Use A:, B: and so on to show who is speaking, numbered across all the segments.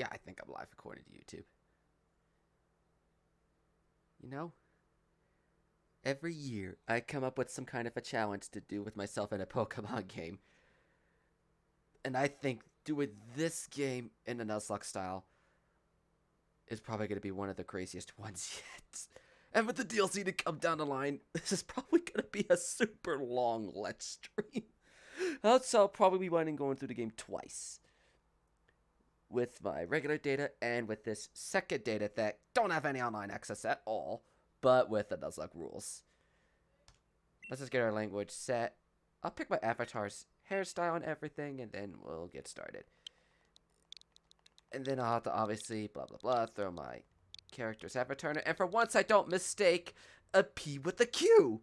A: Yeah, I think I'm live according to YouTube. You know, every year I come up with some kind of a challenge to do with myself in a Pokemon game. And I think doing this game in a Nuzlocke style is probably going to be one of the craziest ones yet. And with the DLC to come down the line, this is probably going to be a super long Let's stream. So I'll probably be going through the game twice. With my regular data and with this second data that don't have any online access at all, but with the Nuzlocke rules. Let's just get our language set. I'll pick my avatar's hairstyle and everything, and then we'll get started. And then I'll have to obviously, blah, blah, blah, throw my character's avatar in it. And for once, I don't mistake a P with a Q.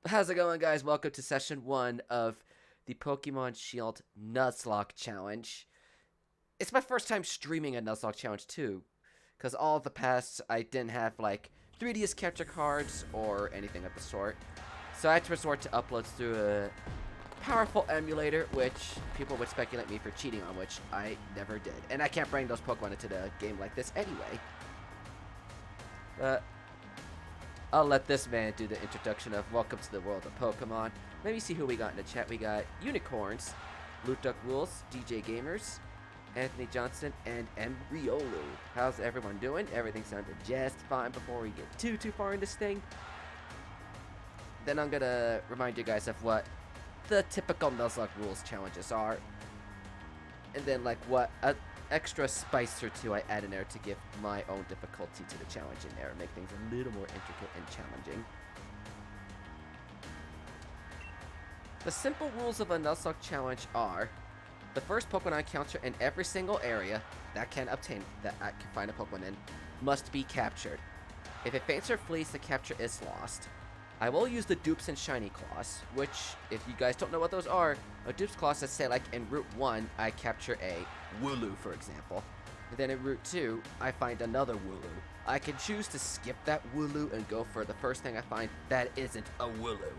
A: How's it going, guys? Welcome to session 1 of the Pokemon Shield Nuzlocke Challenge. It's my first time streaming a Nuzlocke Challenge, too. Because all of the past, I didn't have, like, 3DS capture cards or anything of the sort. So I had to resort to uploads through a powerful emulator, which people would speculate me for cheating on, which I never did. And I can't bring those Pokemon into the game like this anyway. But I'll let this man do the introduction of welcome to the world of Pokemon. Let me see who we got in the chat. We got Unicorns, Nuzlocke Rules, DJ Gamers, Anthony Johnson, and Emriolu. How's everyone doing? Everything sounded just fine before we get too far into this thing. Then I'm gonna remind you guys of what the typical Nuzlocke Rules challenges are. And then like what extra spice or two I add in there to give my own difficulty to the challenge in there and make things a little more intricate and challenging. The simple rules of a Nuzlocke challenge are: the first Pokemon encounter in every single area that I can find a Pokemon in must be captured. If it faints or flees, the capture is lost. I will use the Dups and Shiny Claws, which, if you guys don't know what those are, a Dups Claws, let's say like in Route 1, I capture a Wooloo, for example. And then in Route 2, I find another Wooloo. I can choose to skip that Wooloo and go for the first thing I find that isn't a Wooloo.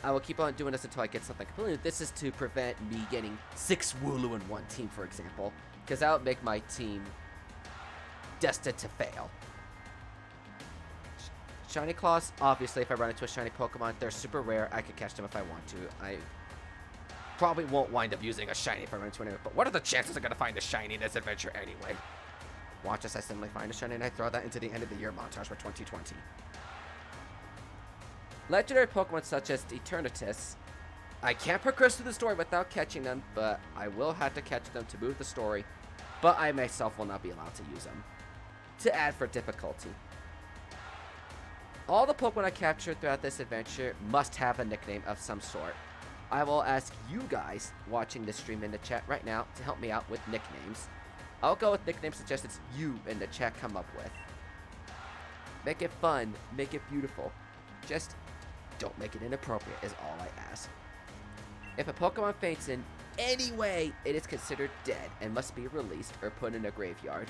A: I will keep on doing this until I get something completely. This is to prevent me getting 6 Wooloo in one team, for example, because that would make my team destined to fail. Shiny Claws, obviously, if I run into a shiny Pokemon, they're super rare. I could catch them if I want to. I probably won't wind up using a shiny if I run into an, but what are the chances I'm going to find a shiny in this adventure anyway? Watch as I suddenly find a shiny and I throw that into the end of the year montage for 2020. Legendary Pokemon such as Eternatus, I can't progress through the story without catching them, but I will have to catch them to move the story, but I myself will not be allowed to use them. To add for difficulty, all the Pokemon I captured throughout this adventure must have a nickname of some sort. I will ask you guys watching this stream in the chat right now to help me out with nicknames. I'll go with nicknames suggested you in the chat come up with. Make it fun, make it beautiful. Just don't make it inappropriate is all I ask. If a Pokemon faints in any way, it is considered dead and must be released or put in a graveyard.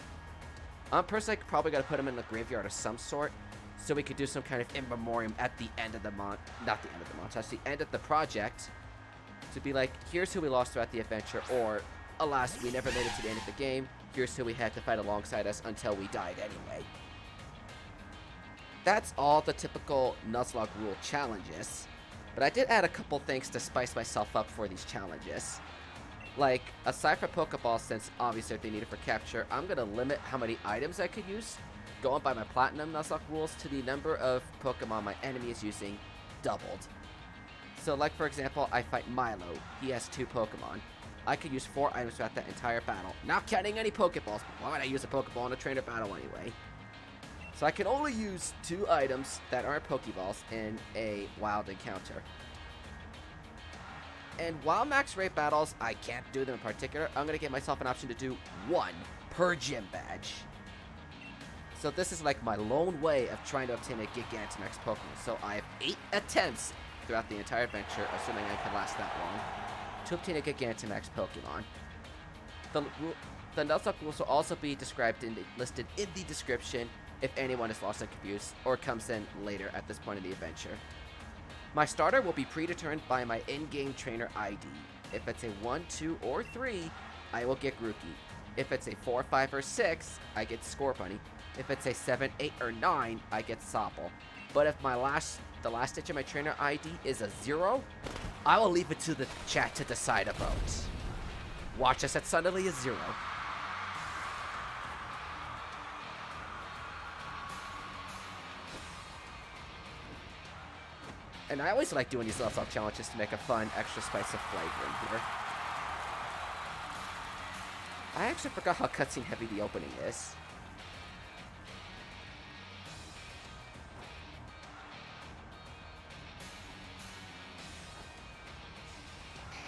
A: I'm personally probably going to put him in a graveyard of some sort, so we could do some kind of in memoriam at the end of the the end of the project, to be like, here's who we lost throughout the adventure, or, alas, we never made it to the end of the game, here's who we had to fight alongside us until we died anyway. That's all the typical Nuzlocke rule challenges, but I did add a couple things to spice myself up for these challenges. Like, aside from Pokeballs, since obviously they're needed for capture, I'm going to limit how many items I could use, going by my Platinum Nuzlocke rules, to the number of Pokemon my enemy is using doubled. So like for example, I fight Milo, he has 2 Pokemon. I could use 4 items throughout that entire battle, not counting any Pokeballs, but why would I use a Pokeball in a trainer battle anyway? So I can only use 2 items that aren't Pokeballs in a wild encounter. And while max rate battles, I can't do them in particular, I'm going to give myself an option to do 1 per gym badge. So this is like my lone way of trying to obtain a Gigantamax Pokemon. So I have 8 attempts throughout the entire adventure, assuming I can last that long, to obtain a Gigantamax Pokemon. The Nuzlocke rules will also be listed in the description if anyone is lost and confused or comes in later at this point in the adventure. My starter will be predetermined by my in-game trainer ID. If it's a 1, 2, or 3, I will get Grookey. If it's a 4, 5, or 6, I get Score Bunny. If it's a 7, 8, or 9, I get Sopple. But if the last digit of my trainer ID is a 0, I will leave it to the chat to decide a vote. Watch us at suddenly a 0. And I always like doing these Nuzlocke challenges to make a fun, extra spice of flavor in here. I actually forgot how cutscene heavy the opening is.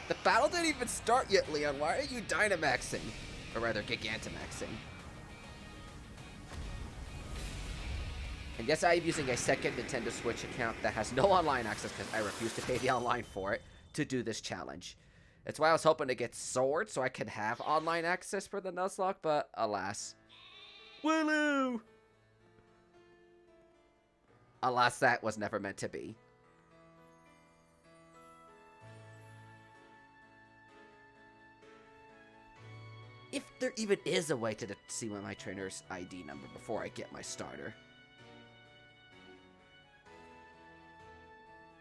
A: The battle didn't even start yet, Leon. Why are you Dynamaxing? Or rather, Gigantamaxing. And yes, I am using a second Nintendo Switch account that has no online access because I refuse to pay the online for it to do this challenge. That's why I was hoping to get Sword so I could have online access for the Nuzlocke, but alas. Wooloo! Alas, that was never meant to be. If there even is a way to see my trainer's ID number before I get my starter.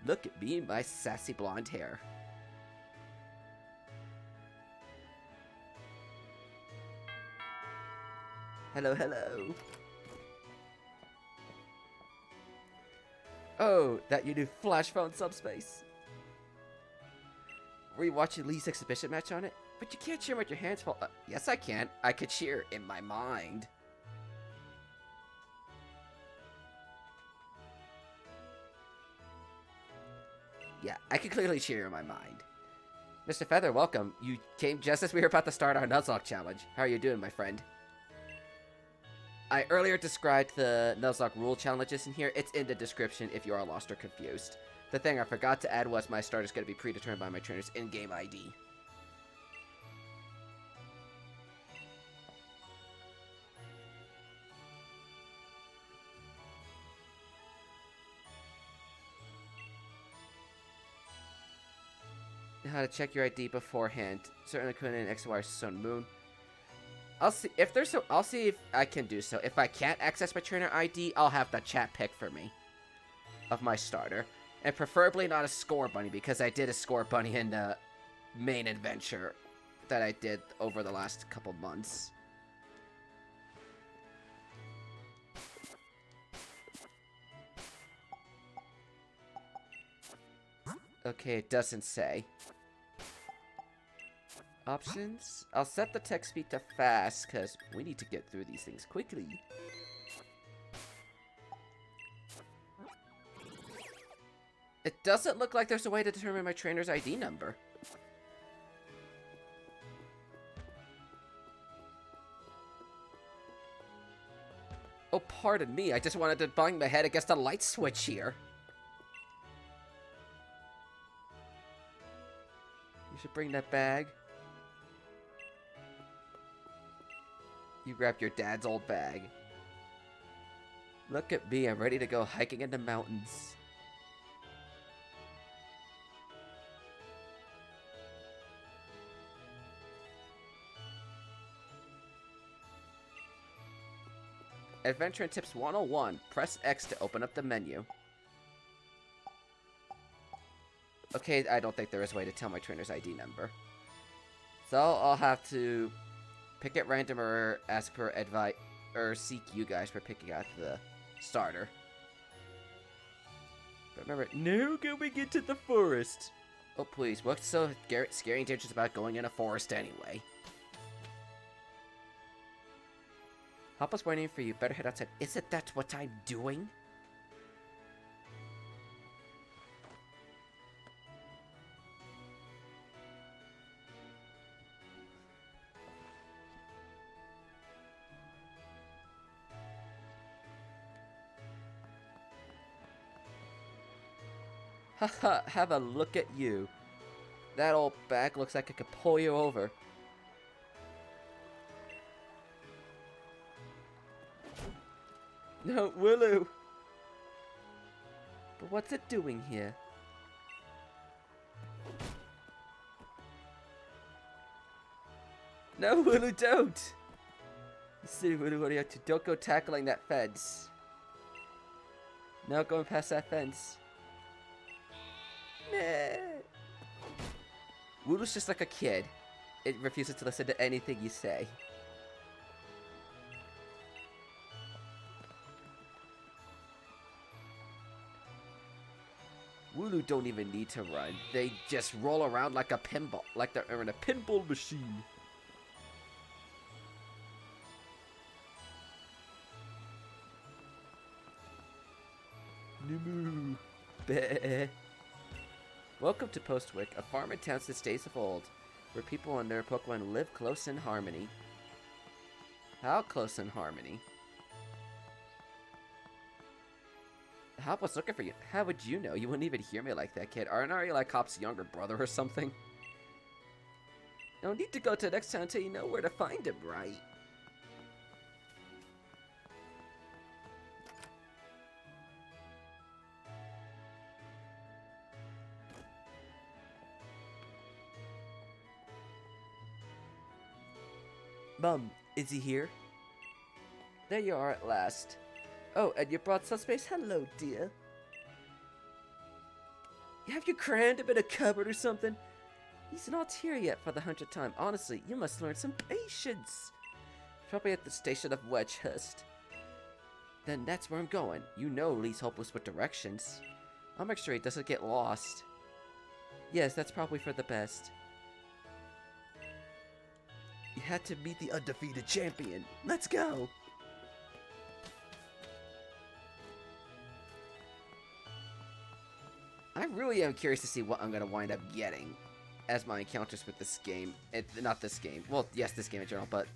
A: Look at me and my sassy blonde hair. Hello, hello. Oh, that you new Flash phone Subspace. Were you watching Lee's exhibition match on it? But you can't cheer with your hands full. Yes, I can. I could cheer in my mind. Yeah, I can clearly cheer in my mind. Mr. Feather, welcome. You came just as we were about to start our Nuzlocke challenge. How are you doing, my friend? I earlier described the Nuzlocke Rule challenges in here. It's in the description if you are lost or confused. The thing I forgot to add was my starter's going to be predetermined by my trainer's in-game ID. How to check your ID beforehand. Certainly couldn't in X, Y, Sun, Moon. I'll see if there's so. I'll see if I can do so. If I can't access my trainer ID, I'll have the chat pick for me of my starter, and preferably not a Score Bunny because I did a Score Bunny in the main adventure that I did over the last couple months. Okay, it doesn't say. Options? I'll set the text speed to fast, because we need to get through these things quickly. It doesn't look like there's a way to determine my trainer's ID number. Oh, pardon me, I just wanted to bang my head against a light switch here. You should bring that bag. You grabbed your dad's old bag. Look at me, I'm ready to go hiking in the mountains. Adventure and Tips 101. Press X to open up the menu. Okay, I don't think there is a way to tell my trainer's ID number. So I'll have to pick at random or ask for advice, or seek you guys for picking out the starter. But remember, now going into the forest. Oh please, what's so scary and dangerous about going in a forest anyway? Papa's waiting for you, better head outside. Is it that what I'm doing? Haha, have a look at you. That old bag looks like it could pull you over. No, Willow. But what's it doing here? No, Wooloo, don't! See, Wooloo, what do you have to? Don't go tackling that fence. No, going past that fence. Nah. Wooloo's just like a kid. It refuses to listen to anything you say. Wooloo don't even need to run. They just roll around like a pinball, like they're in a pinball machine. Nimu. Bleh. Welcome to Postwick, a farm and town since days of old, where people and their Pokemon live close in harmony. How close in harmony? Hop was looking for you. How would you know? You wouldn't even hear me like that, kid. Aren't you like Hop's younger brother or something? No need to go to the next town until you know where to find him, right? Mom, is he here? There you are at last. Oh, and you brought Subspace? Hello, dear. Have you crammed him in a cupboard or something? He's not here yet for the 100th time. Honestly, you must learn some patience. Probably at the station of Wedgehurst. Then that's where I'm going. You know Lee's hopeless with directions. I'll make sure he doesn't get lost. Yes, that's probably for the best. You had to meet the undefeated champion. Let's go! I really am curious to see what I'm going to wind up getting as my encounters with this game. Not this game. Well, yes, this game in general, but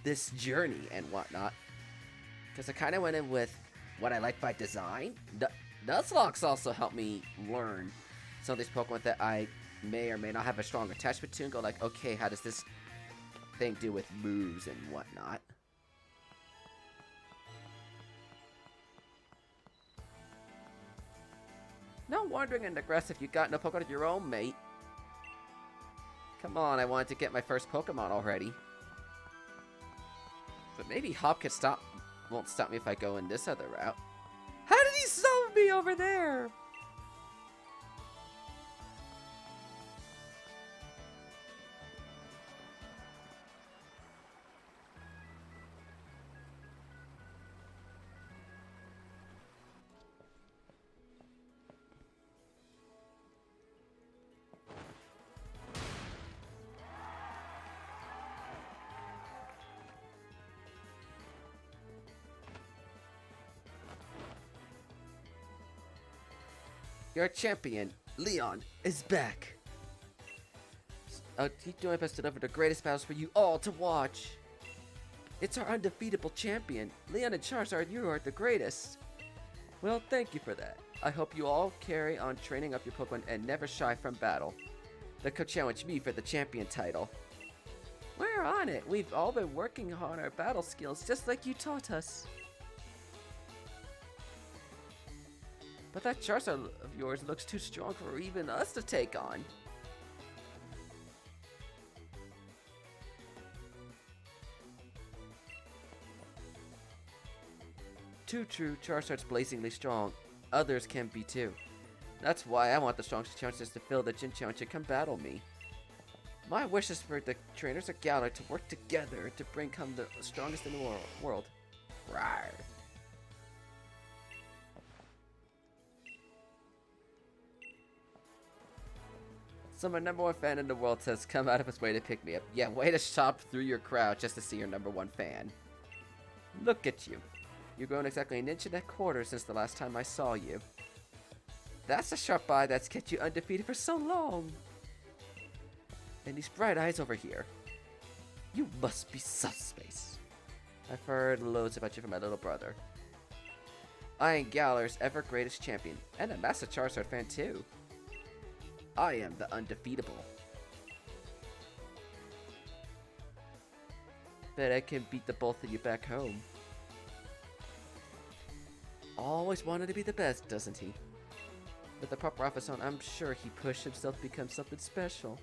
A: this journey and whatnot. Because I kind of went in with what I like by design. Nuzlocke's also helped me learn some of these Pokemon that I may or may not have a strong attachment to and go like, okay, how does this thing do with moves and whatnot? No wandering in the grass if you got no Pokemon of your own, mate. Come on, I wanted to get my first Pokemon already. But maybe Hop won't stop me if I go in this other route. How did he summon me over there? Your champion, Leon, is back. I'll keep doing my best to deliver the greatest battles for you all to watch. It's our undefeatable champion. Leon and Charizard, you are the greatest. Well, thank you for that. I hope you all carry on training up your Pokemon and never shy from battle. Then come challenge me for the champion title. We're on it. We've all been working on our battle skills just like you taught us. But that Charizard of yours looks too strong for even us to take on. Too true, Charizard's blazingly strong. Others can be too. That's why I want the strongest challenges to fill the gym challenge and come battle me. My wish is for the trainers of Galar to work together to become the strongest in the world. Rawr. So my #1 fan in the world has come out of his way to pick me up. Yeah, way to shop through your crowd just to see your #1 fan. Look at you. You've grown exactly an inch and a quarter since the last time I saw you. That's a sharp eye that's kept you undefeated for so long. And these bright eyes over here. You must be Subspace. I've heard loads about you from my little brother. I am Galar's ever greatest champion, and a massive Charizard fan too. I am the undefeatable. Bet I can beat the both of you back home. Always wanted to be the best, doesn't he? With the proper office on, I'm sure he pushed himself to become something special.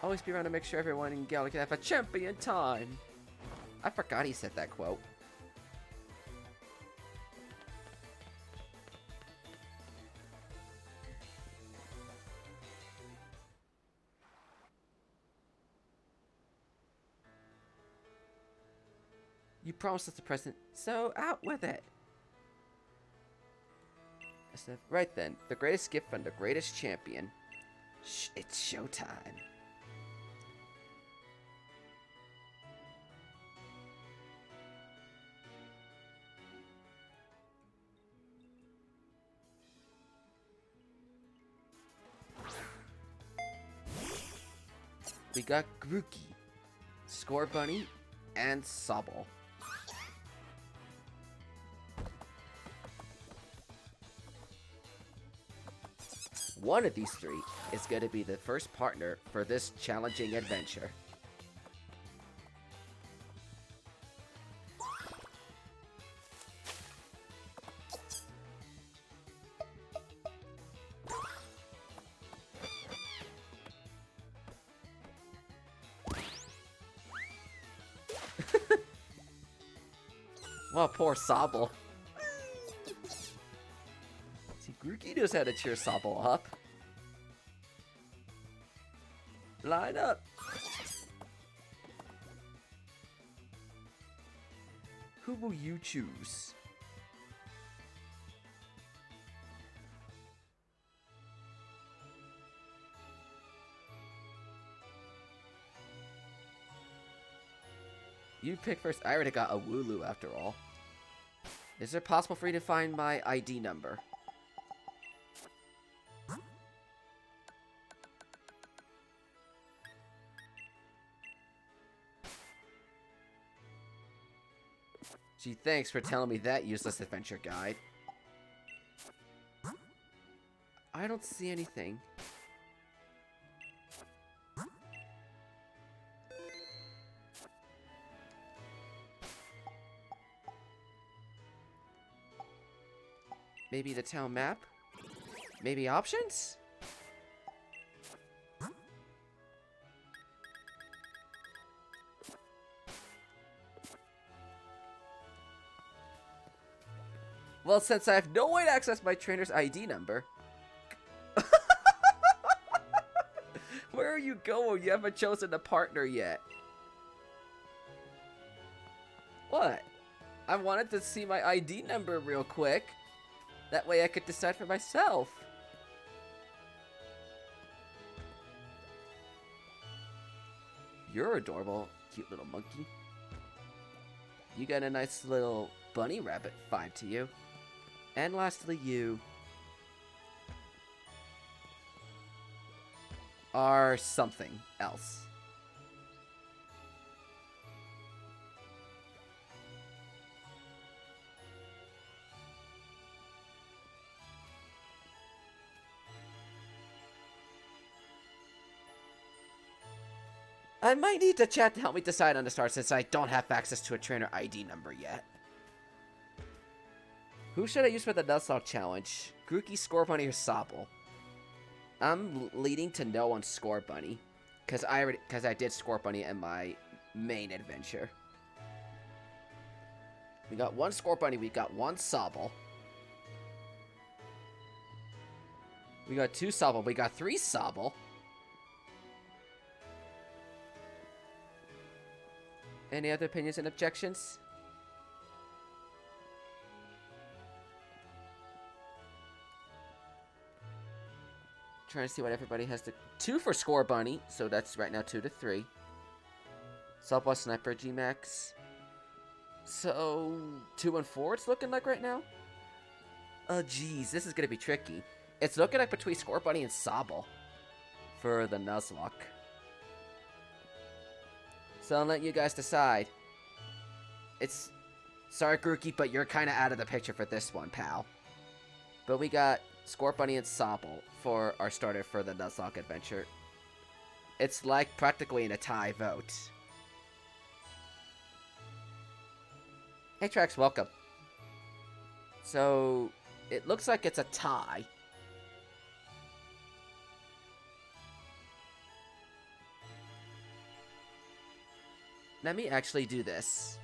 A: Always be around to make sure everyone in Gala can have a champion time. I forgot he said that quote. You promised us a present, so out with it. Right then, the greatest gift from the greatest champion. It's showtime. We got Grookey, Score Bunny, and Sobble. One of these three is going to be the first partner for this challenging adventure. Well, poor Sobble. See, Grookey knows how to cheer Sobble up. Line up. Who will you choose? You pick first. I already got a Wooloo after all. Is it possible for you to find my ID number? Gee, thanks for telling me that, useless adventure guide. I don't see anything. Maybe the town map? Maybe options? Well, since I have no way to access my trainer's ID number... Where are you going? You haven't chosen a partner yet. What? I wanted to see my ID number real quick. That way I could decide for myself. You're adorable, cute little monkey. You got a nice little bunny rabbit vibe to you. And lastly, you are something else. I might need to chat to help me decide on the start since I don't have access to a trainer ID number yet. Who should I use for the Nuzlocke challenge? Grookey, Score Bunny, or Sobble? I'm leading to no on Score Bunny, because I did Score Bunny in my main adventure. We got one Score Bunny, we got one Sobble. We got two Sobble, we got three Sobble. Any other opinions and objections? Trying to see what everybody has to... 2 for Score Bunny, so that's right now 2 to 3. Sobble, Sniper, G-Max. So, 2 and 4 it's looking like right now? Oh, geez, this is going to be tricky. It's looking like between Score Bunny and Sobble for the Nuzlocke. So I'll let you guys decide. It's... Sorry, Grookey, but you're kind of out of the picture for this one, pal. But we got Score Bunny and Sobble for our starter for the Nuzlocke adventure. It's like practically in a tie vote. Hey, Trax, welcome. So, it looks like it's a tie. Let me actually do this.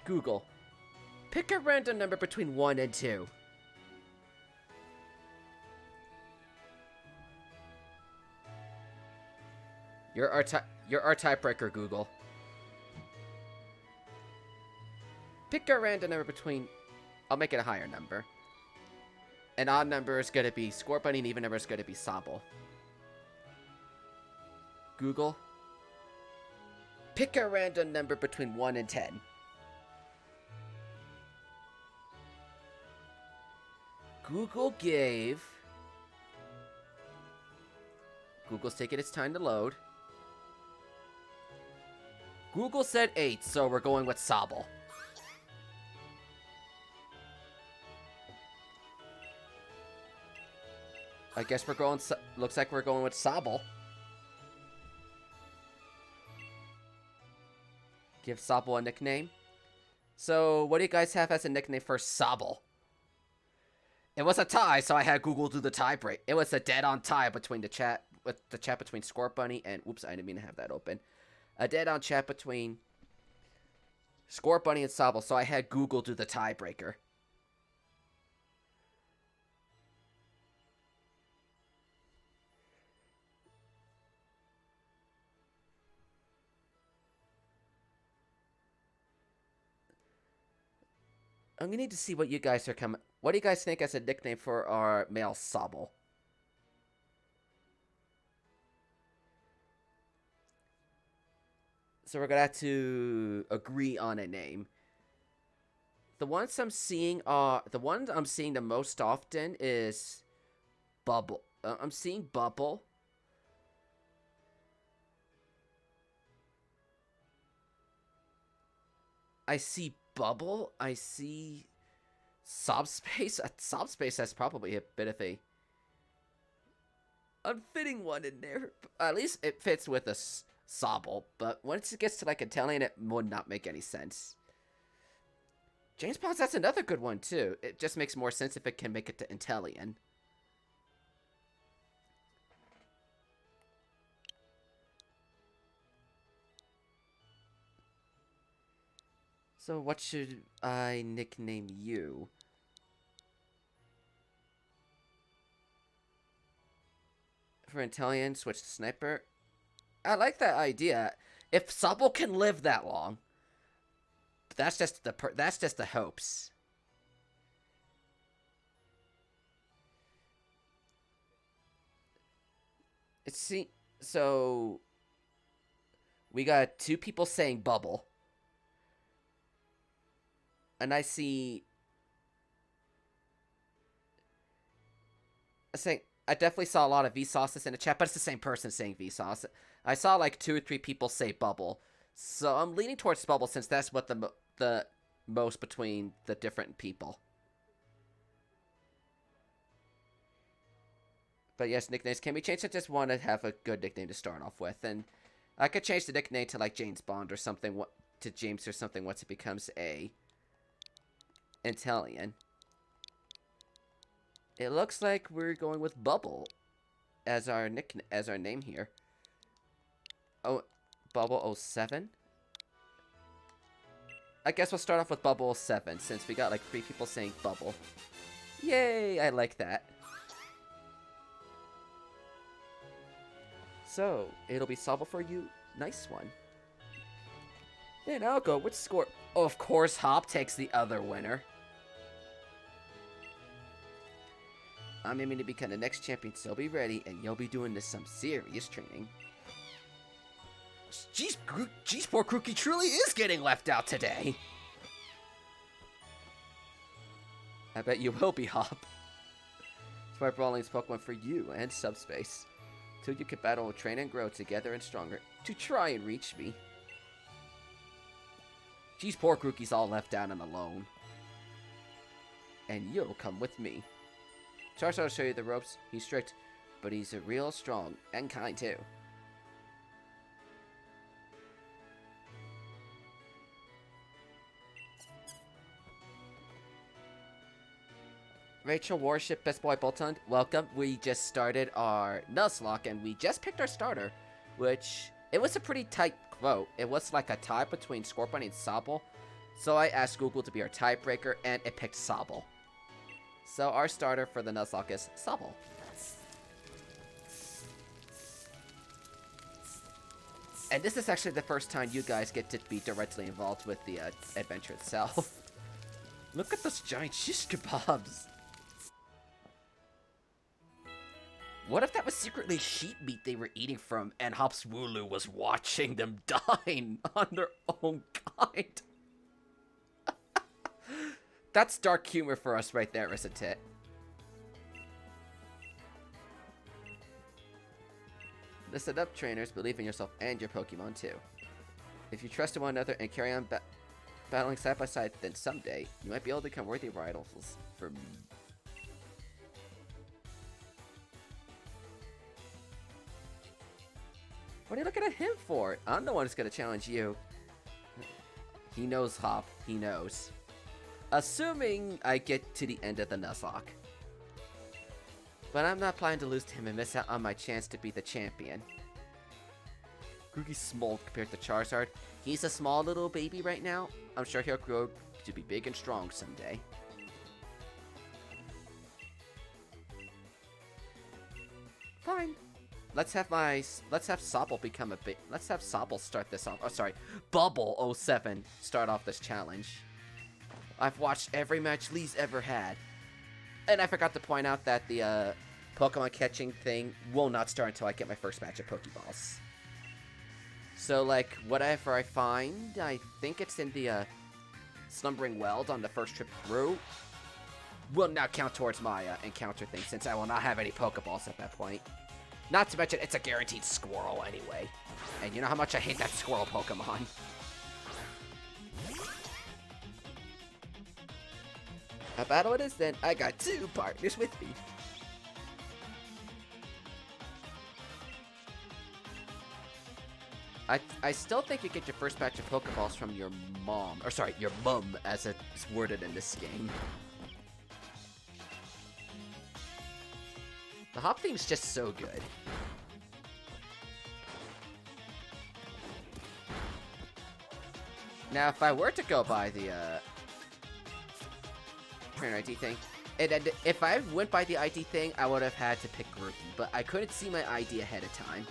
A: Google. Pick a random number between 1 and 2. You're our tiebreaker, Google. Pick a random number between... I'll make it a higher number. An odd number is going to be Score Bunny, and even number is going to be Sobble. Google. Pick a random number between 1 and 10. Google gave... Google's taking its time to load. Google said 8, so we're going with Sobble. I guess we're going... Looks like we're going with Sobble. Give Sobble a nickname. So, what do you guys have as a nickname for Sobble? It was a tie, so I had Google do the tie break. It was a dead-on tie between the chat... With the chat between Score Bunny and... Oops, I didn't mean to have that open. A dead-on chat between Score Bunny and Sobble, so I had Google do the tiebreaker. I'm gonna need to see what you guys are coming... What do you guys think as a nickname for our male Sobble? So we're gonna have to agree on a name. The ones I'm seeing are... The ones I'm seeing the most often is... Bubble. I'm seeing Bubble. I see Bubble. I see... Subspace. Subspace has probably a bit of a... unfitting one in there. At least it fits with a Sobble. But once it gets to like Italian, it would not make any sense. James Bond's, that's another good one too. It just makes more sense if it can make it to Italian. So what should I nickname you? For Italian, switch to Sniper. I like that idea. If Sobble can live that long, that's just the hopes. So we got 2 people saying Bubble. And I see... I definitely saw a lot of Vsauces in the chat, but it's the same person saying Vsauce. I saw like 2 or 3 people say Bubble. So I'm leaning towards Bubble since that's what the most between the different people. But yes, nicknames can be changed. I just want to have a good nickname to start off with. And I could change the nickname to like James Bond or something, to James or something once it becomes a... Italian. It looks like we're going with Bubble as our name here. Oh, Bubble 07. I guess we'll start off with Bubble 07 since we got like 3 people saying Bubble. Yay! I like that. So it'll be Sobble for you. Nice one. Then I'll go with Score. Oh, of course, Hop takes the other winner. I'm aiming to become the next champion, so be ready, and you'll be doing this some serious training. Jeez, poor Crookie truly is getting left out today. I bet you will be, Hop. Smart Brawling's Pokemon for you and Subspace. Till you can battle, train, and grow together and stronger to try and reach me. Geez, poor Crookie's all left out and alone. And you'll come with me. Charizard will show you the ropes. He's strict, but he's a real strong and kind too. Rachel Warship, Best Boy Boltund, welcome. We just started our Nuzlocke, and we just picked our starter, which, it was a pretty tight vote. It was like a tie between Scorpion and Sobble, so I asked Google to be our tiebreaker, and it picked Sobble. So our starter for the Nuzlocke is Sobble. And this is actually the first time you guys get to be directly involved with the adventure itself. Look at those giant shish kebabs. What if that was secretly sheep meat they were eating from and Hops Wooloo was watching them dine on their own kind? That's dark humor for us right there, isn't it? Listen up, trainers. Believe in yourself and your Pokemon, too. If you trust in one another and carry on battling side by side, then someday you might be able to become worthy rivals for me. What are you looking at him for? I'm the one who's gonna challenge you. He knows, Hop. He knows. Assuming I get to the end of the Nuzlocke. But I'm not planning to lose to him and miss out on my chance to be the champion. Grookey's small compared to Charizard. He's a small little baby right now. I'm sure he'll grow to be big and strong someday. Fine. Let's have Sobble become a bit. Let's have Sobble start this off. Oh, sorry, Bubble 07 start off this challenge. I've watched every match Lee's ever had, and I forgot to point out that the Pokemon catching thing will not start until I get my first match of Pokeballs. So, like, whatever I find, I think it's in the Slumbering Weld on the first trip through, will not count towards my encounter thing, since I will not have any Pokeballs at that point. Not to mention, it's a guaranteed squirrel anyway. And you know how much I hate that squirrel Pokemon. A battle it is then. I got 2 partners with me. I still think you get your first batch of Pokeballs from your mom. Or sorry, your mum, as it's worded in this game. The Hop theme's just so good. Now, if I were to go by the trainer ID thing, if I went by the ID thing, I would have had to pick Grookey, but I couldn't see my ID ahead of time.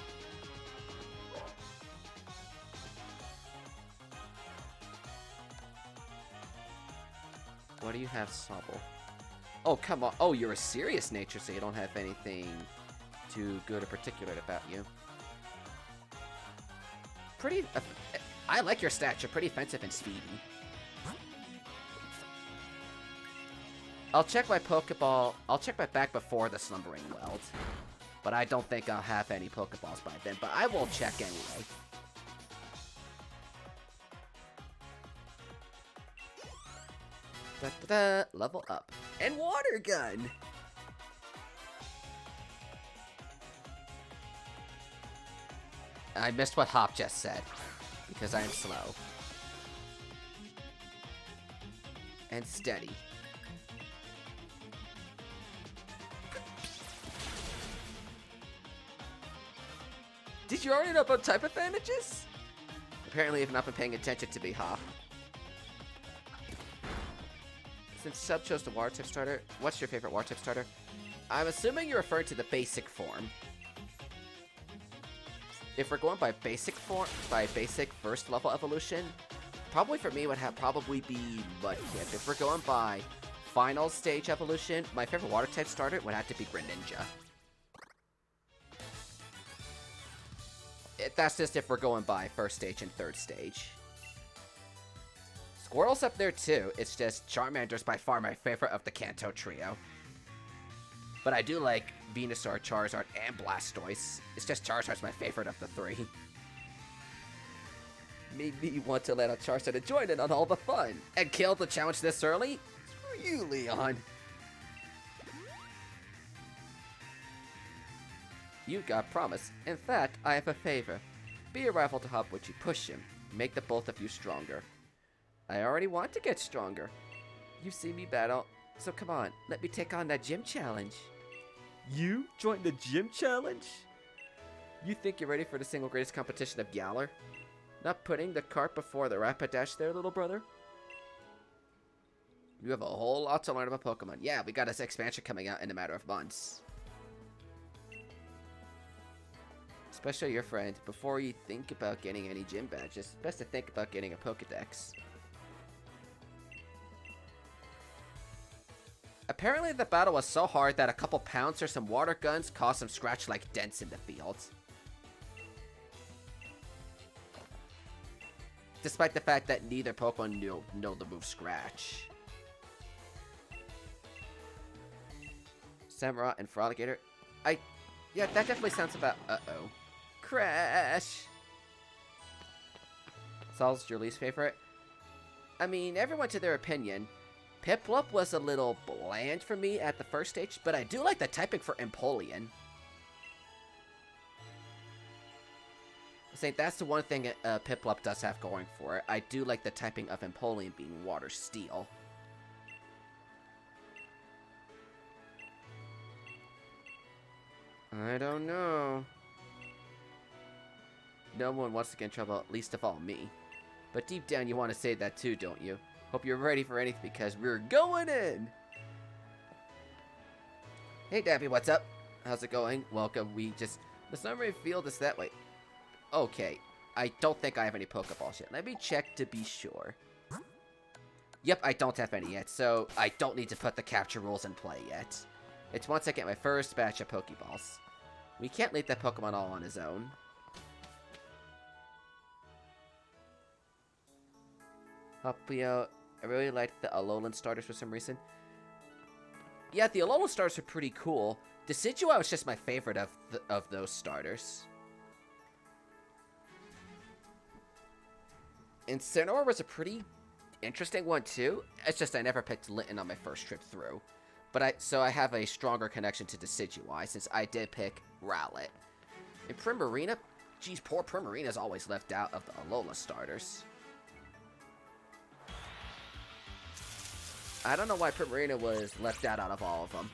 A: What do you have, Sobble? Oh, come on. Oh, you're a serious nature, so you don't have anything too good or particular about you. Pretty... I like your stats. You're pretty offensive and speedy. I'll check my Pokeball... I'll check my back before the Slumbering Weld. But I don't think I'll have any Pokeballs by then. But I will check anyway. Da-da-da, level up. And Water Gun! I missed what Hop just said, because I am slow. And steady. Did you already know about type advantages? Apparently you've not been paying attention to me, Hop. Since Sub chose the water type starter, what's your favorite water type starter? I'm assuming you're referring to the basic form. If we're going by basic first level evolution, probably for me would probably be Mudkip. If we're going by final stage evolution, my favorite water type starter would have to be Greninja. That's just if we're going by first stage and third stage. Squirrel's up there too, it's just Charmander's by far my favorite of the Kanto trio. But I do like Venusaur, Charizard, and Blastoise. It's just Charizard's my favorite of the 3. Made me want to let a Charizard join in on all the fun. And kill the challenge this early? Screw you, Leon. You got promise. In fact, I have a favor. Be a rival to Hop when you push him. Make the both of you stronger. I already want to get stronger. You've seen me battle So come on, let me take on that gym challenge. You join the gym challenge? You think you're ready for the single greatest competition of Galar? Not putting the cart before the Rapidash there, little brother? You have a whole lot to learn about Pokemon. Yeah, we got this expansion coming out in a matter of months. Especially your friend, before you think about getting any gym badges, it's best to think about getting a Pokedex. Apparently the battle was so hard that a couple pounds or some water guns caused some scratch-like dents in the field. Despite the fact that neither Pokemon know the move Scratch. Samurott and Froligator. Yeah, that definitely sounds about... Uh-oh. Crash! Sol's your least favorite? I mean, everyone to their opinion. Piplup was a little bland for me at the first stage, but I do like the typing for Empoleon. I think that's the one thing Piplup does have going for it. I do like the typing of Empoleon being Water Steel. I don't know. No one wants to get in trouble, least of all me. But deep down you want to say that too, don't you? Hope you're ready for anything because we're going in! Hey Dappy, what's up? How's it going? Welcome, the summary field is that way. Okay, I don't think I have any Pokeballs yet. Let me check to be sure. Yep, I don't have any yet, so I don't need to put the capture rules in play yet. It's once I get my first batch of Pokeballs. We can't leave that Pokemon all on his own. Hopio, I really like the Alolan starters for some reason. Yeah, the Alolan starters are pretty cool. Decidueye was just my favorite of those starters. Incineroar was a pretty interesting one too. It's just I never picked Litten on my first trip through. But so I have a stronger connection to Decidueye since I did pick Rowlet. And Primarina, geez, poor Primarina's always left out of the Alola starters. I don't know why Primarina was left out of all of them.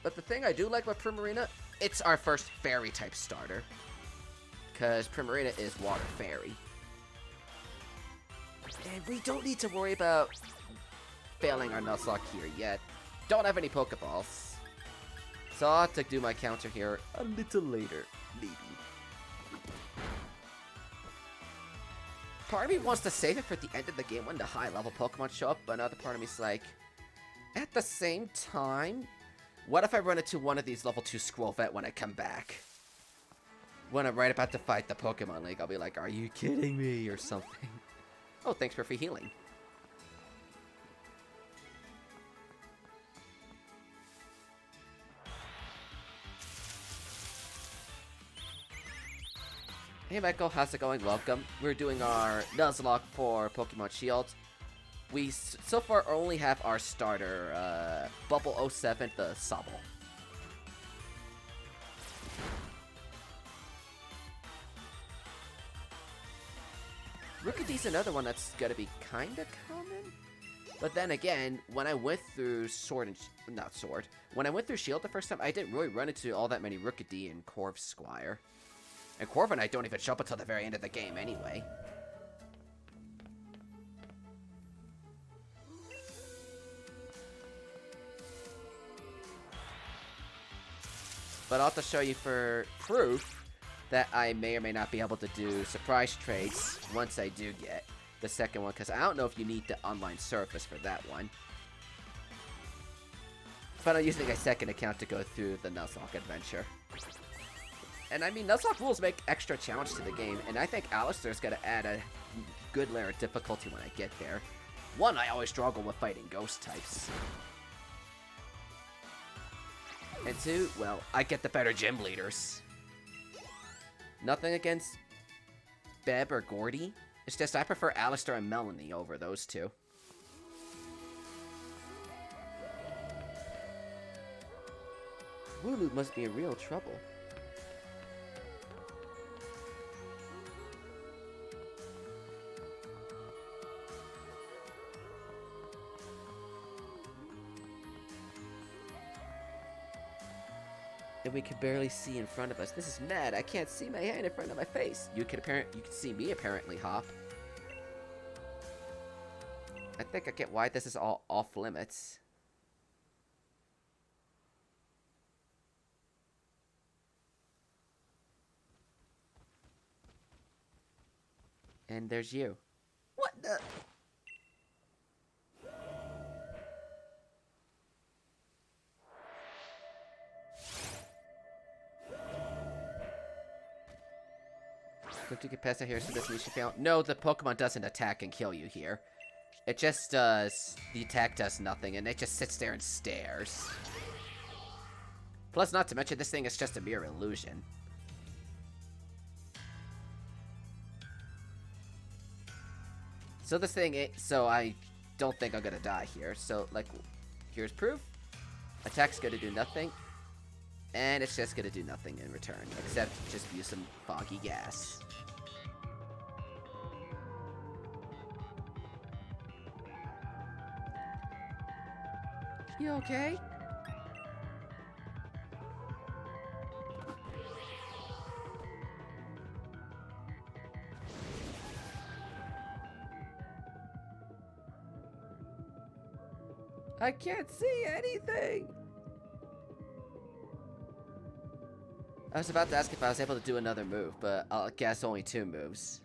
A: But the thing I do like about Primarina, it's our first Fairy-type starter. Because Primarina is Water Fairy. And we don't need to worry about failing our Nuzlocke here yet. Don't have any Pokeballs. So I'll have to do my counter here a little later, maybe. Part of me wants to save it for the end of the game when the high-level Pokemon show up, but another part of me is like, at the same time, what if I run into one of these level 2 Squirrelvet when I come back? When I'm right about to fight the Pokemon League, I'll be like, are you kidding me, or something. Oh, thanks for free healing. Hey Michael, how's it going? Welcome. We're doing our Nuzlocke for Pokemon Shield. We so far only have our starter, Bubble 07, the Sobble. Rookidee's another one that's gonna be kinda common. But then again, when I went through when I went through Shield the first time, I didn't really run into all that many Rookidee and Corvisquire. And Corviknight don't even show up until the very end of the game anyway. But I'll have to show you for proof that I may or may not be able to do surprise trades once I do get the second one, because I don't know if you need the online surface for that one. But I'm using a second account to go through the Nuzlocke adventure. And I mean, Nuzlocke Rules make extra challenge to the game, and I think Alistair's gonna add a good layer of difficulty when I get there. One, I always struggle with fighting ghost types. And two, well, I get the better gym leaders. Nothing against Beb or Gordy. It's just I prefer Alistair and Melanie over those two. Wooloo must be in real trouble. And we can barely see in front of us. This is mad. I can't see my hand in front of my face. You can see me apparently, Hop. I think I get why this is all off limits. And there's you. What the? If you can pass it here, so this means you fail. No, the Pokemon doesn't attack and kill you here. It just does... The attack does nothing, and it just sits there and stares. Plus, not to mention, this thing is just a mere illusion. So this thing... So I don't think I'm gonna die here. So, like, here's proof. Attack's gonna do nothing. And it's just gonna do nothing in return. Except just use some foggy gas. You okay? I can't see anything! I was about to ask if I was able to do another move, but I'll guess only 2 moves.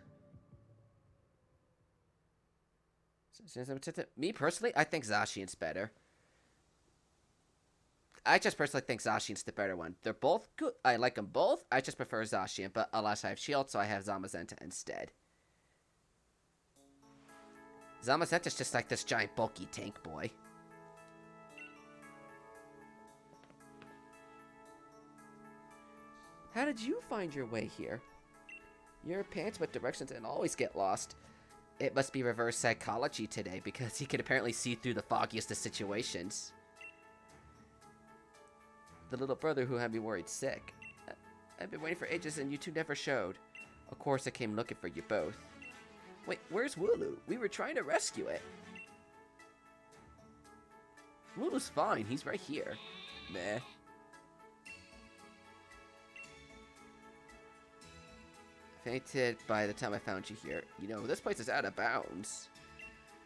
A: Me personally, I think Zacian's better. I just personally think Zacian's the better one. They're both good. I like them both. I just prefer Zacian, but alas, I have Shield, so I have Zamazenta instead. Zamazenta's just like this giant bulky tank boy. How did you find your way here? Your pants with directions and always get lost. It must be reverse psychology today, because he can apparently see through the foggiest of situations. The little brother who had me worried sick. I've been waiting for ages and you two never showed. Of course I came looking for you both. Wait, where's Wooloo? We were trying to rescue it. Wooloo's fine, he's right here. Meh. Fainted by the time I found you here. You know, this place is out of bounds.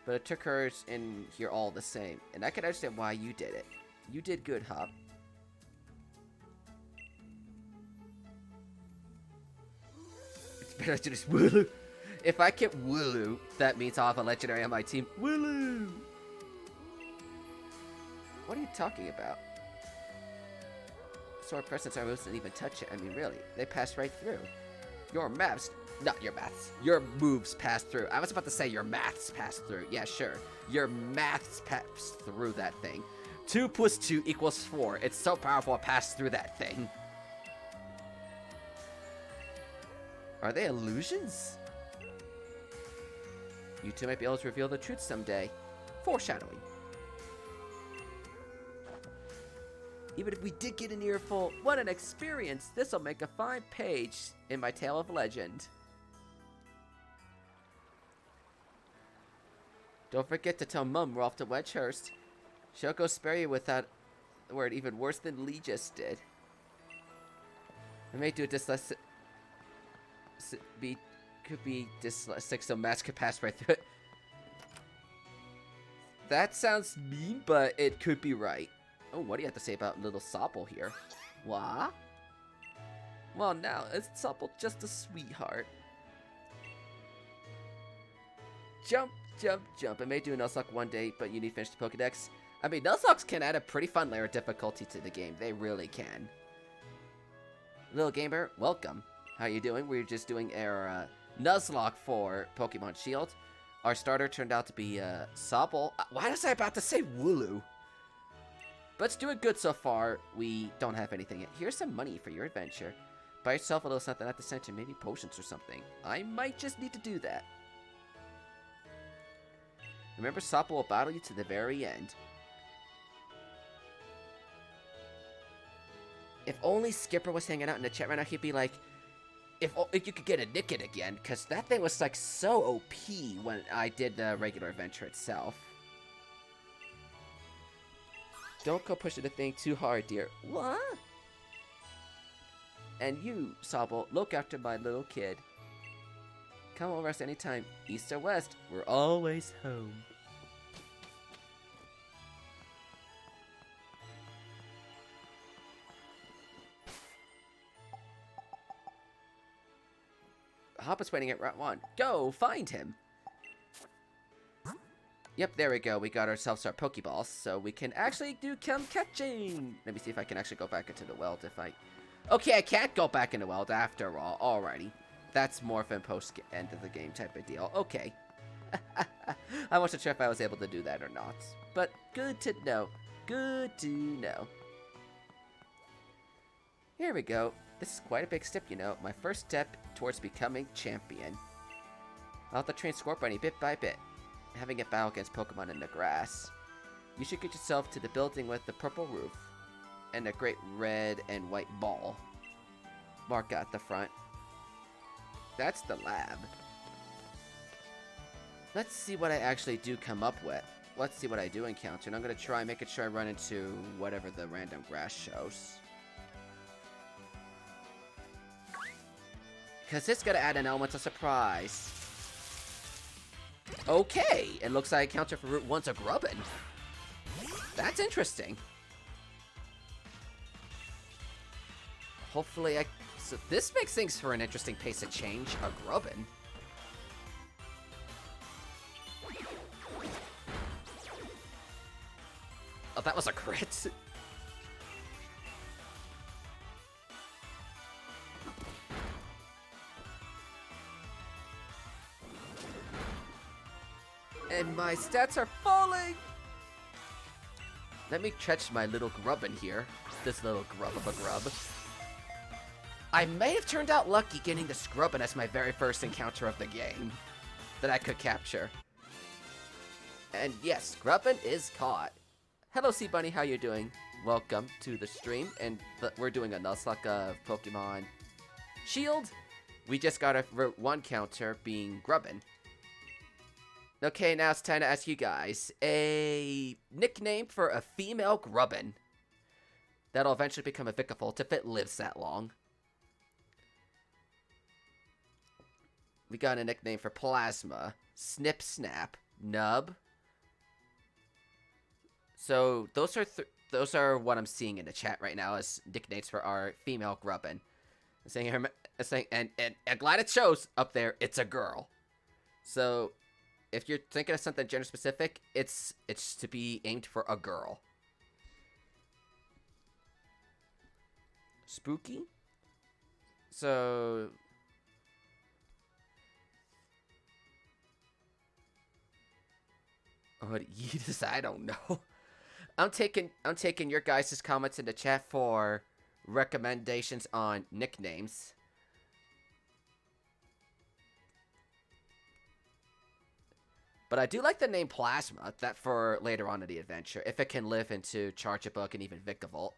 A: But it took hers in here all the same. And I can understand why you did it. You did good, Hop. Better to just Wooloo. If I get Wooloo, that means I'll have a legendary on my team. Wooloo! What are you talking about? Sword presence our moves didn't even touch it. I mean, really, they passed right through. Your maths, not your maths. Your moves passed through. I was about to say your maths passed through. Yeah, sure. Your maths passed through that thing. 2 plus 2 equals 4. It's so powerful it passed through that thing. Are they illusions? You two might be able to reveal the truth someday. Foreshadowing. Even if we did get an earful, what an experience! This'll make a fine page in my tale of legend. Don't forget to tell Mum we're off to Wedgehurst. She'll go spare you with that word even worse than Lee just did. I may do a dyslexic... Could be dyslexic, so match could pass right through it. That sounds mean, but it could be right. Oh, what do you have to say about little Soppel here? What? Well, now, is Soppel just a sweetheart? Jump, jump, jump. I may do a Nuzlocke one day, but you need to finish the Pokedex. I mean, Nuzlocks can add a pretty fun layer of difficulty to the game. They really can. Little gamer, welcome. How you doing? We're just doing our Nuzlocke for Pokemon Shield. Our starter turned out to be Soppel. Why was I about to say Wooloo? But it's doing good so far. We don't have anything yet. Here's some money for your adventure. Buy yourself a little something at the center, maybe potions or something. I might just need to do that. Remember, Soppel will battle you to the very end. If only Skipper was hanging out in the chat right now, he'd be like, if you could get a Nickit again, because that thing was like so OP when I did the regular adventure itself. Don't go pushing the thing too hard, dear. What? And you, Sobble, look after my little kid. Come over us anytime, east or west. We're always home. Hop is waiting at Route 1. Go, find him! Yep, there we go. We got ourselves our Pokeballs, so we can actually do some catching! Let me see if I can actually go back into the Weld if I... Okay, I can't go back into Weld after all. Alrighty. That's more of a post-end of the game type of deal. Okay. I wasn't sure if I was able to do that or not. But good to know. Good to know. Here we go. This is quite a big step, you know. My first step towards becoming champion. I'll have to train Scorpionny bit by bit, having a battle against Pokemon in the grass. You should get yourself to the building with the purple roof and a great red and white ball mark at the front. That's the lab. Let's see what I actually do come up with. Let's see what I do encounter, and I'm going to try making sure I run into whatever the random grass shows. Because it's going to add an element of surprise. Okay, it looks like I encounter for Route 1's a Grubbin. That's interesting. Hopefully so this makes things for an interesting pace of change. A Grubbin. Oh, that was a crit. And my stats are falling! Let me catch my little Grubbin here. This little grub of a grub. I may have turned out lucky getting the Grubbin as my very first encounter of the game that I could capture. And yes, Grubbin is caught. Hello, Sea Bunny, how you doing? Welcome to the stream, and we're doing a Nuzlocke of Pokemon Shield. We just got a Route 1 counter being Grubbin. Okay, now it's time to ask you guys a nickname for a female Grubbin that'll eventually become a Vikavolt if it lives that long. We got a nickname for Plasma, Snip Snap, Nub. So those are what I'm seeing in the chat right now as nicknames for our female Grubbin. And I'm glad it shows up there. It's a girl. So if you're thinking of something gender specific, it's to be aimed for a girl. Spooky. So what you decide? I don't know. I'm taking your guys' comments in the chat for recommendations on nicknames. But I do like the name Plasma, that for later on in the adventure, if it can live into Charjabug and even Vikavolt.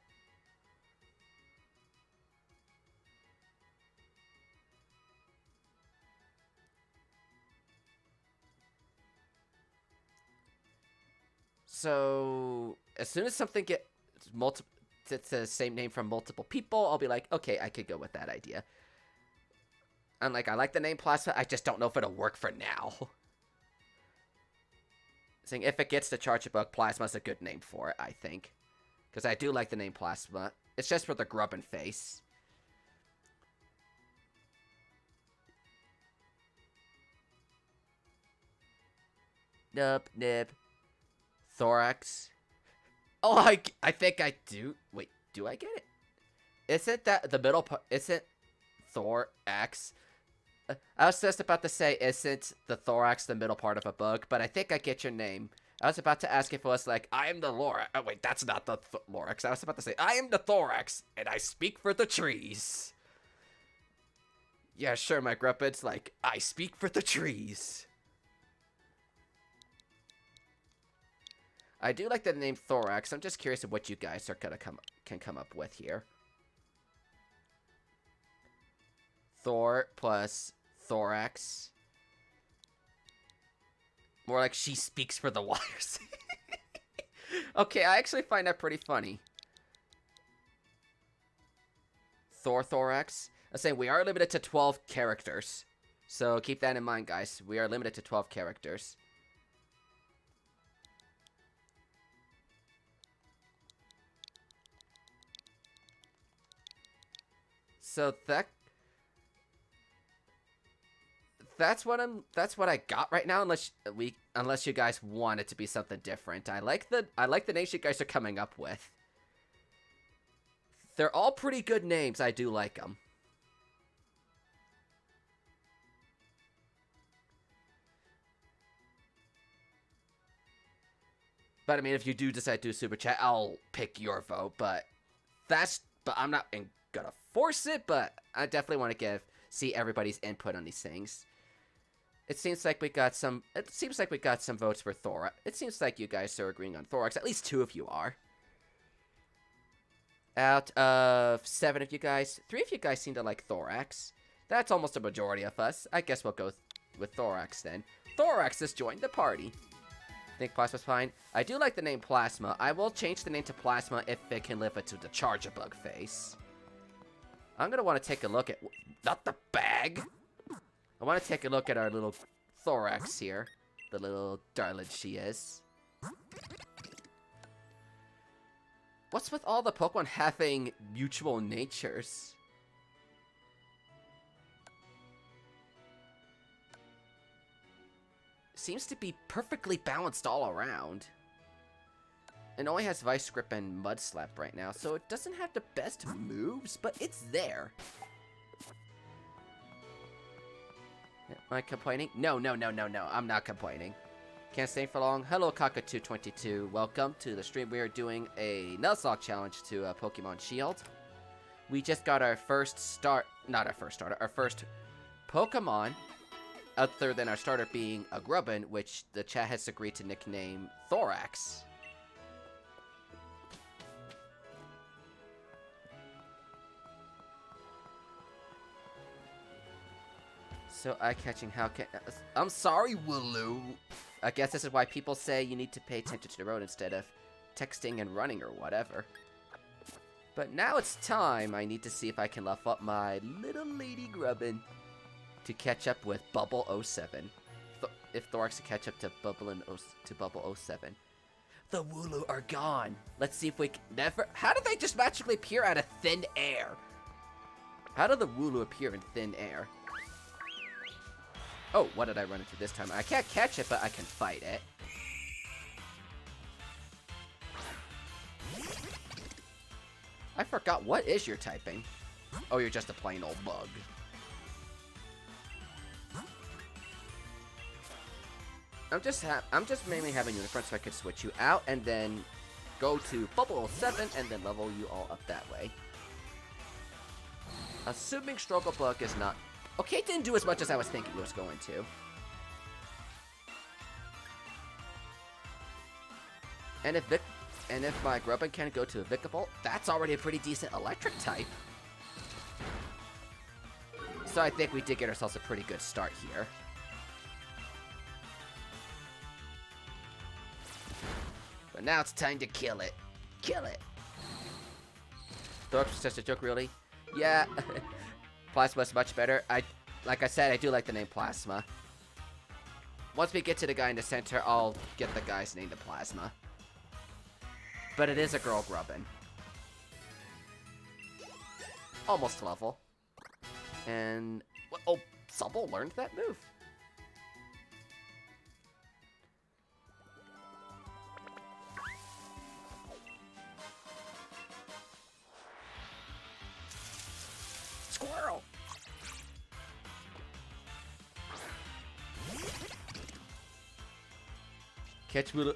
A: So as soon as something gets it's the same name from multiple people, I'll be like, okay, I could go with that idea. I'm like, I like the name Plasma, I just don't know if it'll work for now. Saying if it gets to Charjabug, Plasma's a good name for it, I think. Because I do like the name Plasma. It's just for the Grubbin face. Nub, Nib. Thorax. Oh, I think I do. Wait, do I get it? Isn't that the middle part? Isn't Thorax? I was just about to say, isn't the thorax the middle part of a bug? But I think I get your name. I was about to ask if it was like, I am the Lorax. Oh, wait, that's not the Lorax. I was about to say, I am the thorax, and I speak for the trees. Yeah, sure, my Grubbin's like, I speak for the trees. I do like the name Thorax. I'm just curious of what you guys are gonna can come up with here. Thor plus Thorax. More like she speaks for the waters. Okay, I actually find that pretty funny. Thorax. I'm saying we are limited to 12 characters. So keep that in mind, guys. We are limited to 12 characters. So that's what I got right now, unless you guys want it to be something different. I like the names you guys are coming up with. They're all pretty good names. I do like them. But I mean, if you do decide to do super chat, I'll pick your vote. But I'm not gonna force it. But I definitely want to see everybody's input on these things. It seems like we got some votes for Thorax. It seems like you guys are agreeing on Thorax. At least 2 of you are. Out of 7 of you guys, 3 of you guys seem to like Thorax. That's almost a majority of us. I guess we'll go with Thorax then. Thorax has joined the party. Think Plasma's fine? I do like the name Plasma. I will change the name to Plasma if it can live up to the Charge-a-Bug face. I'm gonna want to take a look at... Not the bag! I want to take a look at our little Thorax here. The little darling she is. What's with all the Pokemon having mutual natures? Seems to be perfectly balanced all around. It only has Vice Grip and Mud Slap right now, so it doesn't have the best moves, but it's there. Am I complaining? No, I'm not complaining. Can't stay for long. Hello, Cockatoo22. Welcome to the stream. We are doing a Nuzlocke challenge to Pokemon Shield. We just got our first our first Pokemon, other than our starter being a Grubbin, which the chat has agreed to nickname Thorax. So eye-catching, how can... I'm sorry, Wooloo. I guess this is why people say you need to pay attention to the road instead of texting and running or whatever. But now it's time. I need to see if I can level up my little lady Grubbin to catch up with Bubble 07. If Thorax can catch up to Bubble 07. The Wooloo are gone. Let's see if we can never... How did they just magically appear out of thin air? How did the Wooloo appear in thin air? Oh, what did I run into this time? I can't catch it, but I can fight it. I forgot, what is your typing? Oh, you're just a plain old bug. I'm just mainly having you in front so I could switch you out and then go to Bubble 07 and then level you all up that way. Assuming Struggle Bug is not... Okay, it didn't do as much as I was thinking it was going to. And if my Grubbin can go to a Vikavolt, that's already a pretty decent electric type. So I think we did get ourselves a pretty good start here. But now it's time to kill it. Kill it! Thorax was just a joke, really? Yeah. Plasma's much better. Like I said, I do like the name Plasma. Once we get to the guy in the center, I'll get the guy's name to Plasma. But it is a girl Grubbin. Almost level. And... Oh, Subble learned that move. Squirrel! Catch Milo.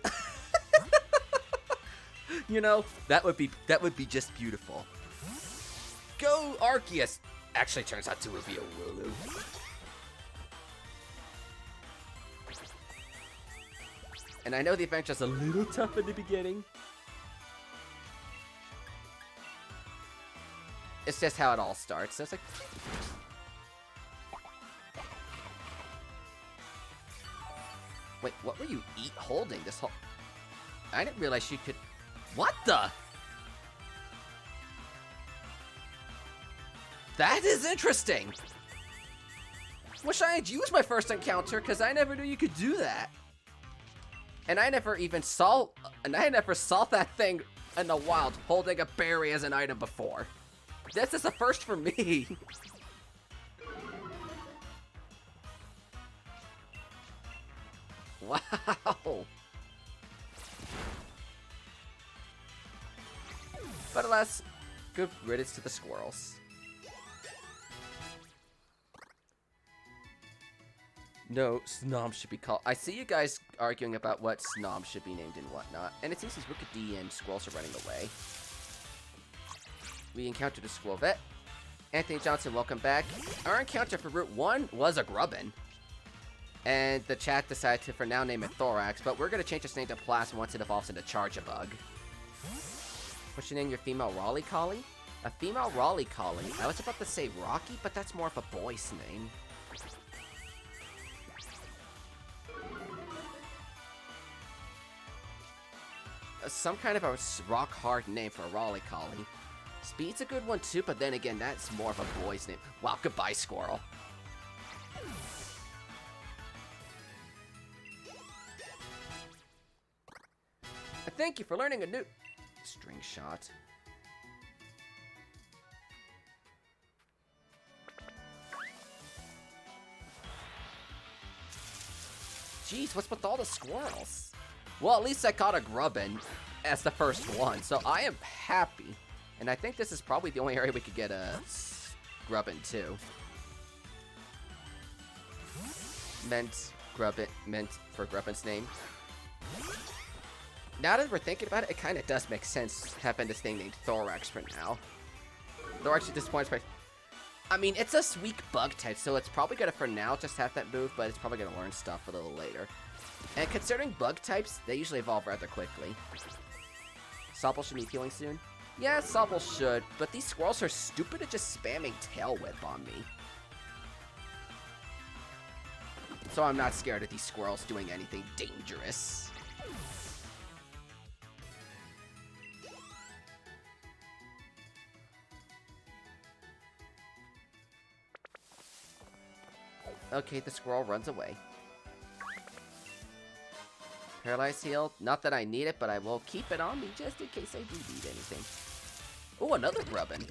A: You know, that would be just beautiful. Go Arceus! Actually turns out to be a Wooloo. And I know the adventure's a little tough in the beginning. It's just how it all starts. So it's like... Wait, what were you holding this whole... I didn't realize you could... What the? That is interesting! Wish I had used my first encounter, because I never knew you could do that. And I never saw that thing in the wild holding a berry as an item before. This is a first for me. Wow. But alas, good riddance to the squirrels. No, Snom should be called. I see you guys arguing about what Snom should be named and whatnot, and it seems these Wicked D and squirrels are running away. We encountered a squirrel vet. Anthony Johnson, welcome back. Our encounter for Route 1 was a grubbin. And the chat decided to, for now, name it Thorax, but we're going to change its name to Plas once it evolves into Charge-a-Bug. What's your name, your female Raleigh Collie? A female Raleigh Collie? I was about to say Rocky, but that's more of a boy's name. Some kind of a rock-hard name for a Raleigh Collie. Speed's a good one too, but then again, that's more of a boy's name. Wow, goodbye, squirrel. Thank you for learning a new string shot. Jeez, what's with all the squirrels? Well, at least I caught a grubbin as the first one, so I am happy. And I think this is probably the only area we could get a grubbin too. Meant for grubbin's name. Now that we're thinking about it, it kind of does make sense having this thing named Thorax for now. Thorax disappoints me. I mean, it's a weak bug type, so it's probably gonna for now just have that move, but it's probably gonna learn stuff a little later. And considering bug types, they usually evolve rather quickly. Sobble should need healing soon. Yeah, Sobble should, but these squirrels are stupid at just spamming Tail Whip on me. So I'm not scared of these squirrels doing anything dangerous. Okay, the squirrel runs away. Paralyzed heal. Not that I need it, but I will keep it on me just in case I do need anything. Oh, another grubbin.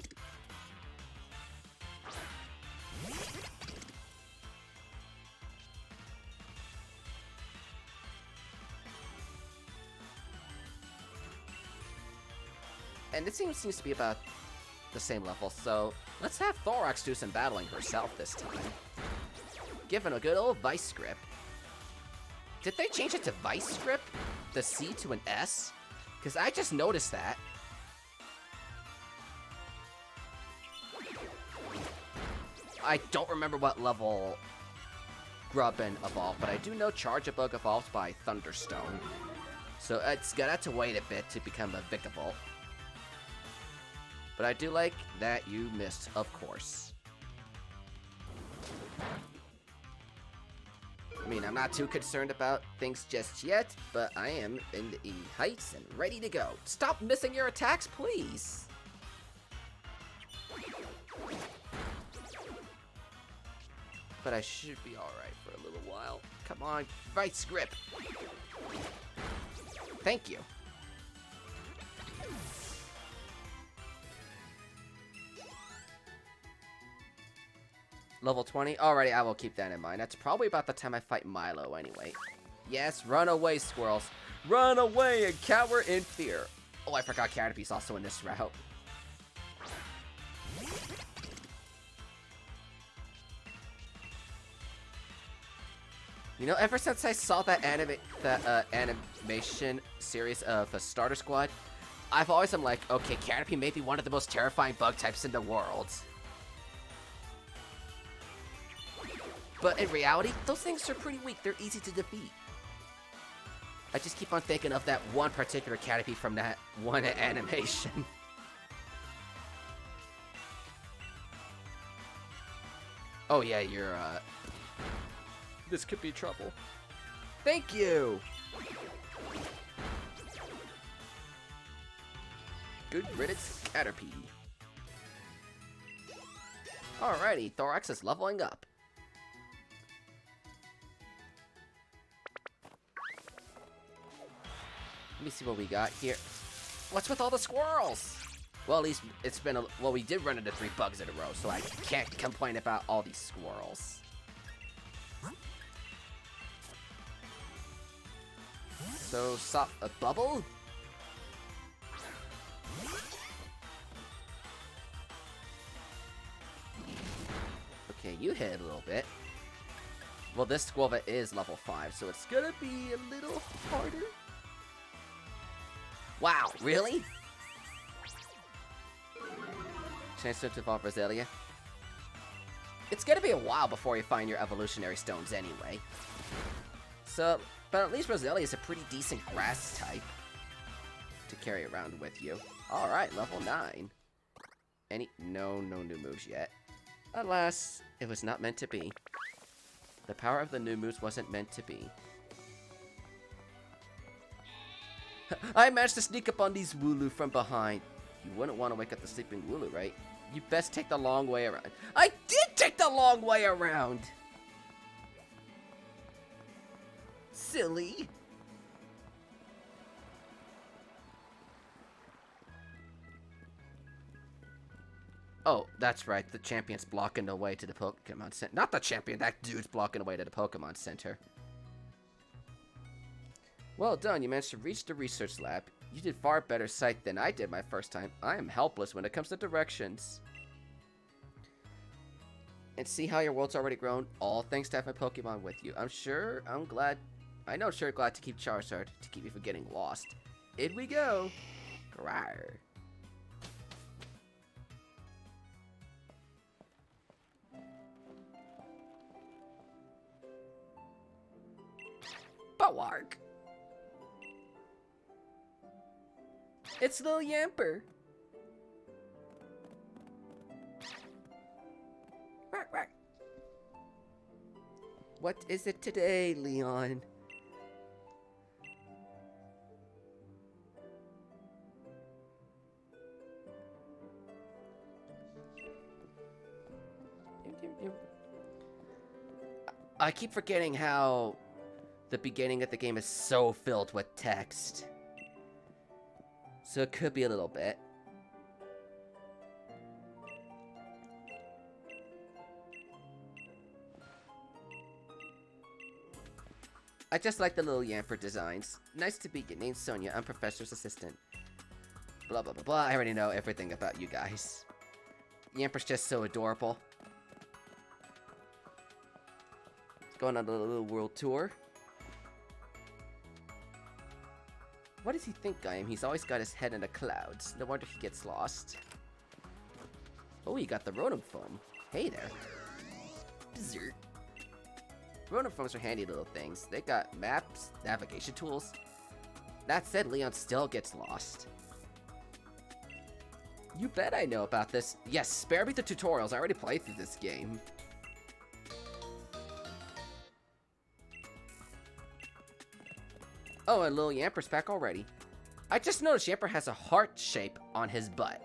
A: And it seems to be about the same level, so let's have Thorax do some battling herself this time. Give him a good old Vice Grip. Did they change it to Vice Grip? The C to an S? Because I just noticed that. I don't remember what level Grubbin evolved, but I do know Charge-a-Bug evolved by Thunderstone. So it's gonna have to wait a bit to become a Vikavolt. But I do like that you missed, of course. I mean, I'm not too concerned about things just yet, but I am in the heights and ready to go. Stop missing your attacks, please! But I should be alright for a little while. Come on, Vice Grip! Thank you. Level 20? Alrighty, I will keep that in mind. That's probably about the time I fight Milo anyway. Yes, run away, squirrels. Run away and cower in fear. Oh, I forgot Caterpie's also in this route. You know, ever since I saw that animation series of a Starter Squad, I've always been like, okay, Caterpie may be one of the most terrifying bug types in the world. But in reality, those things are pretty weak. They're easy to defeat. I just keep on thinking of that one particular Caterpie from that one animation. Oh yeah, you're, this could be trouble. Thank you! Good riddance, Caterpie. Alrighty, Thorax is leveling up. Let me see what we got here. What's with all the squirrels? Well, at least it's been well, we did run into 3 bugs in a row, so I can't complain about all these squirrels. So, a bubble? Okay, you hit a little bit. Well, this Squilva is level 5, so it's gonna be a little harder. Wow, really? Chance to evolve Roselia. It's gonna be a while before you find your evolutionary stones anyway. So, but at least Roselia is a pretty decent grass type to carry around with you. Alright, level 9. No new moves yet. Alas, it was not meant to be. The power of the new moves wasn't meant to be. I managed to sneak up on these Wooloo from behind. You wouldn't want to wake up the sleeping Wooloo, right? You best take the long way around. I did take the long way around! Silly. Oh, that's right. The champion's blocking the way to the Pokemon Center. Not the champion, that dude's blocking the way to the Pokemon Center. Well done, you managed to reach the research lab. You did far better sight than I did my first time. I am helpless when it comes to directions. And see how your world's already grown? All thanks to have my Pokemon with you. I know sure glad to keep Charizard to keep you from getting lost. In we go. Grawr. Bawark. It's Lil Yamper. What is it today, Leon? I keep forgetting how the beginning of the game is so filled with text. So it could be a little bit. I just like the little Yamper designs. Nice to meet you. Name's Sonia. I'm Professor's assistant. Blah, blah, blah, blah. I already know everything about you guys. Yamper's just so adorable. Going on a little world tour. What does he think I am? He's always got his head in the clouds. No wonder he gets lost. Oh, you got the Rotom Foam. Hey there. Dessert. Rotom Foams are handy little things. They got maps, navigation tools. That said, Leon still gets lost. You bet I know about this. Yes, spare me the tutorials. I already played through this game. Oh, and Lil Yamper's back already. I just noticed Yamper has a heart shape on his butt.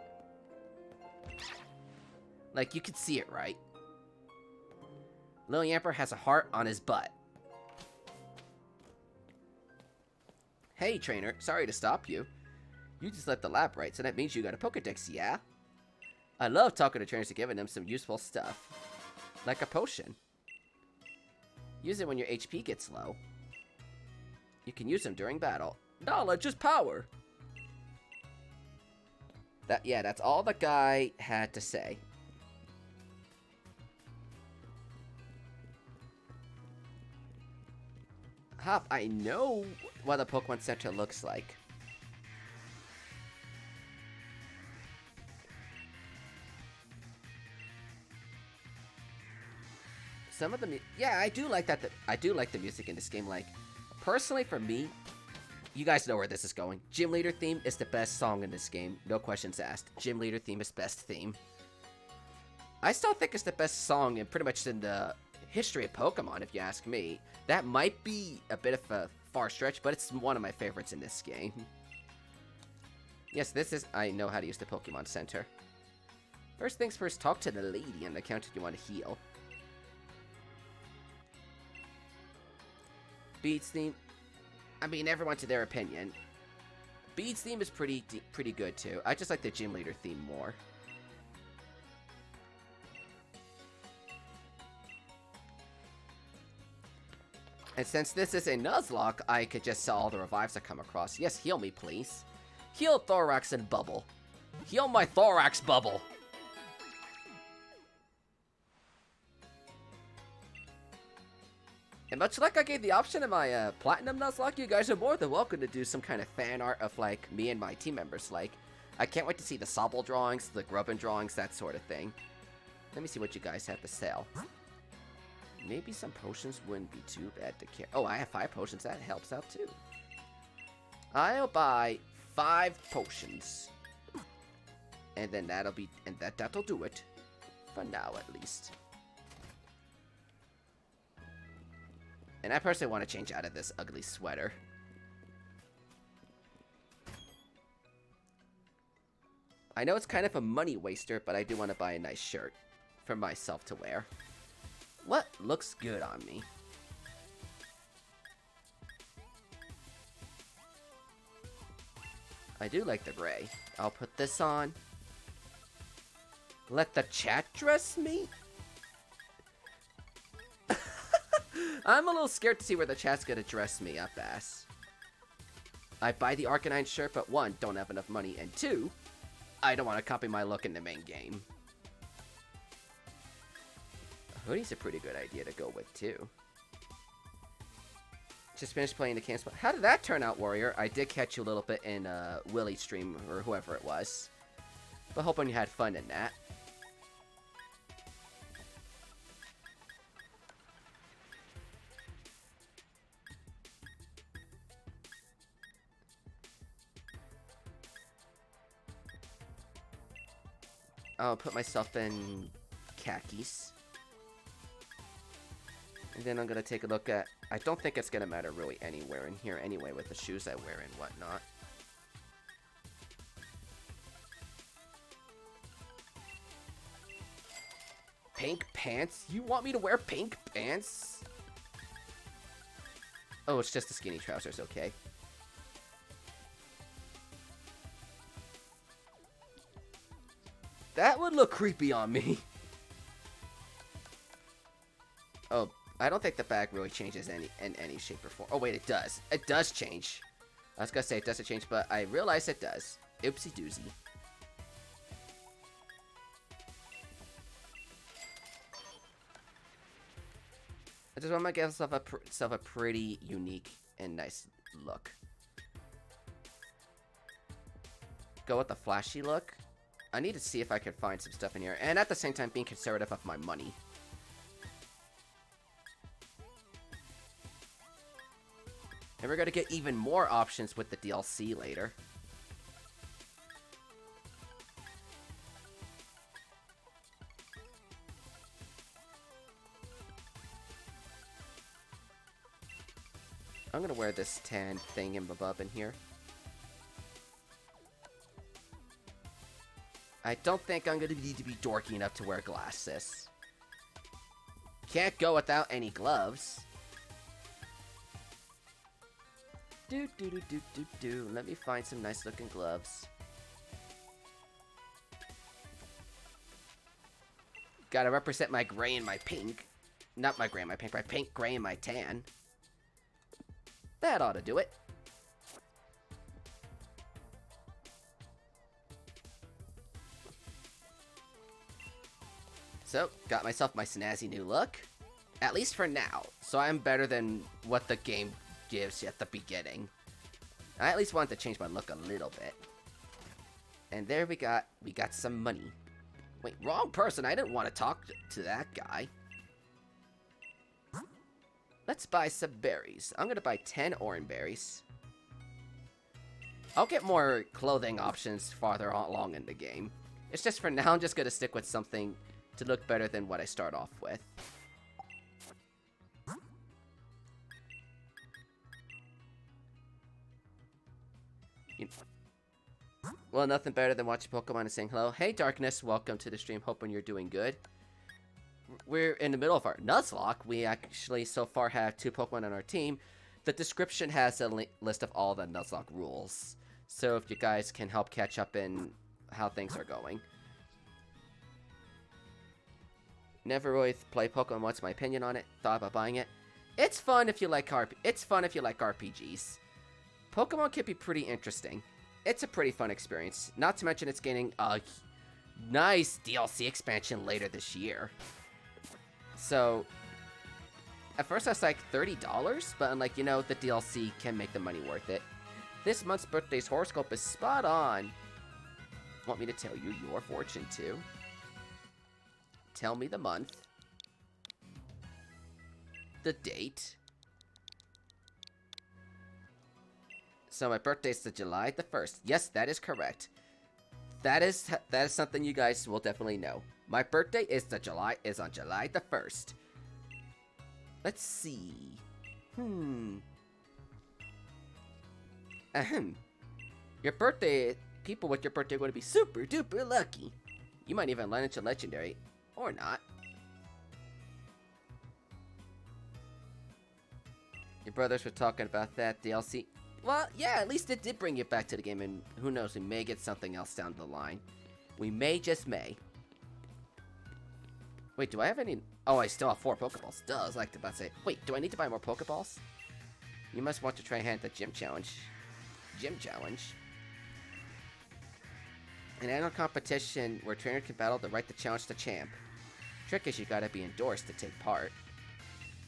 A: Like, you can see it, right? Lil Yamper has a heart on his butt. Hey, trainer. Sorry to stop you. You just left the lab, right? So that means you got a Pokedex, yeah? I love talking to trainers and giving them some useful stuff. Like a potion. Use it when your HP gets low. You can use them during battle. Knowledge is power! That's all the guy had to say. Hop, I know what the Pokemon Center looks like. Some of the I do like that. I do like the music in this game. Like, personally, for me, you guys know where this is going. Gym Leader theme is the best song in this game. No questions asked. Gym Leader theme is best theme. I still think it's the best song in pretty much in the history of Pokemon, if you ask me. That might be a bit of a far stretch, but it's one of my favorites in this game. Yes, I know how to use the Pokemon Center. First things first, talk to the lady on the counter you want to heal. Beats theme. I mean, everyone to their opinion. Beats theme is pretty good too. I just like the gym leader theme more. And since this is a Nuzlocke, I could just sell all the revives I come across. Yes, heal me, please. Heal Thorax and Bubble. Heal my Thorax Bubble. And much like I gave the option in my Platinum Nuzlocke, you guys are more than welcome to do some kind of fan art of, like, me and my team members. Like, I can't wait to see the Sobble drawings, the Grubbin drawings, that sort of thing. Let me see what you guys have to sell. Maybe some potions wouldn't be too bad to carry. Oh, I have 5 potions. That helps out, too. I'll buy 5 potions. And then that'll be... And that'll do it. For now, at least. And I personally want to change out of this ugly sweater. I know it's kind of a money waster, but I do want to buy a nice shirt for myself to wear. What looks good on me? I do like the gray. I'll put this on. Let the chat dress me? I'm a little scared to see where the chat's gonna dress me up as. I buy the Arcanine shirt, but 1, don't have enough money, and 2, I don't want to copy my look in the main game. A hoodie's a pretty good idea to go with, too. Just finished playing the cancel. How did that turn out, Warrior? I did catch you a little bit in Willie's stream, or whoever it was. But hoping you had fun in that. I'll put myself in khakis. And then I'm going to take a look at... I don't think it's going to matter really anywhere in here anyway with the shoes I wear and whatnot. Pink pants? You want me to wear pink pants? Oh, it's just the skinny trousers, okay. That would look creepy on me. Oh, I don't think the bag really changes in any shape or form. Oh, wait, it does. It does change. I was gonna say it doesn't change, but I realize it does. Oopsie doozy. I just want to give myself a pretty unique and nice look. Go with the flashy look. I need to see if I can find some stuff in here, and at the same time being conservative of my money. And we're gonna get even more options with the DLC later. I'm gonna wear this tan thing in in here. I don't think I'm gonna need to be dorky enough to wear glasses. Can't go without any gloves. Let me find some nice looking gloves. Gotta represent my gray and my pink. Not my gray and my pink, my pink, gray, and my tan. That ought to do it. So, got myself my snazzy new look. At least for now. So I'm better than what the game gives you at the beginning. I at least wanted to change my look a little bit. And there we got some money. Wait, wrong person. I didn't want to talk to that guy. Let's buy some berries. I'm gonna buy 10 orange berries. I'll get more clothing options farther along in the game. It's just for now, I'm just gonna stick with something to look better than what I start off with. Well, nothing better than watching Pokemon and saying hello. Hey, Darkness, welcome to the stream. Hoping you're doing good. We're in the middle of our Nuzlocke. We actually so far have 2 Pokemon on our team. The description has a list of all the Nuzlocke rules. So if you guys can help catch up in how things are going. Never really played Pokemon. What's my opinion on it? Thought about buying it. It's fun if you like RPGs. Pokemon can be pretty interesting. It's a pretty fun experience. Not to mention it's getting a nice DLC expansion later this year. So, at first I was like $30, but I'm like, you know, the DLC can make the money worth it. This month's birthday's horoscope is spot on. Want me to tell you your fortune too? Tell me the month. The date. So my birthday's the July the 1st. Yes, that is correct. That is something you guys will definitely know. My birthday is on July the 1st. Let's see. Your birthday, people with your birthday are going to be super duper lucky. You might even land into legendary, or not. Your brothers were talking about that DLC. Well, yeah, at least it did bring you back to the game, and who knows, we may get something else down the line. We may just may. Wait, do I have any? Oh, I still have 4 Pokeballs. Duh, I was like about to say. Wait, do I need to buy more Pokeballs? You must want to try hand the gym challenge. An annual competition where trainers can battle to write the challenge to champ. Trick is you gotta be endorsed to take part.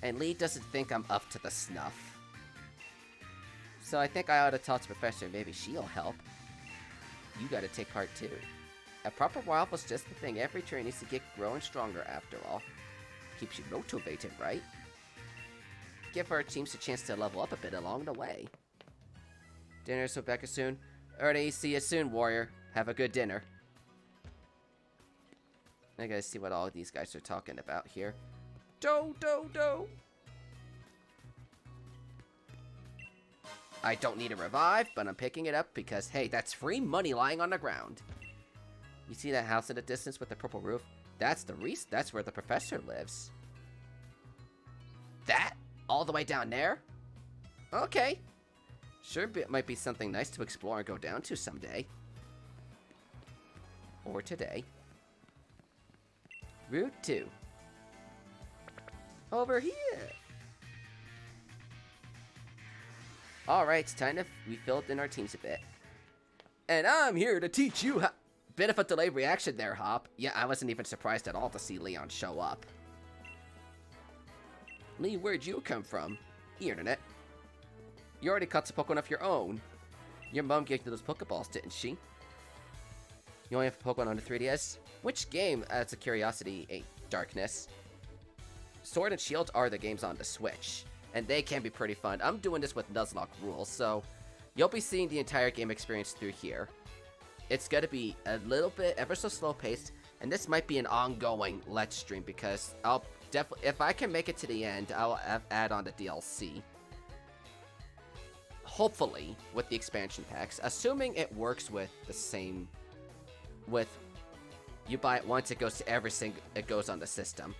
A: And Lee doesn't think I'm up to the snuff. So I think I ought to talk to Professor. Maybe she'll help. You gotta take part too. A proper wild was just the thing. Every trainer needs to get growing stronger after all. Keeps you motivated, right? Give our teams a chance to level up a bit along the way. Dinner, so back soon. Alrighty, see you soon, warrior. Have a good dinner. I gotta see what all of these guys are talking about here. Do. I don't need a revive, but I'm picking it up because, hey, that's free money lying on the ground. You see that house in the distance with the purple roof? That's where the professor lives. That? All the way down there? Okay. Sure, it might be something nice to explore and go down to someday. Or today. Route 2. Over here. Alright, it's time to we filled in our teams a bit. And I'm here to teach you how... Bit of a delayed reaction there, Hop. Yeah, I wasn't even surprised at all to see Leon show up. Lee, where'd you come from? The internet. You already caught some Pokemon of your own. Your mom gave you those Pokeballs, didn't she? You only have a Pokemon on the 3DS? Which game, as a curiosity, Darkness? Sword and Shield are the games on the Switch, and they can be pretty fun. I'm doing this with Nuzlocke Rules, so you'll be seeing the entire game experience through here. It's gonna be a little bit ever so slow paced, and this might be an ongoing Let's stream because I'll definitely, if I can make it to the end, I'll add on the DLC. Hopefully, with the expansion packs, assuming it works with the same, with you buy it once, it goes to it goes on the system.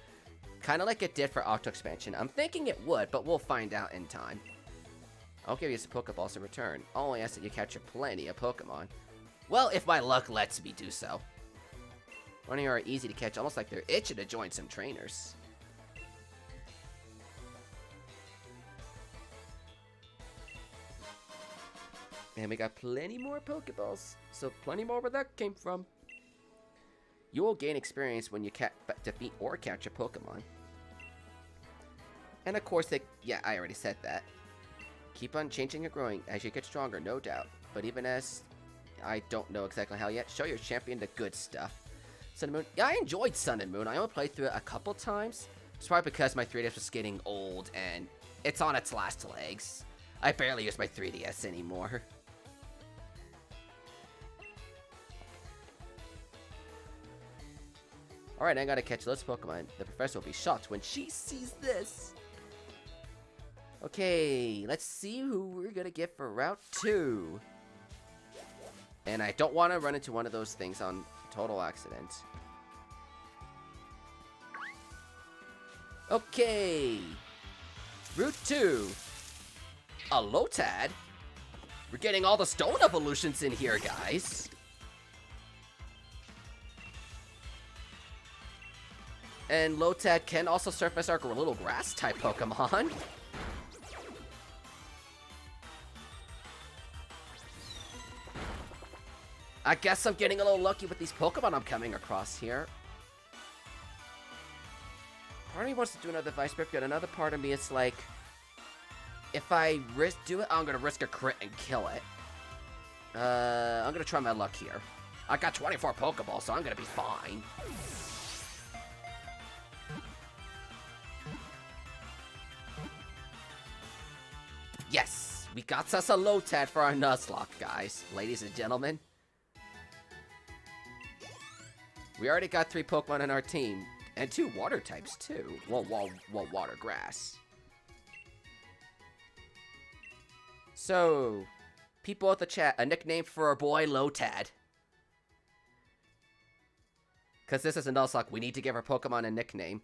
A: Kind of like it did for Auto Expansion. I'm thinking it would, but we'll find out in time. I'll give you some Pokeballs in return. I'll only ask that you capture plenty of Pokemon. Well, if my luck lets me do so. One of you are easy to catch, almost like they're itching to join some trainers. And we got plenty more Pokeballs, so plenty more where that came from. You will gain experience when you defeat or catch a Pokemon. And of course, yeah, I already said that. Keep on changing and growing as you get stronger, no doubt. But even as I don't know exactly how yet, show your champion the good stuff. Sun and Moon. Yeah, I enjoyed Sun and Moon. I only played through it a couple times. It's probably because my 3DS was getting old and it's on its last legs. I barely use my 3DS anymore. Alright, I gotta catch those Pokemon. The professor will be shocked when she sees this. Okay, let's see who we're gonna get for Route 2. And I don't want to run into one of those things on total accident. Okay. Route 2. A Lotad? We're getting all the stone evolutions in here, guys. And Lotad can also serve as our little grass type Pokemon. I guess I'm getting a little lucky with these Pokemon I'm coming across here. Part of me wants to do another Vice Grip, yet another part of me is like, if I do it, I'm gonna risk a crit and kill it. I'm gonna try my luck here. I got 24 Pokeballs, so I'm gonna be fine. Yes! We got us a Lotad for our Nuzlocke, guys. Ladies and gentlemen. We already got 3 Pokemon in our team. And 2 water types, too. Well, water grass. So, people at the chat, a nickname for our boy Lotad. Because this is a Nuzlocke, we need to give our Pokemon a nickname.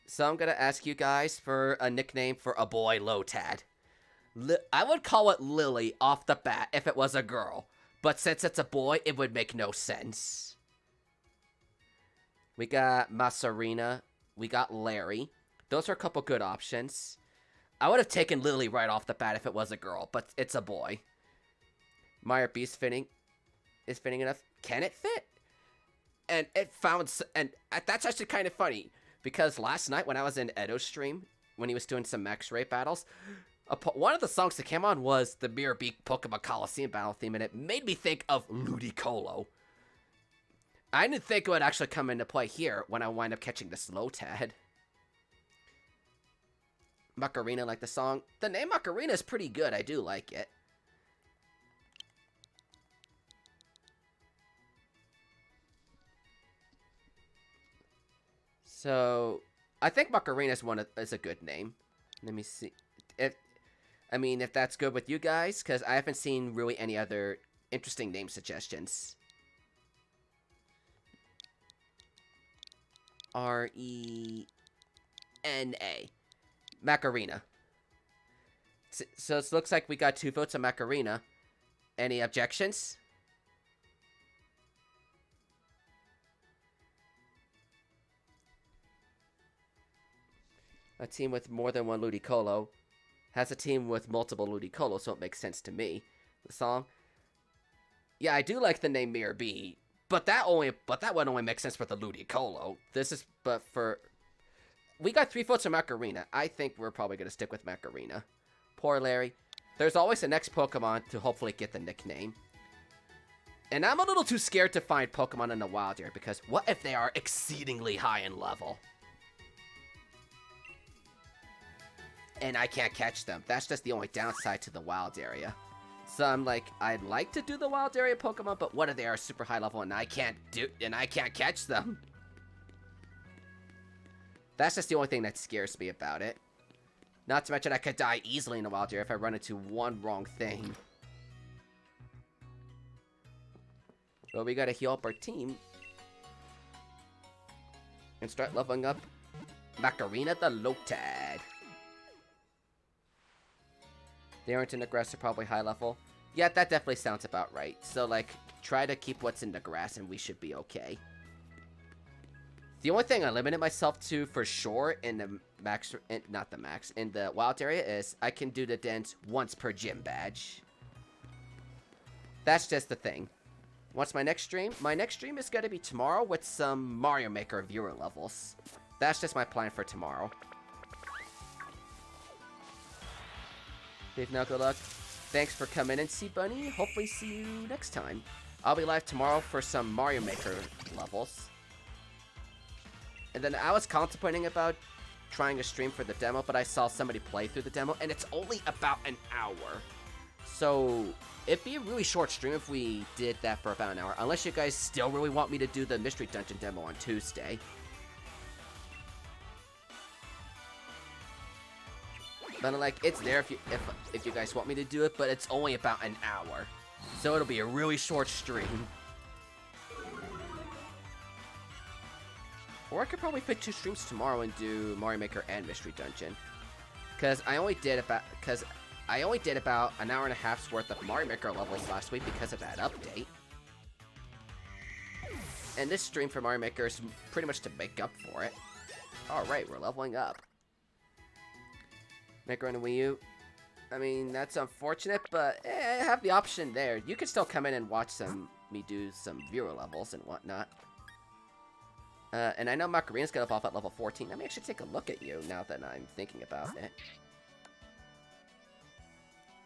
A: So I'm going to ask you guys for a nickname for a boy Lotad. I would call it Lily off the bat if it was a girl. But since it's a boy, it would make no sense. We got Masarina. We got Larry. Those are a couple good options. I would have taken Lily right off the bat if it was a girl, but it's a boy. Meyer B is fitting enough. Can it fit? And it found, and that's actually kind of funny, because last night when I was in Edo's stream, when he was doing some max rate battles, one of the songs that came on was the Mirror Beak Pokemon Coliseum battle theme, and it made me think of Ludicolo. I didn't think it would actually come into play here when I wind up catching this Lotad. Macarena, like the song. The name Macarena is pretty good. I do like it. So, I think Macarena is a good name. Let me see. If that's good with you guys, because I haven't seen really any other interesting name suggestions. Rena. Macarena. So it looks like we got 2 votes on Macarena. Any objections? A team with more than one Ludicolo has a team with multiple Ludicolo, so it makes sense to me. The song. Yeah, I do like the name Mirror B. But that one only makes sense for the Ludicolo. We got 3 votes on Macarena. I think we're probably going to stick with Macarena. Poor Larry. There's always the next Pokemon to hopefully get the nickname. And I'm a little too scared to find Pokemon in the wild area, because what if they are exceedingly high in level? And I can't catch them. That's just the only downside to the wild area. So I'm like, I'd like to do the wild area Pokemon, but what if they are super high level and I can't catch them? That's just the only thing that scares me about it. Not to mention I could die easily in the wild area if I run into one wrong thing. So we gotta heal up our team. And start leveling up Macarena the Lotad. They aren't in the grass, they're probably high level. Yeah, that definitely sounds about right. So, like, try to keep what's in the grass and we should be okay. The only thing I limited myself to for sure in the in the wild area is I can do the dance once per gym badge. That's just the thing. What's my next stream? My next stream is going to be tomorrow with some Mario Maker viewer levels. That's just my plan for tomorrow. Dave, now good luck. Thanks for coming in, Sea Bunny. Hopefully see you next time. I'll be live tomorrow for some Mario Maker levels. And then I was contemplating about trying a stream for the demo, but I saw somebody play through the demo, and it's only about an hour. So it'd be a really short stream if we did that for about an hour, unless you guys still really want me to do the Mystery Dungeon demo on Tuesday. But like, it's there if you guys want me to do it, but it's only about an hour. So it'll be a really short stream. Or I could probably fit 2 streams tomorrow and do Mario Maker and Mystery Dungeon. Because I only did about an hour and a half's worth of Mario Maker levels last week because of that update. And this stream for Mario Maker is pretty much to make up for it. Alright, we're leveling up. Maker on the Wii U. I mean, that's unfortunate, but I have the option there. You can still come in and watch me do some viewer levels and whatnot. And I know Macarina's gonna evolve at level 14. Let me actually take a look at you now that I'm thinking about it.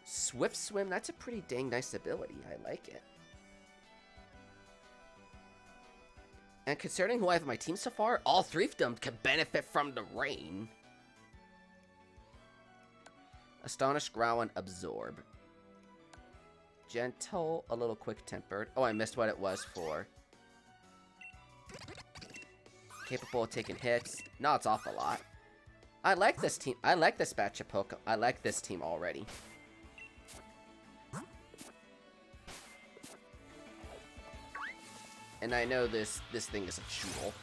A: Swift Swim, that's a pretty dang nice ability. I like it. And considering who I have in my team so far, all 3 of them can benefit from the rain. Astonish, Growl, and Absorb. Gentle, a little quick-tempered. Oh, I missed what it was for. Capable of taking hits. No, it's off a lot. I like this team. I like this batch of Pokemon. I like this team already. And I know this thing is a jewel.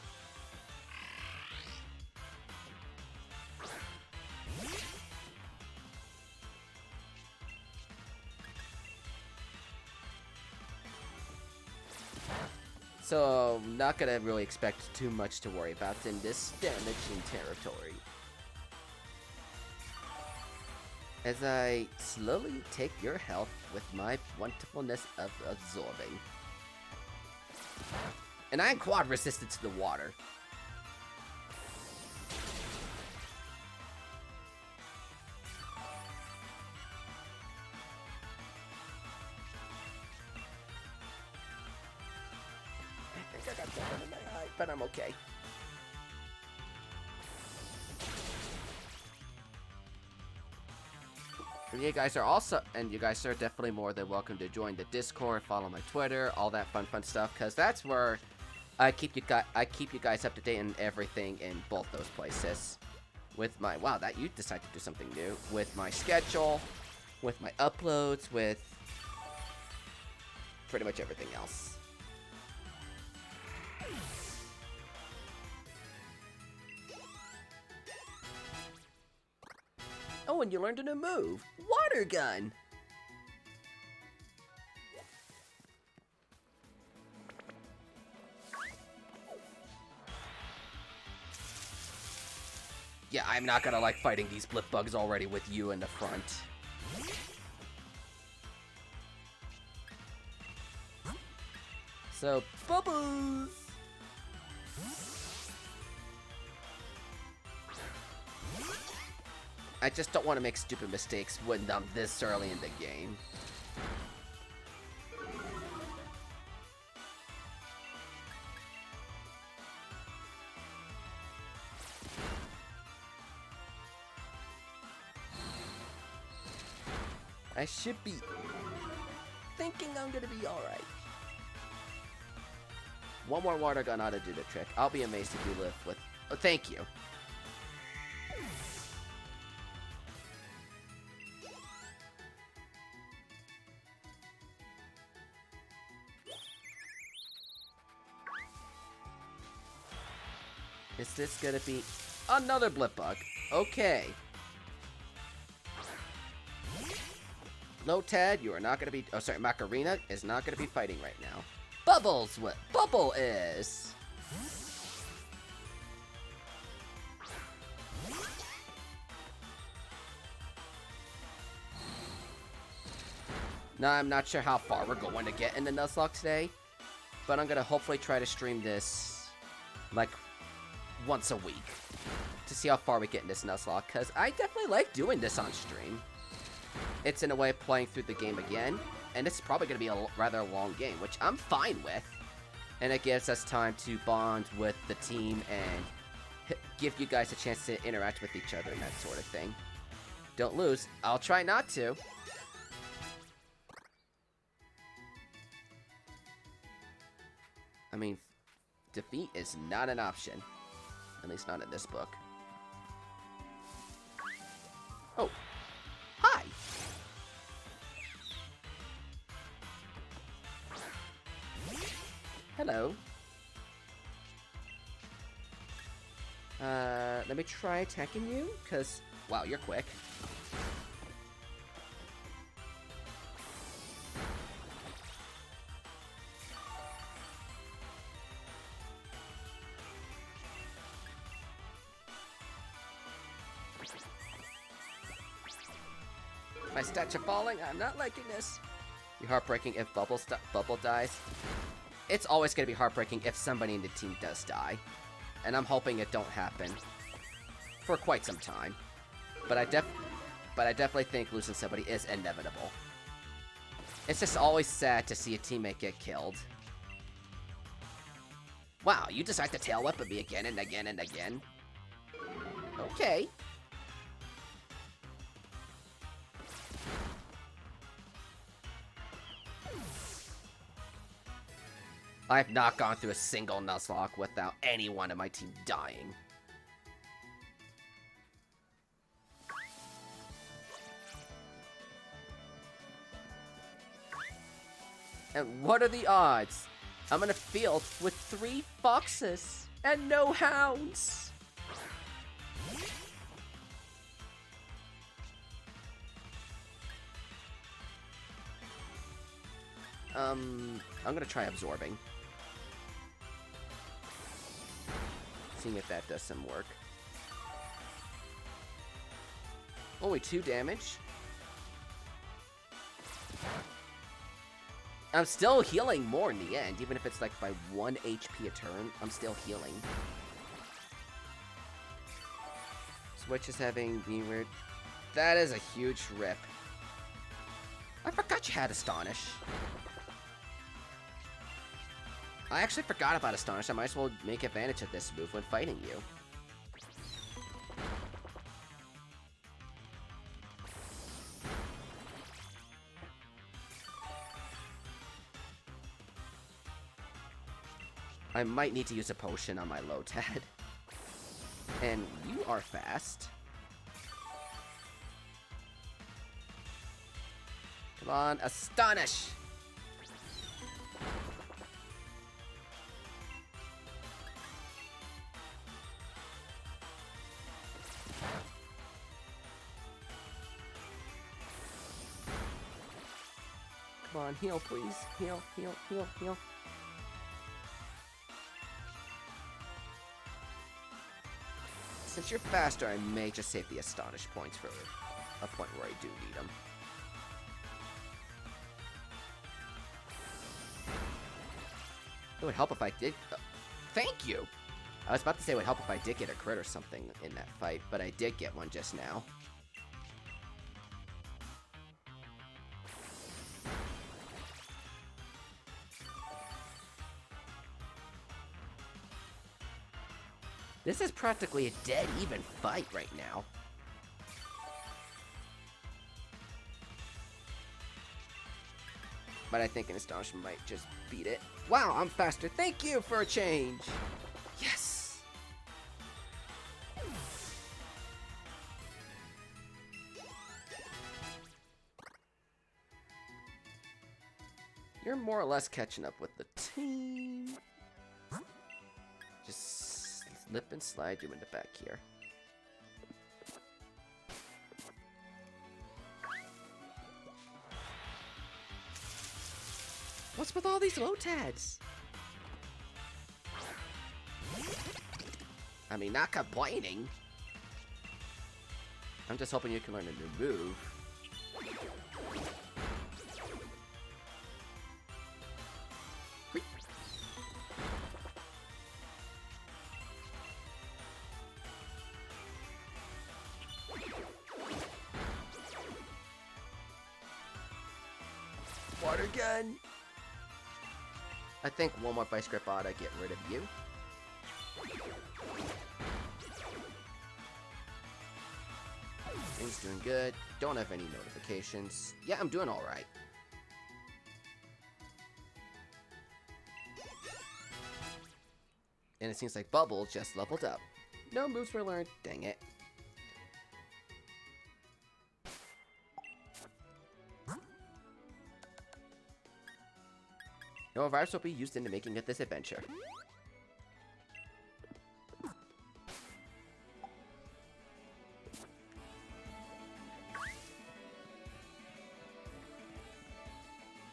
A: So, not gonna really expect too much to worry about in this damaging territory. As I slowly take your health with my wonderfulness of absorbing. And I am quad resistant to the water. I think I got something in my eye, but I'm okay. And you guys are definitely more than welcome to join the Discord, follow my Twitter, all that fun stuff, because that's where I keep you guys up to date on everything in both those places. With my that you decided to do something new with my schedule, with my uploads, with pretty much everything else. Oh, and you learned a new move. Water gun! Yeah, I'm not gonna like fighting these blip bugs already with you in the front. So, bubbles! I just don't want to make stupid mistakes when I'm this early in the game. I should be thinking I'm gonna be alright. One more water gun ought to do the trick. I'll be amazed if you live with... Oh, thank you. Is this gonna be another blip bug? Okay. Lotad, you are not gonna be. Oh, sorry, Macarena is not gonna be fighting right now. Bubbles, what Bubble is. Now, I'm not sure how far we're going to get in the Nuzlocke today, but I'm gonna hopefully try to stream this like once a week to see how far we get in this Nuzlocke, because I definitely like doing this on stream. It's in a way playing through the game again, and it's probably going to be a rather long game, which I'm fine with. And it gives us time to bond with the team and give you guys a chance to interact with each other and that sort of thing. Don't lose. I'll try not to. I mean, defeat is not an option. At least not in this book. Oh. Hi! Hello. Let me try attacking you, because, wow, you're quick. My stats are falling. I'm not liking this. Be heartbreaking if Bubble dies. It's always going to be heartbreaking if somebody in the team does die. And I'm hoping it don't happen for quite some time. But I definitely think losing somebody is inevitable. It's just always sad to see a teammate get killed. Wow, you decide to tail whip me again and again and again. Okay. I have not gone through a single Nuzlocke without anyone in my team dying. And what are the odds? I'm in a field with 3 foxes and no hounds. I'm gonna try absorbing. Seeing if that does some work. Only 2 damage. I'm still healing more in the end, even if it's like by 1 HP a turn, I'm still healing. Switch is having being weird. That is a huge rip. I forgot you had Astonish. I actually forgot about Astonish. I might as well make advantage of this move when fighting you. I might need to use a potion on my Lotad. And you are fast. Come on, Astonish! Come on, heal, please. Heal, heal, heal, heal. Since you're faster, I may just save the Astonish points for a point where I do need them. It would help if I did... thank you! I was about to say it would help if I did get a crit or something in that fight, but I did get one just now. This is practically a dead even fight right now. But I think an Astonishment might just beat it. Wow, I'm faster. Thank you for a change. Yes. You're more or less catching up with the team. Just slip and slide you in the back here. What's with all these Lotads? I mean, not complaining. I'm just hoping you can learn a new move. Water gun. I think one more Vice Grip ought to get rid of you. Things doing good. Don't have any notifications. Yeah, I'm doing alright. And it seems like Bubble just leveled up. No moves were learned. Dang it. No virus will be used in the making of this adventure.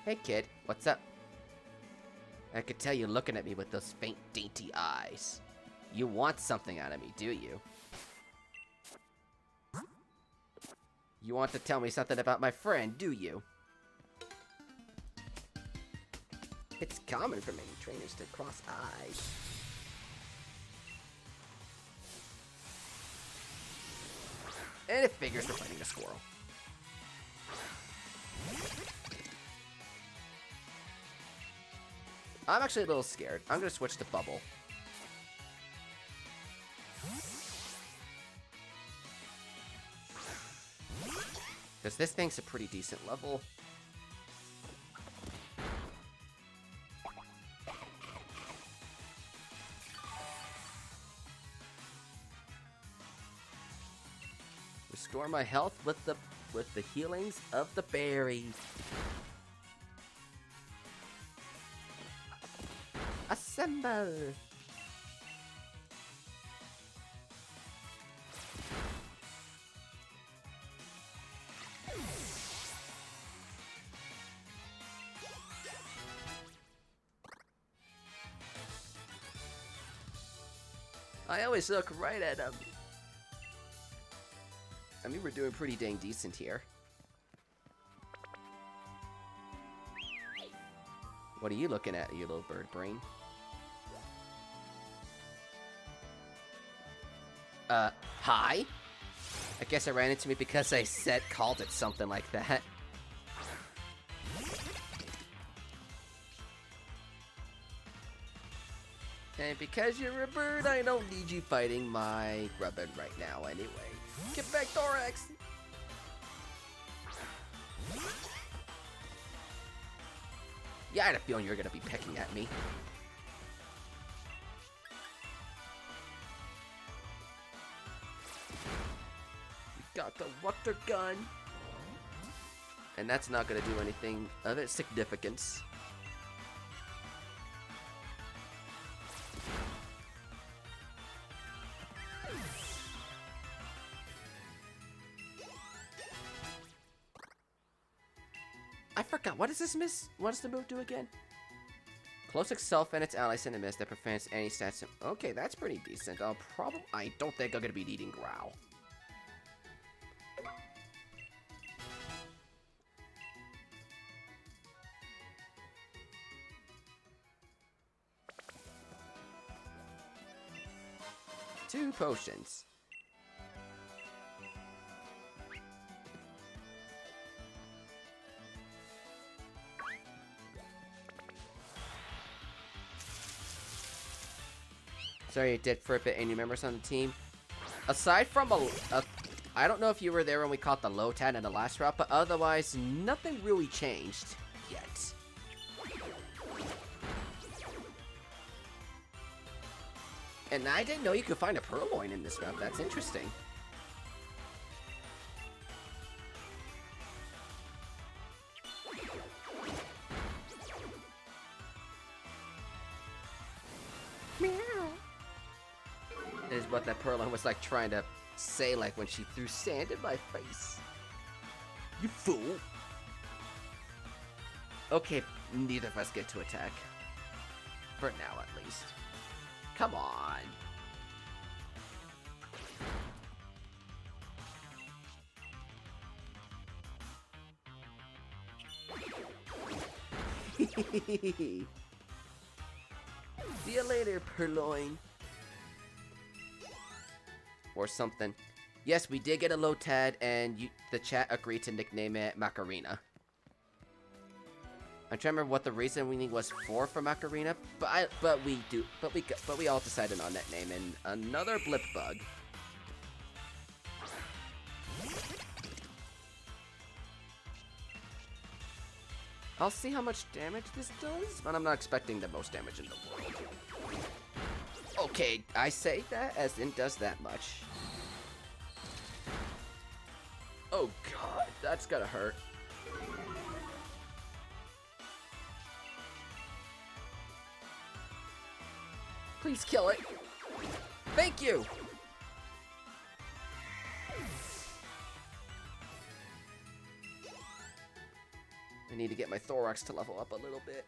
A: Hey kid, what's up? I could tell you looking at me with those faint, dainty eyes. You want something out of me, do you? You want to tell me something about my friend, do you? It's common for many trainers to cross eyes. And it figures we're fighting a squirrel. I'm actually a little scared. I'm gonna switch to Bubble. Because this thing's a pretty decent level. Restore my health with the healings of the berry. Assemble! I always look right at him. I mean, we're doing pretty dang decent here. What are you looking at, you little bird brain? Hi? I guess it ran into me because I called it something like that. And because you're a bird, I don't need you fighting my grubbin right now anyway. Get back, Thorax! Yeah, I had a feeling you were gonna be pecking at me. We got the water gun. And that's not gonna do anything of its significance. I forgot. What does this miss? What does the move do again? Close itself and its allies in a mist that prevents any stats. Okay, that's pretty decent. I don't think I'm gonna be needing Growl. Two potions. Sorry, it did for a bit. Any members on the team? Aside from I don't know if you were there when we caught the Lotad in the last route, but otherwise, nothing really changed yet. And I didn't know you could find a Purloin in this route. That's interesting. Is what that Purloin was like trying to say, like when she threw sand in my face. You fool. Okay, neither of us get to attack. For now, at least. Come on. See you later, Purloin. Or something. Yes, we did get a Lotad, and the chat agreed to nickname it Macarena. I'm trying to remember what the reasoning was for Macarena, but we all decided on that name. And another Blip Bug. I'll see how much damage this does, but I'm not expecting the most damage in the world. Okay, I say that as in does that much. Oh god, that's gotta hurt. Please kill it. Thank you! I need to get my thorax to level up a little bit.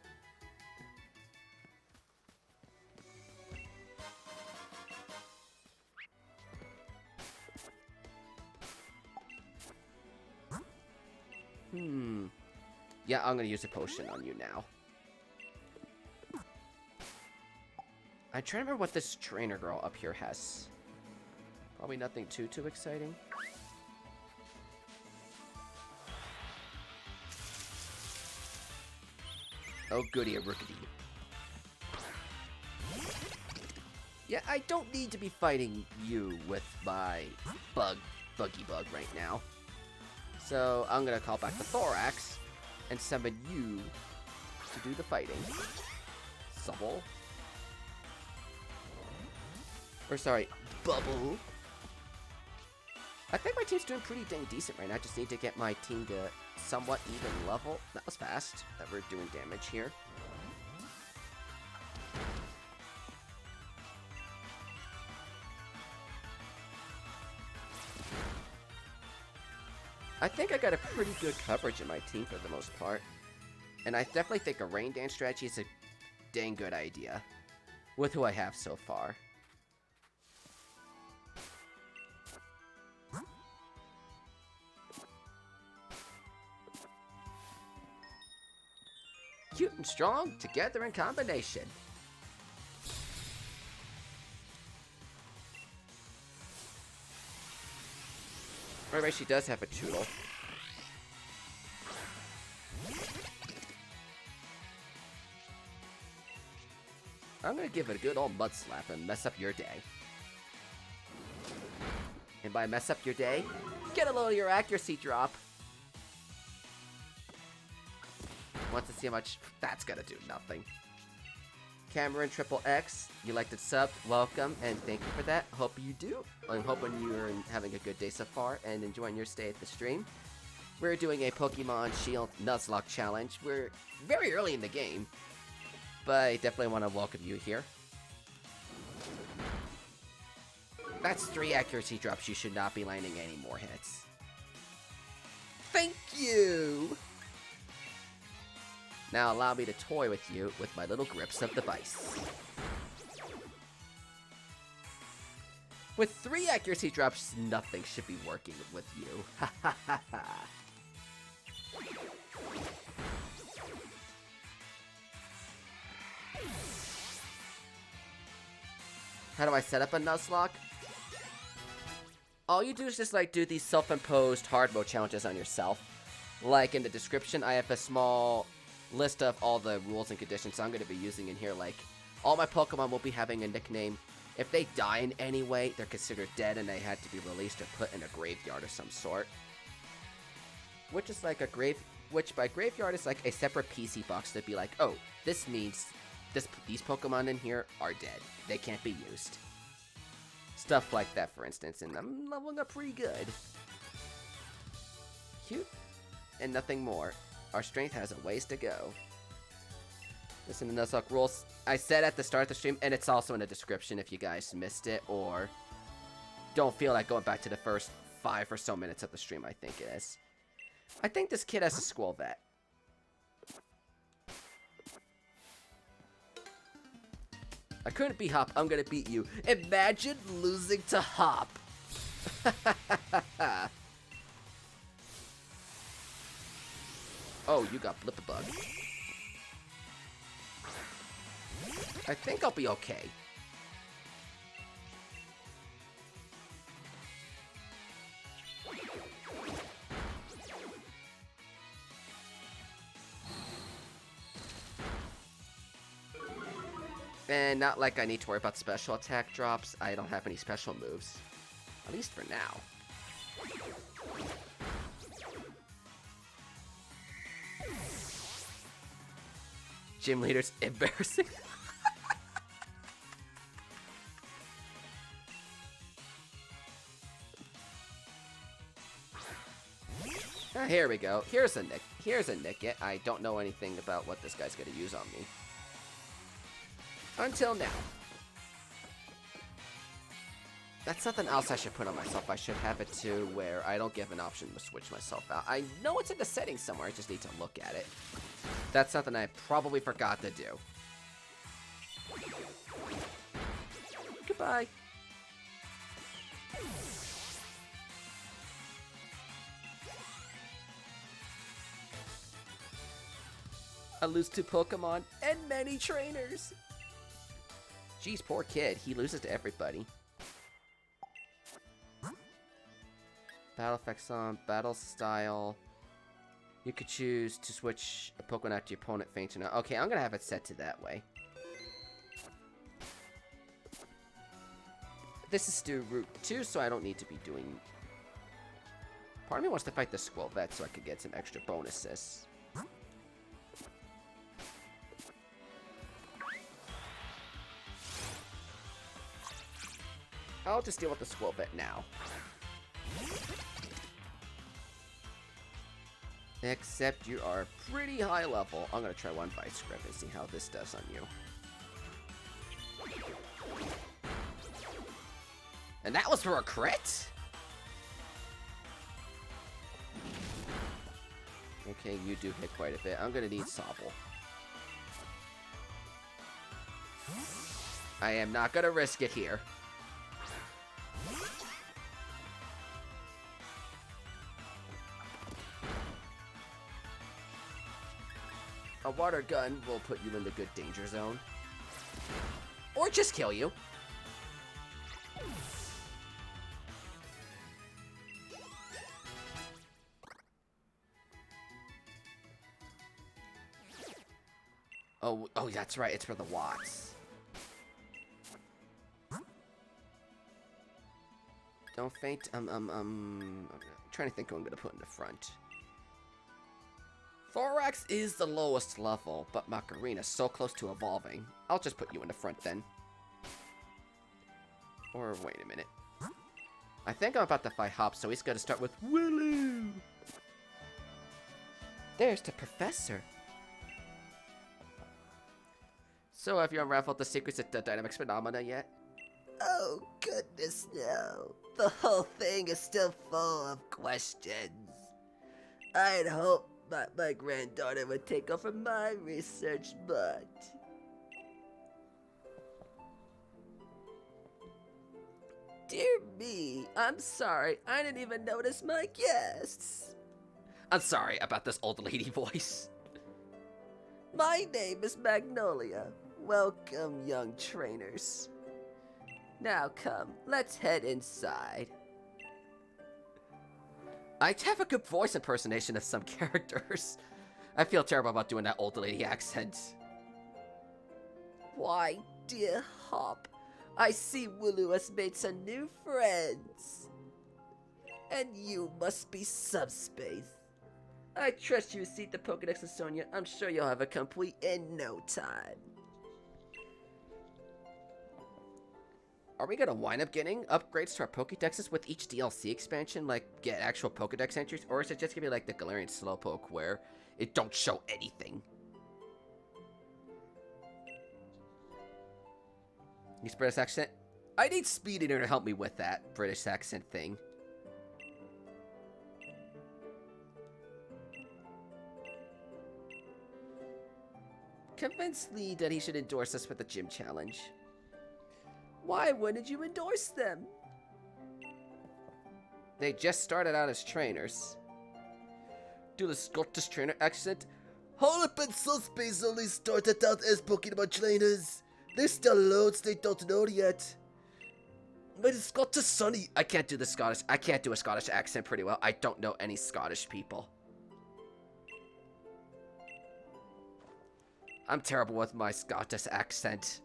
A: Yeah, I'm gonna use a potion on you now. I'm trying to remember what this trainer girl up here has. Probably nothing too exciting. Oh goody, a rookity. Yeah, I don't need to be fighting you with my buggy bug right now. So I'm gonna call back the thorax and summon you to do the fighting. Subble. Or sorry, bubble. I think my team's doing pretty dang decent right now. I just need to get my team to somewhat even level. That was fast that we're doing damage here. I think I got a pretty good coverage in my team for the most part. And I definitely think a rain dance strategy is a dang good idea with who I have so far. Cute and strong, together in combination. Right, she does have a Choodle. I'm gonna give it a good old mud slap and mess up your day. And by mess up your day, get a little of your accuracy drop. Want to see how much that's gonna do? Nothing. Cameron XXX, you liked it subbed, welcome, and thank you for that. Hope you do. I'm hoping you're having a good day so far and enjoying your stay at the stream. We're doing a Pokemon Shield Nuzlocke challenge. We're very early in the game, but I definitely want to welcome you here. That's 3 accuracy drops. You should not be landing any more hits. Thank you! Now allow me to toy with you with my little grips of the vice. With 3 accuracy drops, nothing should be working with you. Ha ha ha ha. How do I set up a Nuzlocke? All you do is just like do these self-imposed hard mode challenges on yourself. Like in the description, I have a small list of all the rules and conditions I'm going to be using in here. Like, all my Pokemon will be having a nickname. If they die in any way, they're considered dead and they had to be released or put in a graveyard of some sort. Which is like a which by graveyard is like a separate PC box to be like, oh, this means these Pokemon in here are dead. They can't be used. Stuff like that, for instance, and I'm leveling up pretty good. Cute. And nothing more. Our strength has a ways to go. Listen to Nuzlocke Rules. I said at the start of the stream, and it's also in the description if you guys missed it, or don't feel like going back to the first 5 or so minutes of the stream, I think it is. I think this kid has a Squall Vet. I couldn't beat Hop, I'm gonna beat you. Imagine losing to Hop. Oh, you got Blip-a-Bug. I think I'll be okay. And not like I need to worry about special attack drops. I don't have any special moves. At least for now. Gym leader's embarrassing. Here we go. Here's a Nickit. I don't know anything about what this guy's gonna use on me. Until now. That's something else I should put on myself. I should have it to where I don't give an option to switch myself out. I know it's in the settings somewhere. I just need to look at it. That's something I probably forgot to do. Goodbye. I lose 2 Pokemon and many trainers. Jeez, poor kid. He loses to everybody. Battle effects on, battle style. You could choose to switch a Pokemon after your opponent faints or not. Okay, I'm gonna have it set to that way. This is through Route 2, so I don't need to be doing... Part of me wants to fight the Squirrel so I could get some extra bonuses. I'll just deal with the Squirrel now. Except you are pretty high level. I'm gonna try one Vice Grip and see how this does on you. And that was for a crit? Okay, you do hit quite a bit. I'm gonna need Sobble. I am not gonna risk it here. A water gun will put you in the good danger zone. Or just kill you. Oh, that's right. It's for the watts. Don't faint. I'm trying to think who I'm gonna put in the front. Thorax is the lowest level, but Macarena is so close to evolving. I'll just put you in the front then. Or wait a minute. I think I'm about to fight Hop, so he's gonna start with Willow. There's the professor. So, have you unraveled the secrets of the Dynamax phenomena yet?
B: Oh, goodness, no. The whole thing is still full of questions. I'd hoped that my granddaughter would take over my research, but... Dear me, I'm sorry. I didn't even notice my guests.
A: I'm sorry about this old lady voice.
B: My name is Magnolia. Welcome, young trainers. Now come, let's head inside.
A: I have a good voice impersonation of some characters. I feel terrible about doing that old lady accent.
B: Why, dear Hop, I see Wooloo has made some new friends. And you must be Subspace. I trust you received the Pokedex of Sonia. I'm sure you'll have it complete in no time.
A: Are we gonna wind up getting upgrades to our Pokedexes with each DLC expansion, like get actual Pokedex entries, or is it just gonna be like the Galarian Slowpoke where it don't show anything? Use British accent? I need Speed Eater to help me with that British accent thing. Convince Lee that he should endorse us for the gym challenge.
B: Why wouldn't you endorse them?
A: They just started out as trainers. Do the Scottish trainer accent?
B: Holop and Subspace only started out as Pokemon trainers. There's still loads they don't know yet.
A: But it's Scottish Sonny. I can't do the Scottish. I can't do a Scottish accent pretty well. I don't know any Scottish people. I'm terrible with my Scottish accent.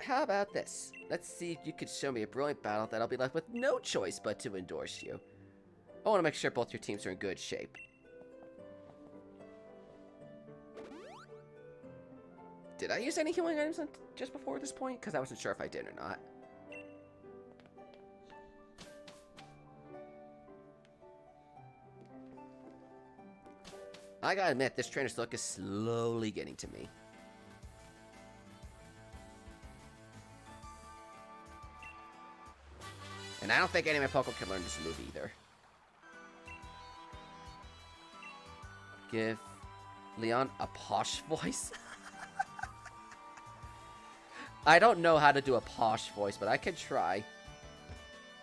A: How about this? Let's see if you could show me a brilliant battle that I'll be left with no choice but to endorse you. I want to make sure both your teams are in good shape. Did I use any healing items just before this point? Because I wasn't sure if I did or not. I gotta admit, this trainer's look is slowly getting to me. And I don't think any of my Pokemon can learn this move either. Give Leon a posh voice? I don't know how to do a posh voice, but I can try.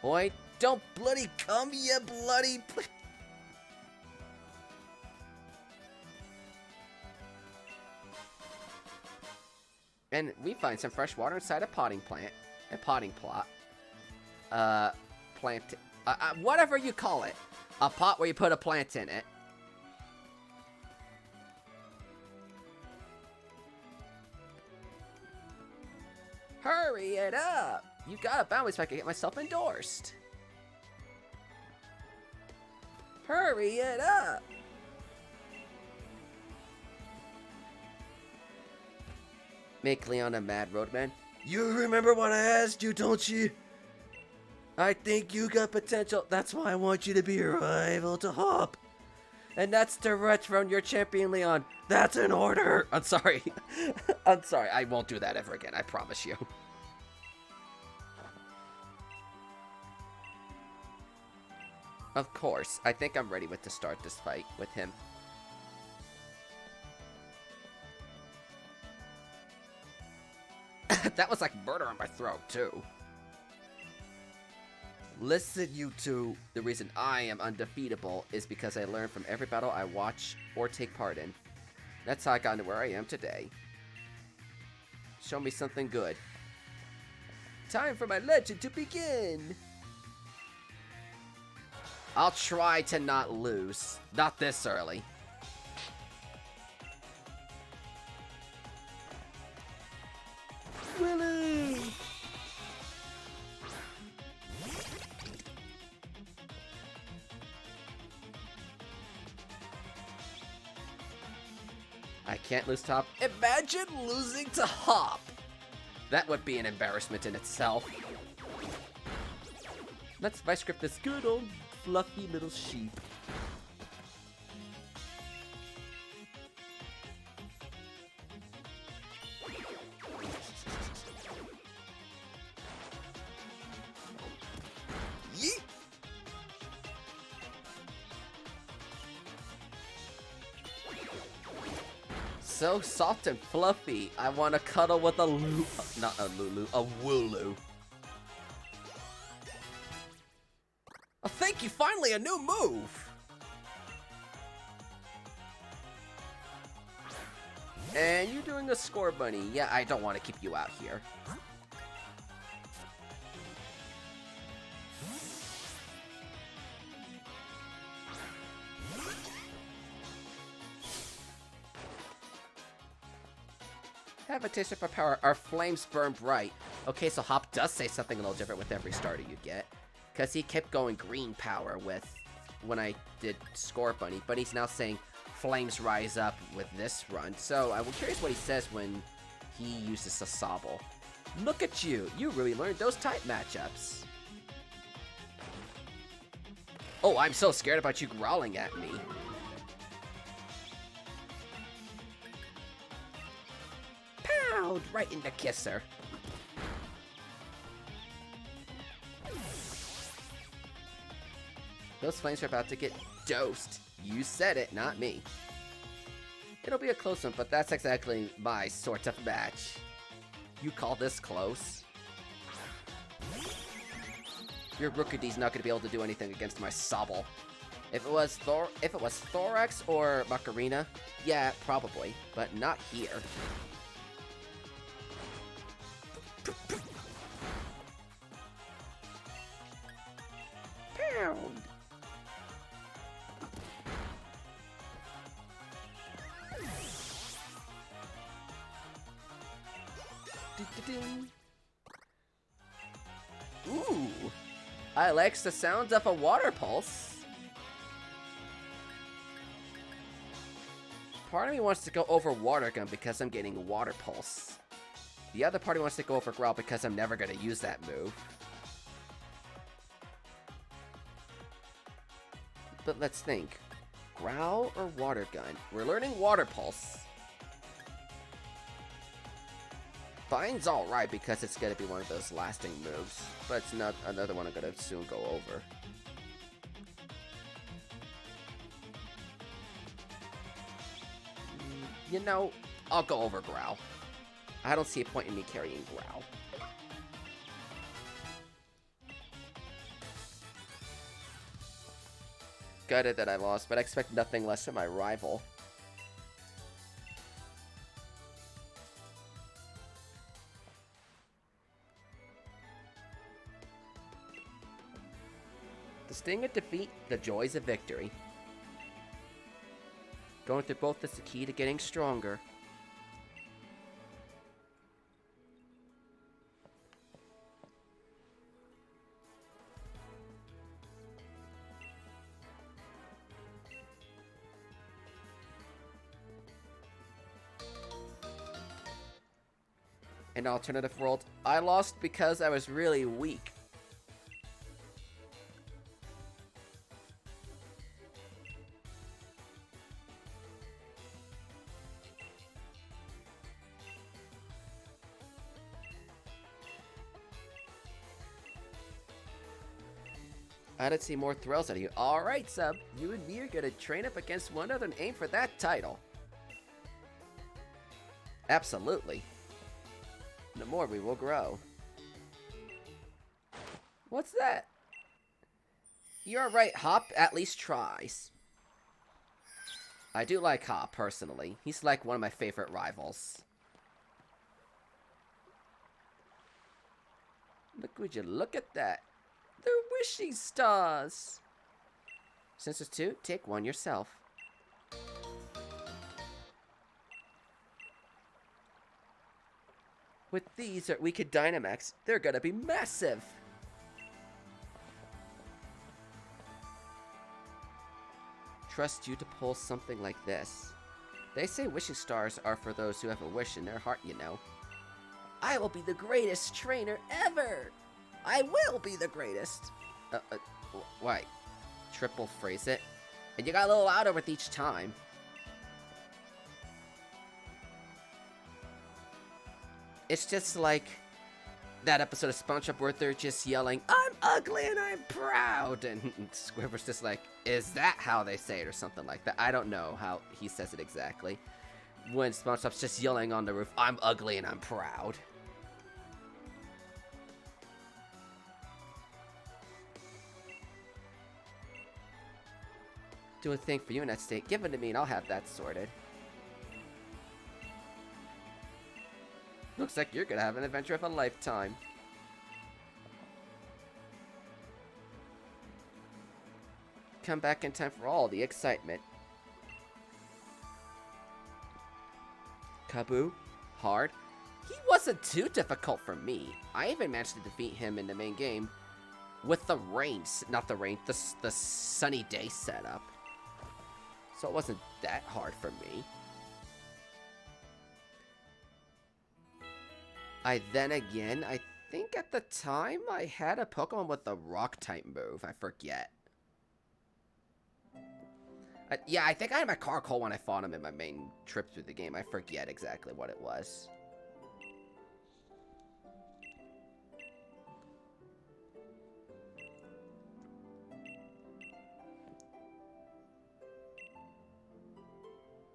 A: Boy, don't bloody come, you bloody... And we find some fresh water inside a potting plant. A potting plot. Plant... whatever you call it. A pot where you put a plant in it. Hurry it up! You gotta bounce so I can get myself endorsed. Hurry it up! Make Leon a mad roadman. You remember what I asked you, don't you? I think you got potential. That's why I want you to be a rival to Hop. And that's direct from your champion, Leon. That's an order. I'm sorry. I'm sorry. I won't do that ever again. I promise you. Of course. I think I'm ready to start this fight with him. That was like murder in my throat, too. Listen, you two. The reason I am undefeatable is because I learned from every battle I watch or take part in. That's how I got into where I am today. Show me something good. Time for my legend to begin. I'll try to not lose. Not this early. Willie! I can't lose Top. Imagine losing to Hop! That would be an embarrassment in itself. Let's vice script this good old fluffy little sheep. Yeet! So soft and fluffy. I want to cuddle with a not a Lulu, a Wooloo. Oh, thank you! Finally, a new move! And you're doing a score bunny. Yeah, I don't want to keep you out here. Have a taste of our power. Our flames burn bright. Okay, so Hop does say something a little different with every starter you get. Because he kept going green power with when I did Score Bunny. But he's now saying flames rise up with this run. So I'm curious what he says when he uses a Sobble. Look at you. You really learned those type matchups. Oh, I'm so scared about you growling at me. Pound! Right in the kisser. Those flames are about to get dosed. You said it, not me. It'll be a close one, but that's exactly my sort of match. You call this close? Your Rookedee's not going to be able to do anything against my Sobble. If it was Thorax or Macarena, yeah, probably, but not here. Pound! Ooh, I like the sound of a water pulse. Part of me wants to go over Water Gun because I'm getting Water Pulse. The other party wants to go over Growl because I'm never going to use that move. But let's think. Growl or Water Gun? We're learning Water Pulse. Bine's alright because it's going to be one of those lasting moves, but it's not another one I'm going to soon go over. You know, I'll go over Growl. I don't see a point in me carrying Growl. Gutted that I lost, but I expect nothing less from my rival. The sting of defeat, the joys of victory. Going through both is the key to getting stronger. An alternative world, I lost because I was really weak. I did see more thrills out of you. Alright, Sub. You and me are gonna train up against one another and aim for that title. Absolutely. The more we will grow. What's that? You're right, Hop at least tries. I do like Hop, personally. He's like one of my favorite rivals. Would you look at that? They're wishing stars. Since there's two, take one yourself. With these, we could Dynamax. They're gonna be massive. Trust you to pull something like this. They say wishing stars are for those who have a wish in their heart, you know. I will be the greatest trainer ever. I will be the greatest. Why? Triple phrase it. And you got a little louder with each time. It's just like that episode of SpongeBob where they're just yelling, I'm ugly and I'm proud. And Squidward's just like, is that how they say it or something like that? I don't know how he says it exactly. When SpongeBob's just yelling on the roof, I'm ugly and I'm proud. Do a thing for you in that state. Give it to me and I'll have that sorted. Looks like you're gonna have an adventure of a lifetime. Come back in time for all the excitement. Kaboo, hard. He wasn't too difficult for me. I even managed to defeat him in the main game with the rain, not the rain, the sunny day setup. So it wasn't that hard for me. I think at the time I had a Pokemon with the rock type move. I forget. Yeah, I think I had my Carkol when I fought him in my main trip through the game. I forget exactly what it was.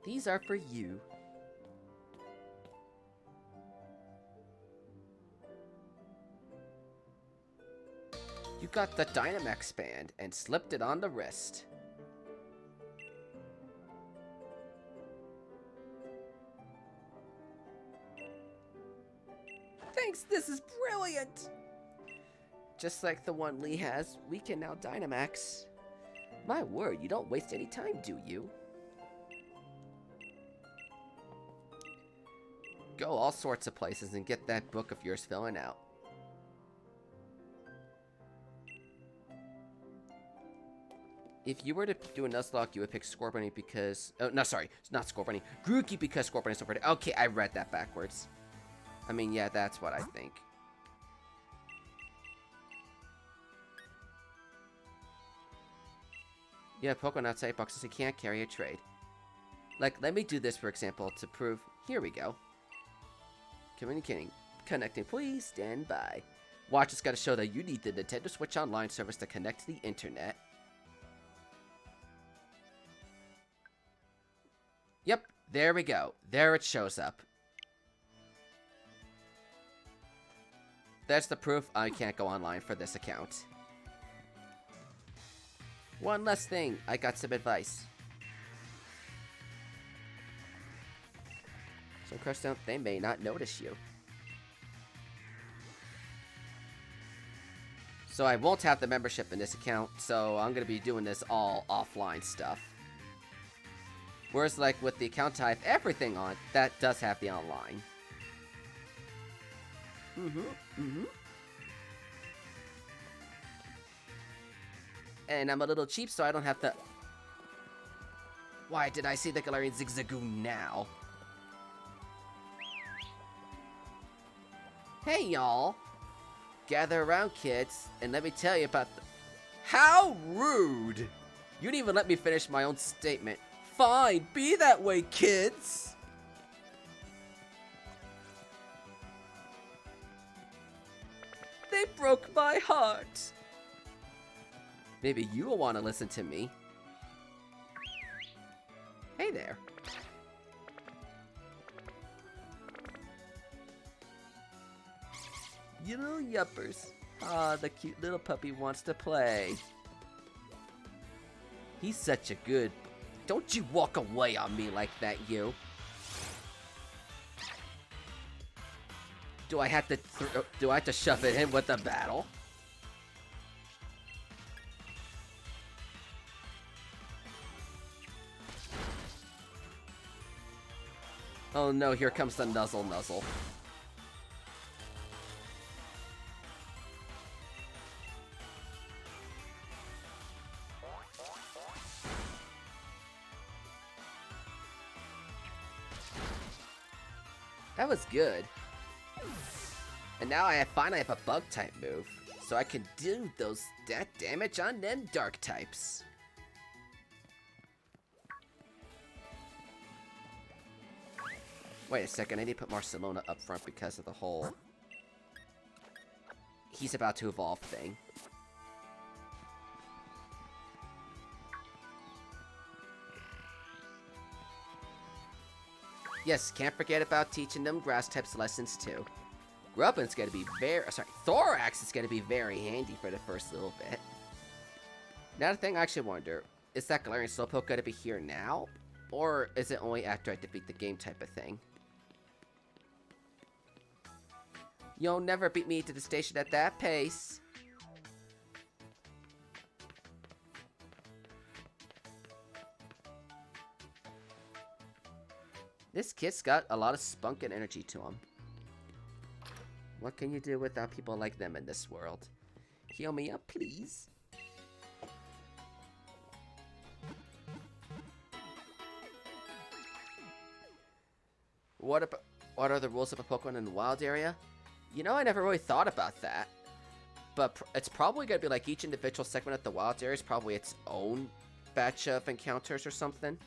A: These are for you. You got the Dynamax band and slipped it on the wrist. Thanks, this is brilliant! Just like the one Lee has, we can now Dynamax. My word, you don't waste any time, do you? Go all sorts of places and get that book of yours filling out. If you were to do a Nuzlocke, you would pick Scorbunny because... Oh, no, sorry. It's not Scorbunny. Grookey because Scorbunny is so pretty. Okay, I read that backwards. I mean, yeah, that's what I think. Yeah, Pokemon outside boxes you can't carry a trade. Like, let me do this, for example, to prove... Here we go. Communicating. Connecting. Please stand by. Watch, it's got to show that you need the Nintendo Switch Online service to connect to the internet. Yep, there we go. There it shows up. That's the proof I can't go online for this account. One last thing, I got some advice. So Crestone, they may not notice you. So I won't have the membership in this account, so I'm going to be doing this all offline stuff. Whereas like with the account I have everything on, that does have the online. And I'm a little cheap, so I don't have to... Why did I see the Galarian Zigzagoon now? Hey, y'all. Gather around, kids, and let me tell you about the... How rude! You didn't even let me finish my own statement. Fine, be that way, kids! They broke my heart. Maybe you'll want to listen to me. Hey there. You little yuppers. Ah, the cute little puppy wants to play. He's such a good... Don't you walk away on me like that, you. Do I have to shove it in with the battle? Oh no, here comes the Nuzzle. That was good. And now I finally have a bug type move, so I can do that damage on them dark types. Wait a second, I need to put Barcelona up front because of the whole he's about to evolve thing. Yes, can't forget about teaching them grass types lessons too. Grubbin's gonna be Thorax is gonna be very handy for the first little bit. Now the thing I actually wonder, is that Galarian Slowpoke gonna be here now? Or is it only after I defeat the game type of thing? You'll never beat me to the station at that pace. This kid's got a lot of spunk and energy to him. What can you do without people like them in this world? Heal me up, please. What are the rules of a Pokemon in the wild area? You know, I never really thought about that. But it's probably going to be like each individual segment of the wild area is probably its own batch of encounters or something.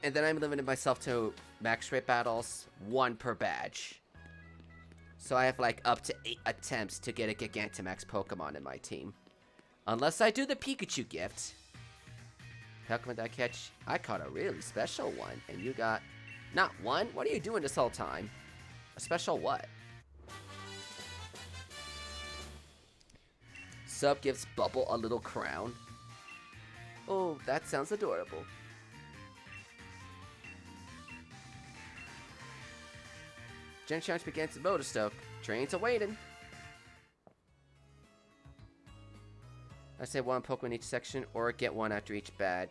A: And then I'm limiting myself to max rate battles, 1 per badge. So I have like up to 8 attempts to get a Gigantamax Pokemon in my team. Unless I do the Pikachu gift. Pokemon did I catch? I caught a really special one. And you got... Not one? What are you doing this whole time? A special what? Sub gives Bubble a little crown. Oh, that sounds adorable. Gen Challenge begins in Motorstoke. Trains are waiting. I say 1 Pokemon each section, or get 1 after each bad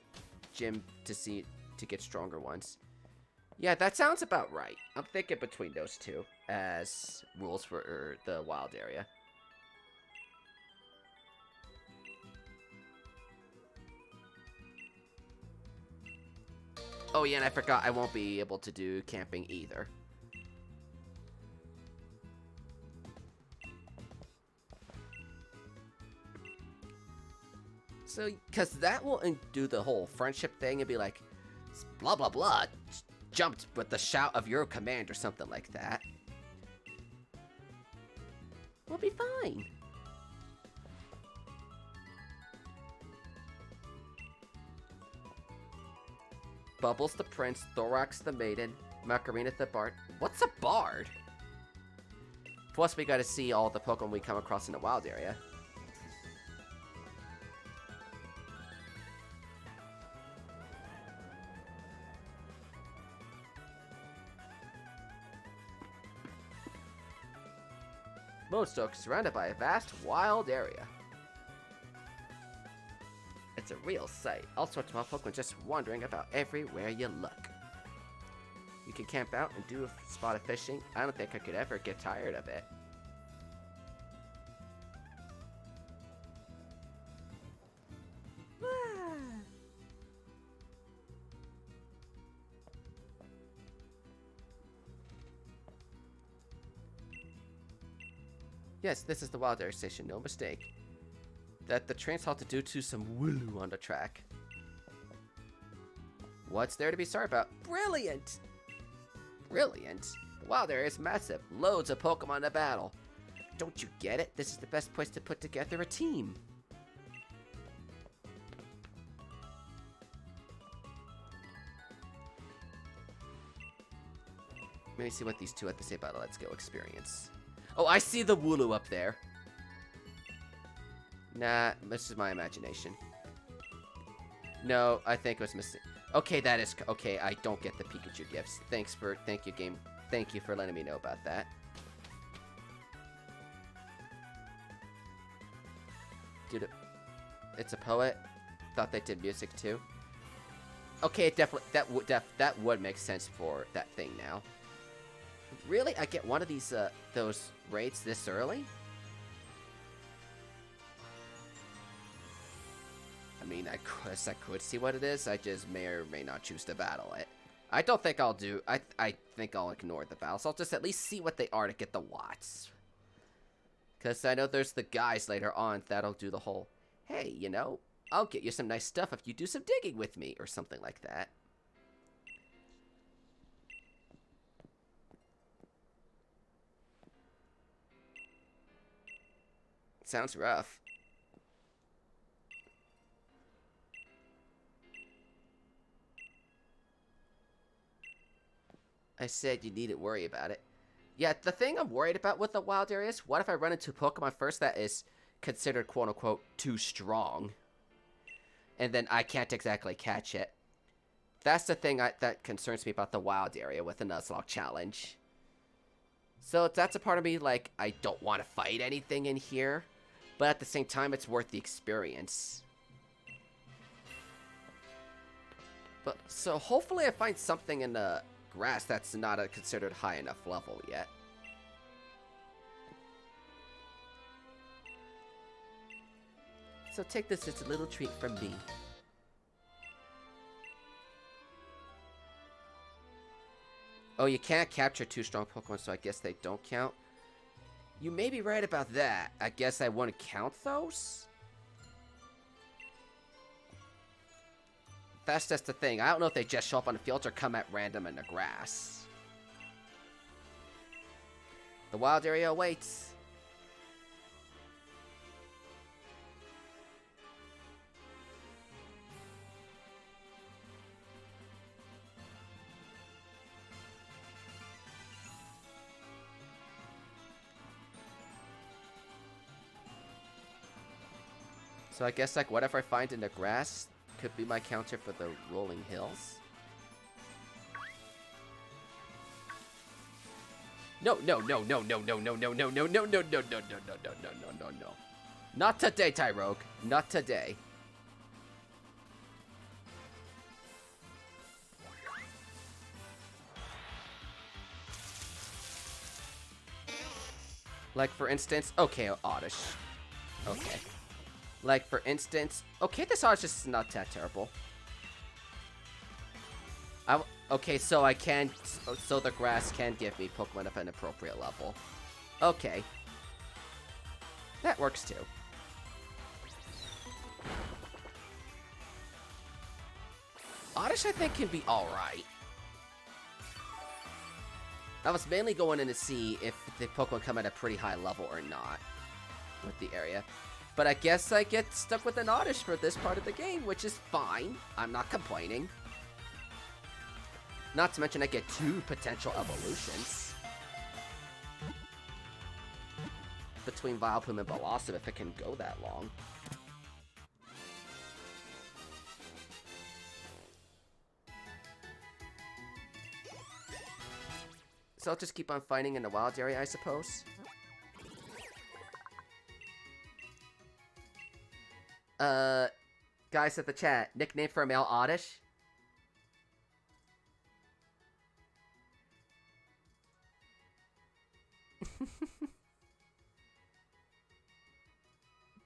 A: gym to get stronger ones. Yeah, that sounds about right. I'm thinking between those two as rules for the wild area. Oh yeah, and I forgot I won't be able to do camping either. So, because that will do the whole friendship thing and be like, blah, blah, blah, jumped with the shout of your command or something like that. We'll be fine. Bubbles the prince, Thorax the maiden, Macarena the bard. What's a bard? Plus, we gotta see all the Pokemon we come across in the wild area. Moonstoke, surrounded by a vast wild area. It's a real sight. All sorts of wild Pokemon just wandering about everywhere you look. You can camp out and do a spot of fishing. I don't think I could ever get tired of it. Yes, this is the Wild Area Station, no mistake. That the train's halted due to some wooloo on the track. What's there to be sorry about? Brilliant! Brilliant? The Wild Area is massive. Loads of Pokemon to battle. Don't you get it? This is the best place to put together a team. Let me see what these two have to say about a Let's Go experience. Oh, I see the Wooloo up there. Nah, this is my imagination. No, I think it was missing. Okay, that is... Okay, I don't get the Pikachu gifts. Thank you, game. Thank you for letting me know about that. Dude, it's a poet. Thought they did music too. Okay, definitely... That would make sense for that thing now. Really? I get one of these, those raids this early? I mean, I could see what it is. I just may or may not choose to battle it. I don't think I'll do... I think I'll ignore the battles. I'll just at least see what they are to get the watts. Because I know there's the guys later on that'll do the whole, hey, you know, I'll get you some nice stuff if you do some digging with me, or something like that. Sounds rough. I said you needn't worry about it. Yeah, the thing I'm worried about with the wild area is, what if I run into a Pokemon first that is considered quote-unquote too strong? And then I can't exactly catch it. That's the thing that concerns me about the wild area with the Nuzlocke challenge. So that's a part of me, like, I don't want to fight anything in here. But at the same time, it's worth the experience. But, so hopefully I find something in the grass that's not a considered high enough level yet. So take this as a little treat from me. Oh, you can't capture 2 strong Pokemon, so I guess they don't count. You may be right about that. I guess I wouldn't count those? That's just the thing. I don't know if they just show up on the field or come at random in the grass. The wild area awaits. So I guess, like, whatever I find in the grass could be my counter for the rolling hills. No. Not today, Tyrogue. Not today. Like, for instance, okay, Oddish. Okay. Like, for instance, okay, this Oddish is not that terrible. Okay, so I can, so the grass can give me Pokemon at an appropriate level. Okay. That works too. Oddish, I think, can be alright. I was mainly going in to see if the Pokemon come at a pretty high level or not with the area. But I guess I get stuck with an Oddish for this part of the game, which is fine. I'm not complaining. Not to mention I get 2 potential evolutions. Between Vileplume and Bellossom if it can go that long. So I'll just keep on fighting in the wild area, I suppose. Guys at the chat, nickname for a male Oddish?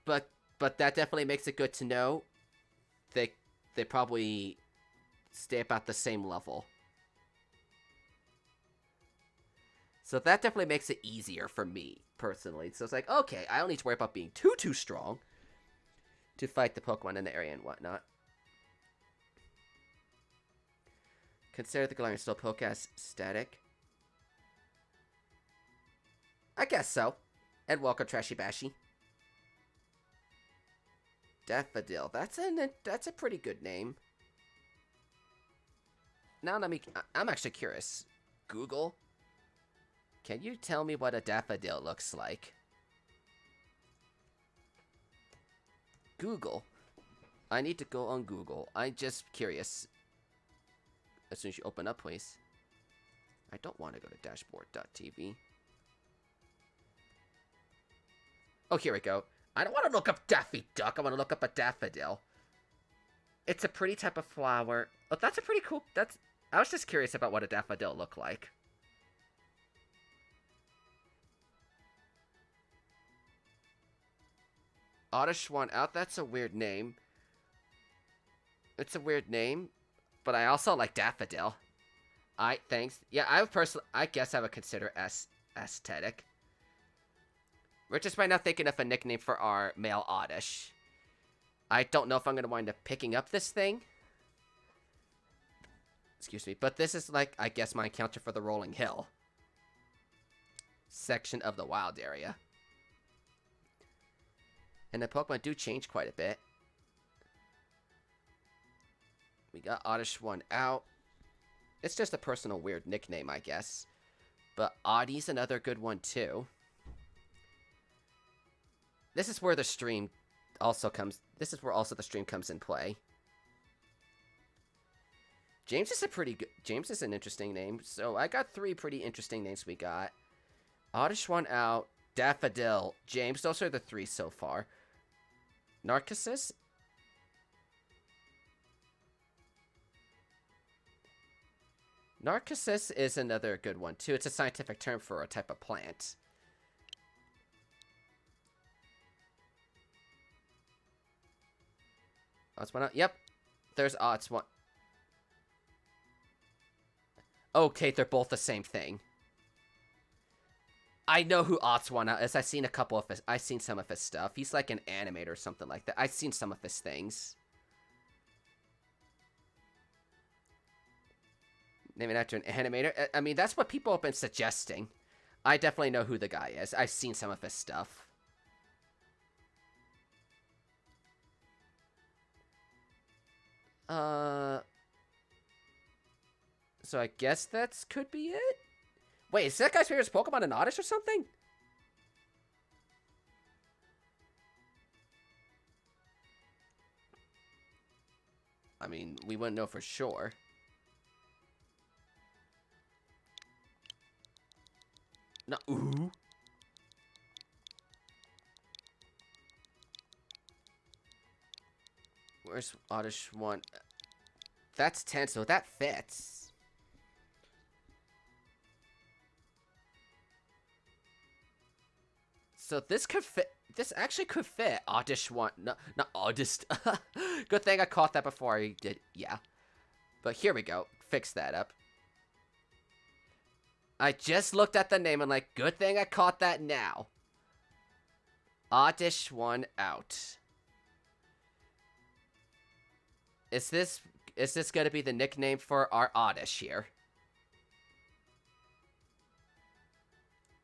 A: But that definitely makes it good to know. They probably stay about the same level. So that definitely makes it easier for me, personally. So it's like, okay, I don't need to worry about being too strong to fight the Pokemon in the area and whatnot. Consider the Galarian Slowpoke as static. I guess so. And welcome, Trashy Bashy. Daffodil. That's a pretty good name. Now I'm actually curious. Google, can you tell me what a daffodil looks like? Google. I need to go on Google. I'm just curious. As soon as you open up, please. I don't want to go to dashboard.tv. Oh, here we go. I don't want to look up Daffy Duck. I want to look up a daffodil. It's a pretty type of flower. Oh, that's a pretty cool... I was just curious about what a daffodil looked like. Oddish one out. That's a weird name. It's a weird name, but I also like daffodil. Thanks. Yeah, I guess I would consider aesthetic. We're just right now thinking of a nickname for our male Oddish. I don't know if I'm going to wind up picking up this thing. Excuse me. But this is like, I guess, my encounter for the Rolling Hill section of the wild area. And the Pokemon do change quite a bit. We got Oddish one out. It's just a personal weird nickname, I guess. But Oddie's another good one, too. This is where the stream also comes... This is where also the stream comes in play. James is a pretty good... James is an interesting name. So I got 3 pretty interesting names we got. Oddish one out. Daffodil. James. Those are the 3 so far. Narcissus. Narcissus is another good one, too. It's a scientific term for a type of plant. Odds one out. Yep. There's odds one. Okay, they're both the same thing. I know who Odds one out is. I've seen some of his stuff. He's like an animator or something like that. I've seen some of his things. Named after an animator. I mean, that's what people have been suggesting. I definitely know who the guy is. I've seen some of his stuff. So I guess that's could be it? Wait, is that guy's favorite Pokemon an Oddish or something? I mean, we wouldn't know for sure. No, ooh. Where's Oddish one? That's 10, so that fits. So this could fit. This actually could fit. Oddish one. No, not Oddish. Good thing I caught that before I did. Yeah. But here we go. Fix that up. I just looked at the name and like, good thing I caught that now. Oddish one out. Is this Is this gonna be the nickname for our Oddish here?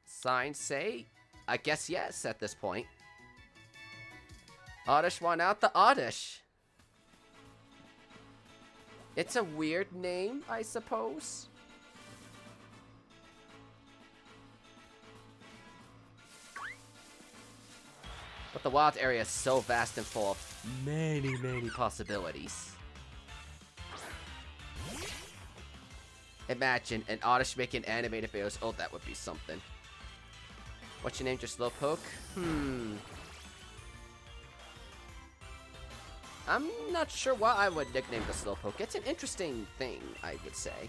A: Signs say, I guess yes at this point. Oddish won out the Oddish. It's a weird name, I suppose. But the wild area is so vast and full of many, many possibilities. Imagine an Oddish making animated videos. Oh, that would be something. What's your name? Just Slowpoke? I'm not sure what I would nickname the Slowpoke. It's an interesting thing, I would say.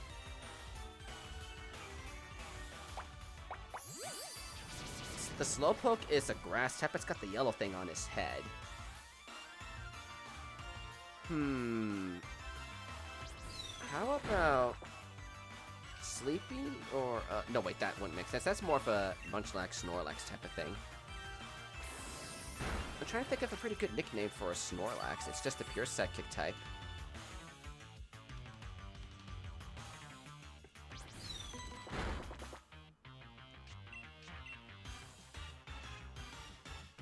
A: The Slowpoke is a grass type. It's got the yellow thing on his head. How about Sleepy or no, wait, that wouldn't make sense. That's more of a Munchlax, Snorlax type of thing. I'm trying to think of a pretty good nickname for a Snorlax. It's just a pure Psychic type.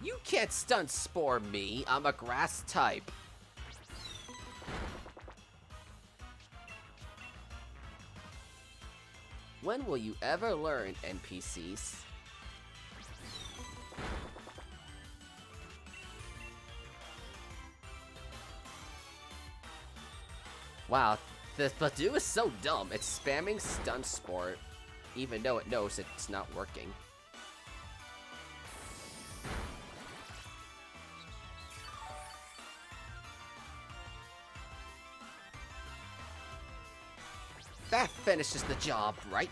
A: You can't stun Spore me. I'm a grass type. When will you ever learn, NPCs? Wow, the Badoo is so dumb. It's spamming Stun Spore, even though it knows it's not working. That finishes the job, right?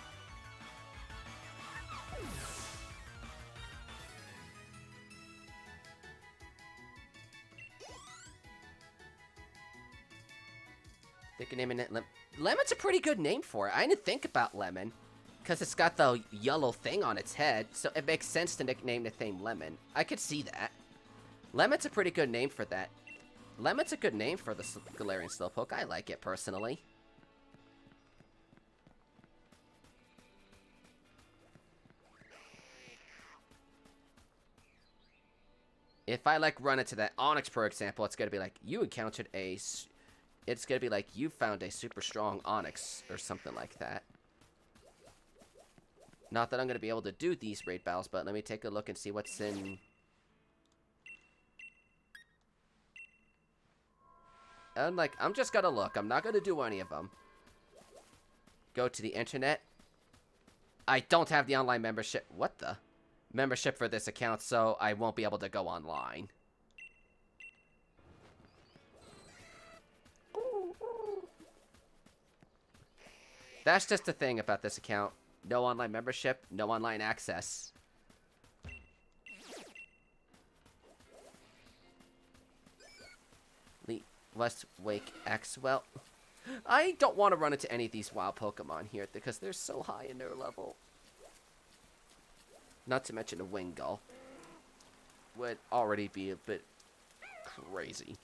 A: Think of naming it Lemon's a pretty good name for it. I didn't think about Lemon, because it's got the yellow thing on its head, so it makes sense to nickname the thing Lemon. I could see that. Lemon's a pretty good name for that. Lemon's a good name for the Galarian Slowpoke. I like it, personally. If I, like, run into that Onix, for example, it's gonna be like, you encountered a... It's gonna be like, you found a super strong Onix, or something like that. Not that I'm gonna be able to do these raid battles, but let me take a look and see what's in... And, like, I'm just gonna look. I'm not gonna do any of them. Go to the internet. I don't have the online membership. What the? Membership for this account, so I won't be able to go online. That's just the thing about this account. No online membership, no online access. Let's wake Axwell. I don't want to run into any of these wild Pokemon here because they're so high in their level. Not to mention a Wingull would already be a bit crazy.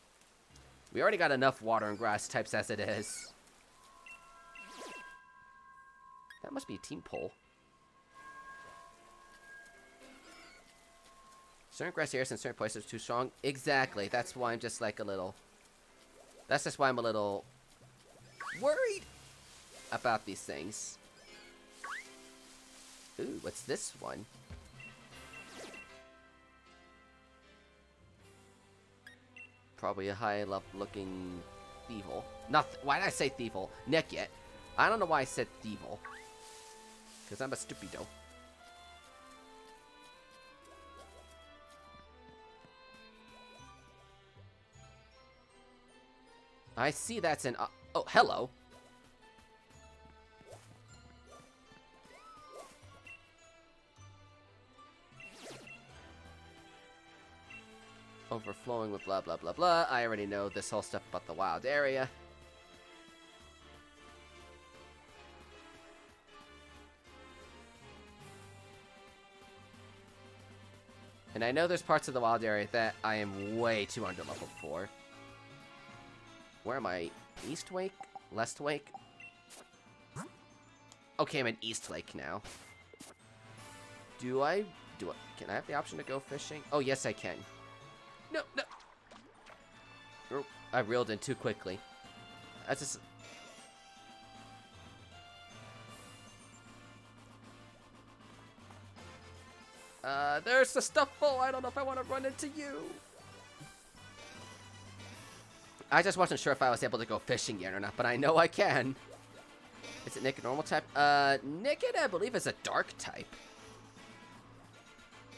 A: We already got enough water and grass types as it is. That must be a team poll. Certain grass areas in certain places are too strong. Exactly. That's why I'm just like a little... That's just why I'm a little worried about these things. Ooh, what's this one? Probably a high-looking Thievul. Why did I say Thievul? Nick yet. I don't know why I said Thievul. Because I'm a stupido. I see that's an... oh, hello. Overflowing with blah, blah, blah, blah. I already know this whole stuff about the wild area. And I know there's parts of the wild area that I am way too underleveled for. Where am I? East Wake? West Wake? Okay, I'm in East Lake now. Can I have the option to go fishing? Oh, yes, I can. No, no. Oh, I reeled in too quickly. That's just... there's the Stuffle. I don't know if I want to run into you. I just wasn't sure if I was able to go fishing yet or not, but I know I can. Is it Nick a normal type? Nickit, I believe, is a dark type.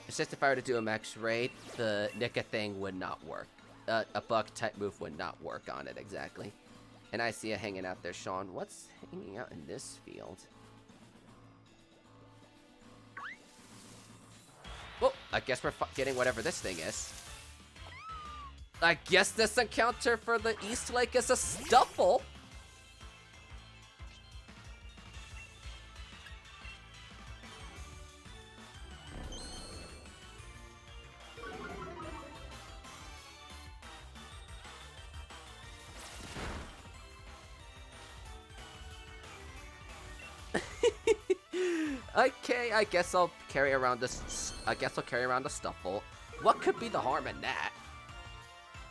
A: It's just if I were to do a max raid, the Nika thing would not work. A bug type move would not work on it exactly. And I see it hanging out there, Sean. What's hanging out in this field? Well, I guess we're getting whatever this thing is. I guess this encounter for the East Lake is a Stuffle. Okay, I guess I'll carry around this. I guess I'll carry around the Stuffle. What could be the harm in that?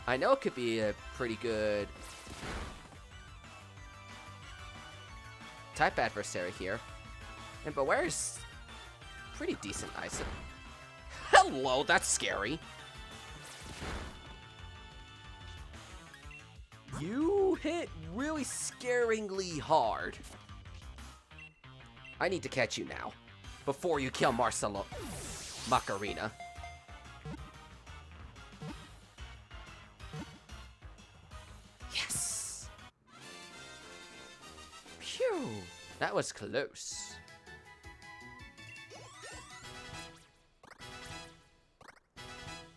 A: I know it could be a pretty good type adversary here. And Beware's pretty decent item. Hello, that's scary. You hit really scaringly hard. I need to catch you now, before you kill Marcelo Macarena. Yes! Phew! That was close.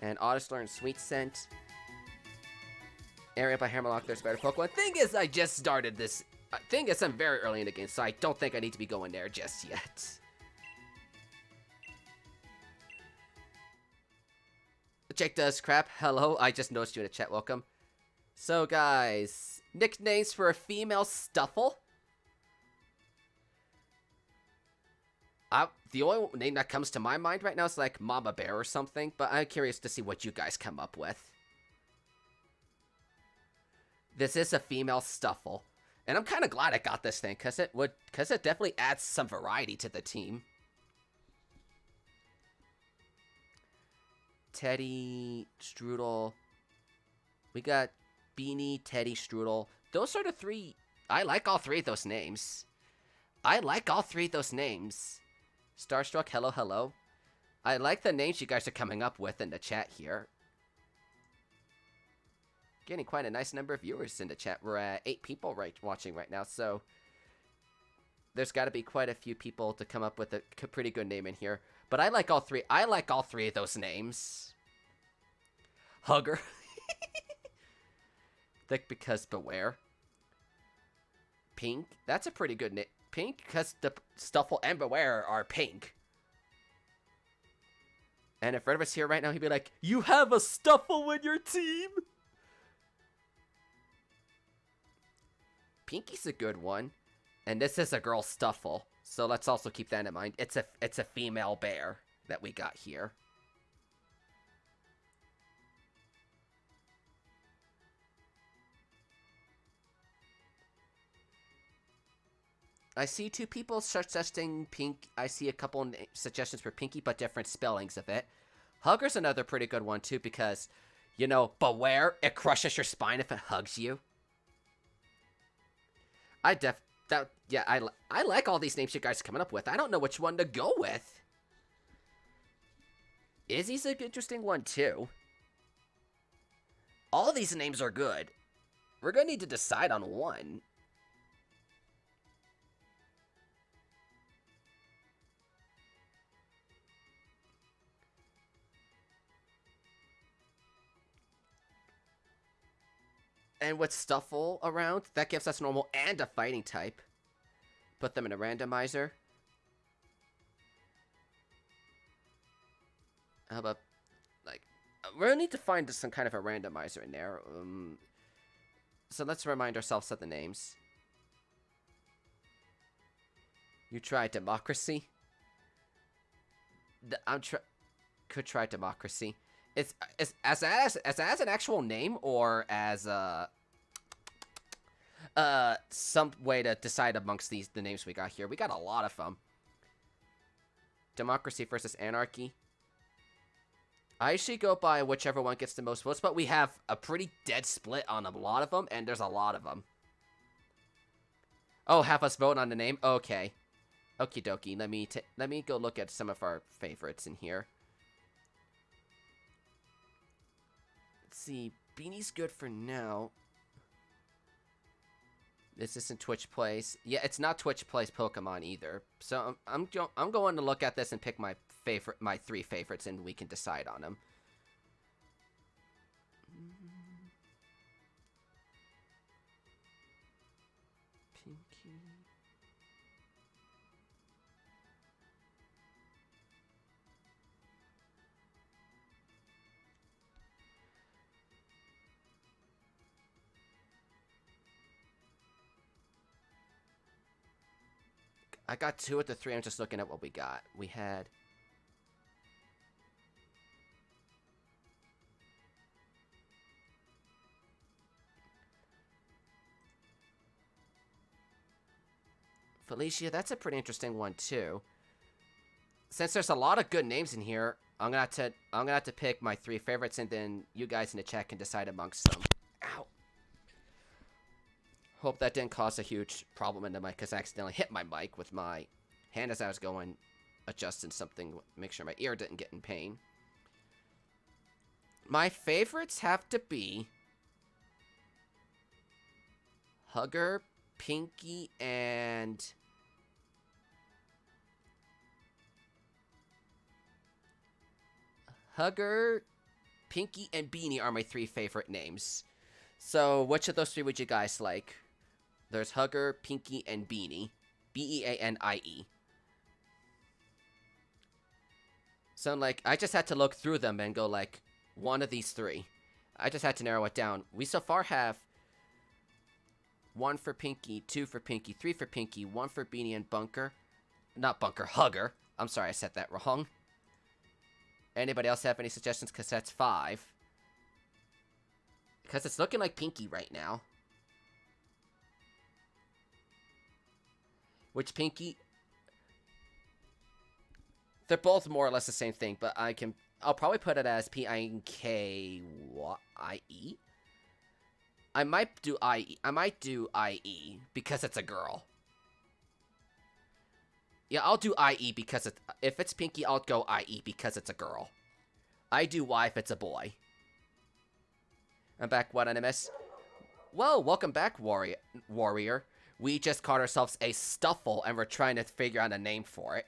A: And Otis learned Sweet Scent. Area by Hammerlock, there's better Pokemon. Thing is, I just started this. Thing is, I'm very early in the game, so I don't think I need to be going there just yet. Jake does crap. Hello, I just noticed you in the chat. Welcome. So, guys, nicknames for a female Stuffle. The only name that comes to my mind right now is like Mama Bear or something, but I'm curious to see what you guys come up with. This is a female Stuffle. And I'm kind of glad I got this thing, because it definitely adds some variety to the team. Teddy, Strudel. We got Beanie, Teddy, Strudel. Those are the three. I like all three of those names. Starstruck, hello, hello. I like the names you guys are coming up with in the chat here. Getting quite a nice number of viewers in the chat. We're at 8 people watching right now, so there's got to be quite a few people to come up with a pretty good name in here. But I like all three. I like all three of those names. Hugger. Thick because Beware. Pink. That's a pretty good name. Pink because the Stuffle and Beware are pink. And if Red was here right now, he'd be like, "You have a Stuffle in your team?" Pinky's a good one, and this is a girl Stuffle, so let's also keep that in mind. It's a female bear that we got here. I see 2 people suggesting pink. I see a couple suggestions for Pinky, but different spellings of it. Hugger's another pretty good one too, because, you know, Beware, it crushes your spine if it hugs you. I like all these names you guys are coming up with. I don't know which one to go with. Izzy's an interesting one, too. All these names are good. We're going to need to decide on one. And with Stuffle around, that gives us normal and a fighting type. Put them in a randomizer. How about, like, we're gonna need to find some kind of a randomizer in there. So let's remind ourselves of the names. You try democracy. Could try democracy. It's as an actual name or as some way to decide amongst the names we got here. We got a lot of them. Democracy versus anarchy. I usually go by whichever one gets the most votes, but we have a pretty dead split on a lot of them, and there's a lot of them. Oh, have us vote on the name? Okay. Okie dokie. Let me go look at some of our favorites in here. Let's see. Beanie's good for now. This isn't Twitch Plays. Yeah, it's not Twitch Plays Pokemon either. So I'm going to look at this and pick my 3 favorites, and we can decide on them. Pinky. I got 2 of the 3. I'm just looking at what we got. We had... Felicia, that's a pretty interesting one too. Since there's a lot of good names in here, I'm gonna have to pick my 3 favorites, and then you guys in the chat can decide amongst them. Ow. Hope that didn't cause a huge problem in the mic, because I accidentally hit my mic with my hand as I was going adjusting something, make sure my ear didn't get in pain. My favorites have to be Hugger, Pinky, and Hugger, Pinky, and Beanie are my 3 favorite names. So, which of those 3 would you guys like? There's Hugger, Pinky, and Beanie. Beanie. So, like, I just had to look through them and go, like, one of these 3. I just had to narrow it down. We so far have 1 for Pinky, 2 for Pinky, 3 for Pinky, 1 for Beanie, and Bunker. Not Bunker, Hugger. I'm sorry, I said that wrong. Anybody else have any suggestions? Because that's 5. Because it's looking like Pinky right now. Which Pinky... They're both more or less the same thing, but I'll probably put it as Pinkie. I might do IE. I might do IE because it's a girl. Yeah, I'll do IE because if it's Pinky, I'll go IE because it's a girl. I do Y if it's a boy. I'm back. What did I miss? Well, welcome back, Warrior. We just caught ourselves a Stuffle, and we're trying to figure out a name for it.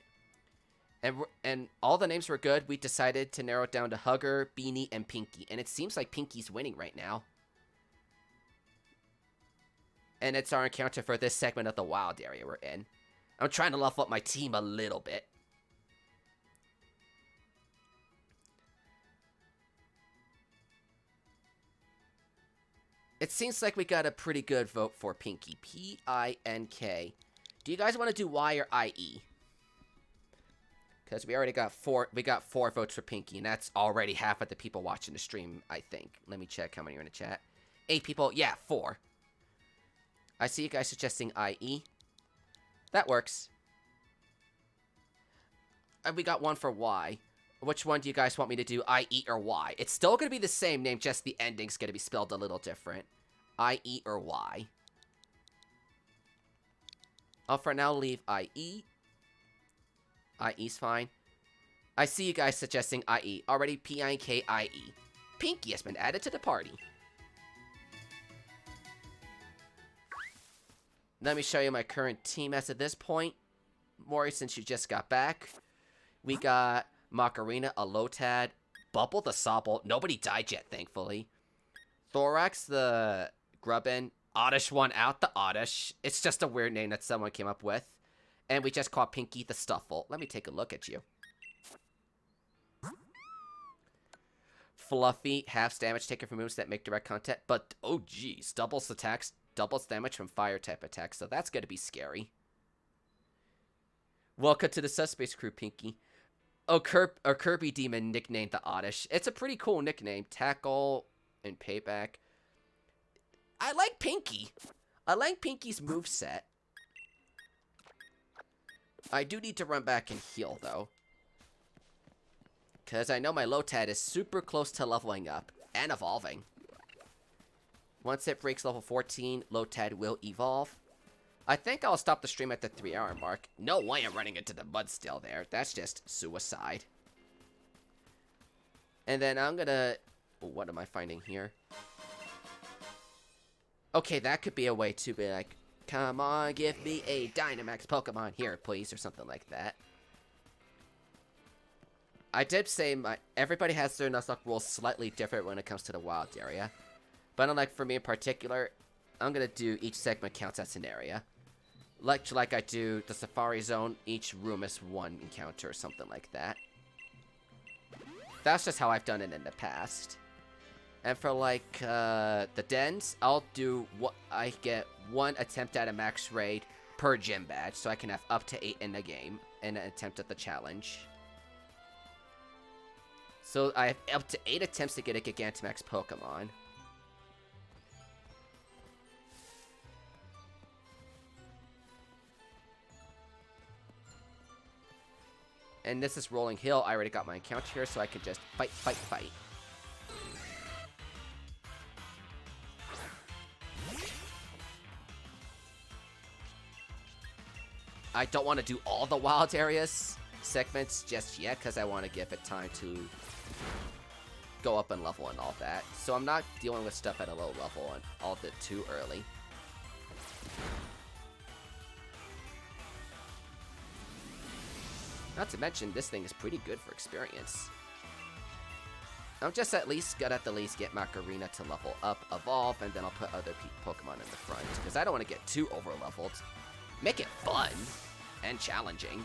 A: And all the names were good. We decided to narrow it down to Hugger, Beanie, and Pinky. And it seems like Pinky's winning right now. And it's our encounter for this segment of the wild area we're in. I'm trying to level up my team a little bit. It seems like we got a pretty good vote for Pinky. P-I-N-K. Do you guys want to do Y or I-E? Because we already got 4. We got 4 votes for Pinky, and that's already half of the people watching the stream, I think. Let me check how many are in the chat. 8 people. Yeah, 4. I see you guys suggesting IE. That works. And we got 1 for Y. Which one do you guys want me to do, IE or Y? It's still going to be the same name, just the ending's going to be spelled a little different. IE or Y. I'll for now leave IE. IE's fine. I see you guys suggesting IE. Already P-I-N-K-I-E. Pinky has been added to the party. Let me show you my current team as of this point. Maury, since you just got back. We got Macarena, a Lotad, Bubble the Sobble. Nobody died yet, thankfully. Thorax the Grubbin. Oddish one out, the Oddish. It's just a weird name that someone came up with. And we just caught Pinky the Stuffle. Let me take a look at you. fluffy half damage taken from moves that make direct contact, but oh geez, doubles attacks, doubles damage from fire type attacks, so that's gonna be scary. Welcome to the Subspace crew, Pinky. Oh, Kirby Demon nicknamed the Oddish. It's a pretty cool nickname. Tackle and Payback. I like Pinky. I like Pinky's moveset. I do need to run back and heal, though. Because I know my Lotad is super close to leveling up and evolving. Once it breaks level 14, Lotad will evolve. I think I'll stop the stream at the 3-hour mark. No way I'm running into the mud still there. That's just suicide. And then I'm gonna... What am I finding here? Okay, that could be a way to be like, come on, give me a Dynamax Pokemon here, please, or something like that. I did say everybody has their Nuzlocke rules slightly different when it comes to the wild area. But unlike for me in particular, I'm gonna do each segment counts as an area. Like I do the Safari Zone, each room is one encounter or something like that. That's just how I've done it in the past. And for like the dens, I'll do what I get one attempt at a max raid per gym badge, so I can have up to 8 in the game in an attempt at the challenge. So I have up to 8 attempts to get a Gigantamax Pokemon. And this is Rolling Hill. I already got my encounter here, so I can just fight, fight, fight. I don't want to do all the wild areas segments just yet, because I want to give it time to go up in level and all that. So I'm not dealing with stuff at a low level and all of it too early. Not to mention, this thing is pretty good for experience. I'm just at least gonna get Macarena to level up, evolve, and then I'll put other Pokemon in the front, because I don't want to get too over-leveled. Make it fun and challenging.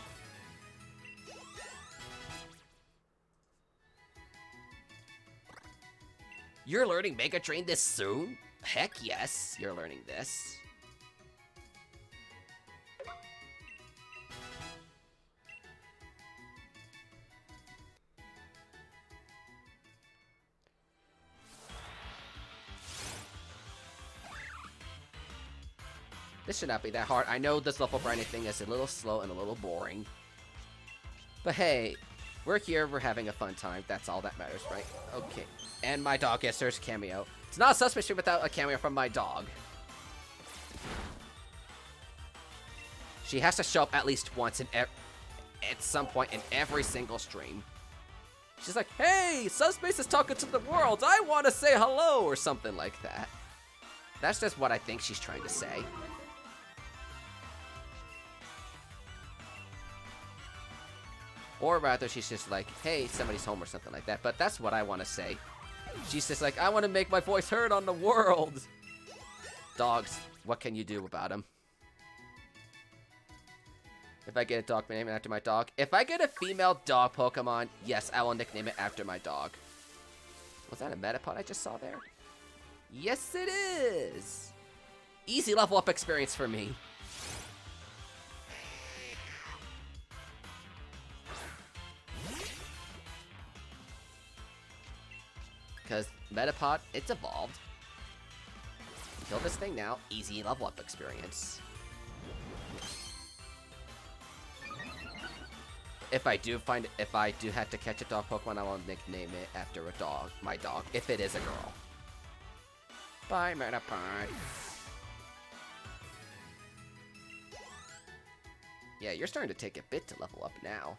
A: You're learning Mega Drain this soon? Heck yes, you're learning this. This should not be that hard. I know this level grinding thing is a little slow and a little boring. But hey, we're here, we're having a fun time. That's all that matters, right? Okay. And my dog gets her cameo. It's not a Subspace stream without a cameo from my dog. She has to show up at least once at some point in every single stream. She's like, hey, Subspace is talking to the world. I want to say hello, or something like that. That's just what I think she's trying to say. Or rather, she's just like, hey, somebody's home or something like that. But that's what I want to say. She's just like, I want to make my voice heard on the world. Dogs, what can you do about them? If I get a dog, name it after my dog. If I get a female dog Pokemon, yes, I will nickname it after my dog. Was that a Metapod I just saw there? Yes, it is. Easy level up experience for me. Because Metapod, it's evolved. Kill this thing now. Easy level up experience. If I do have to catch a dog Pokemon, I will nickname it after a dog, my dog, if it is a girl. Bye, Metapod. Yeah, you're starting to take a bit to level up now.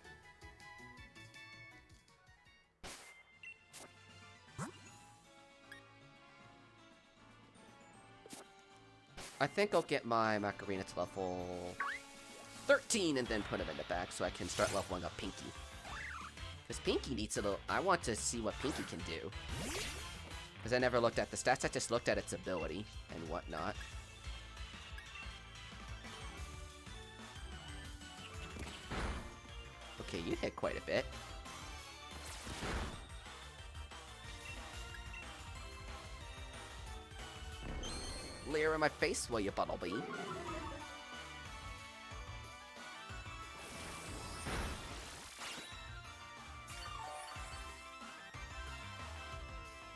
A: I think I'll get my Macarena to level 13 and then put him in the back so I can start leveling up Pinky. Because Pinky needs a little... I want to see what Pinky can do. Because I never looked at the stats, I just looked at its ability and whatnot. Okay, you hit quite a bit. leer in my face, will you, Bumblebee?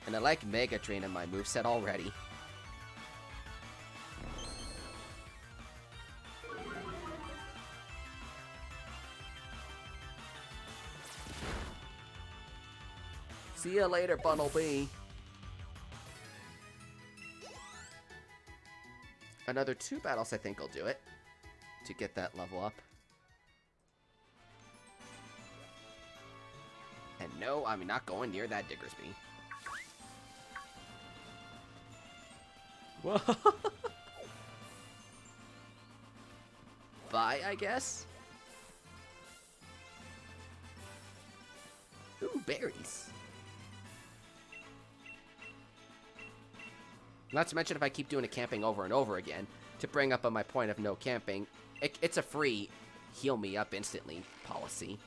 A: And I like Mega Drain in my moveset already. See ya later, Bumblebee. Another 2 battles, I think, will do it. To get that level up. And no, I'm not going near that Diggersby. Whoa. Bye, I guess? Ooh, berries. Not to mention if I keep doing a camping over and over again, to bring up on my point of no camping, it's a free heal me up instantly policy.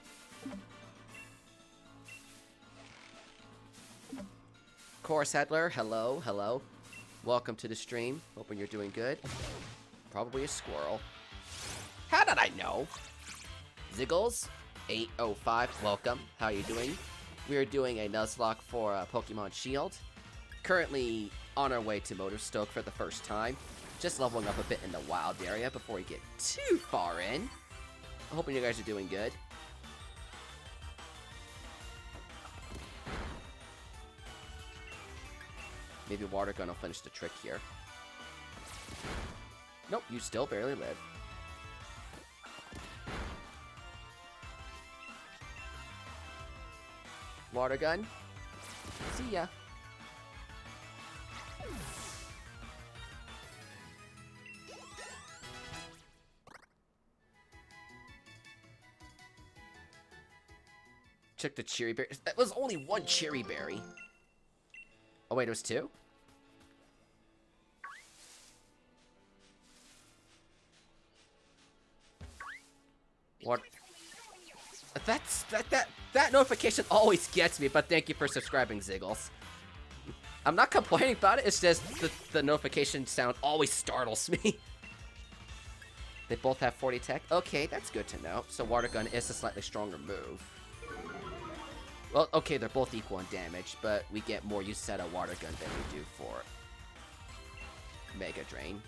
A: Chorus Headler, hello, hello. Welcome to the stream. Hoping you're doing good. Probably a squirrel. How did I know? Ziggles, 805, welcome. How are you doing? We are doing a Nuzlocke for Pokemon Shield. Currently on our way to Motorstoke for the first time. Just leveling up a bit in the wild area before we get too far in. I'm hoping you guys are doing good. Maybe Water Gun will finish the trick here. Nope, you still barely live. Water Gun. See ya. Check the cherry berry. That was only 1 cherry berry. Oh wait, it was 2? What? That notification always gets me, but thank you for subscribing, Ziggles. I'm not complaining about it, it's just the notification sound always startles me. They both have 40 tech? Okay, that's good to know. So Water Gun is a slightly stronger move. Well, okay, they're both equal in damage, but we get more use out of Water Gun than we do for Mega Drain.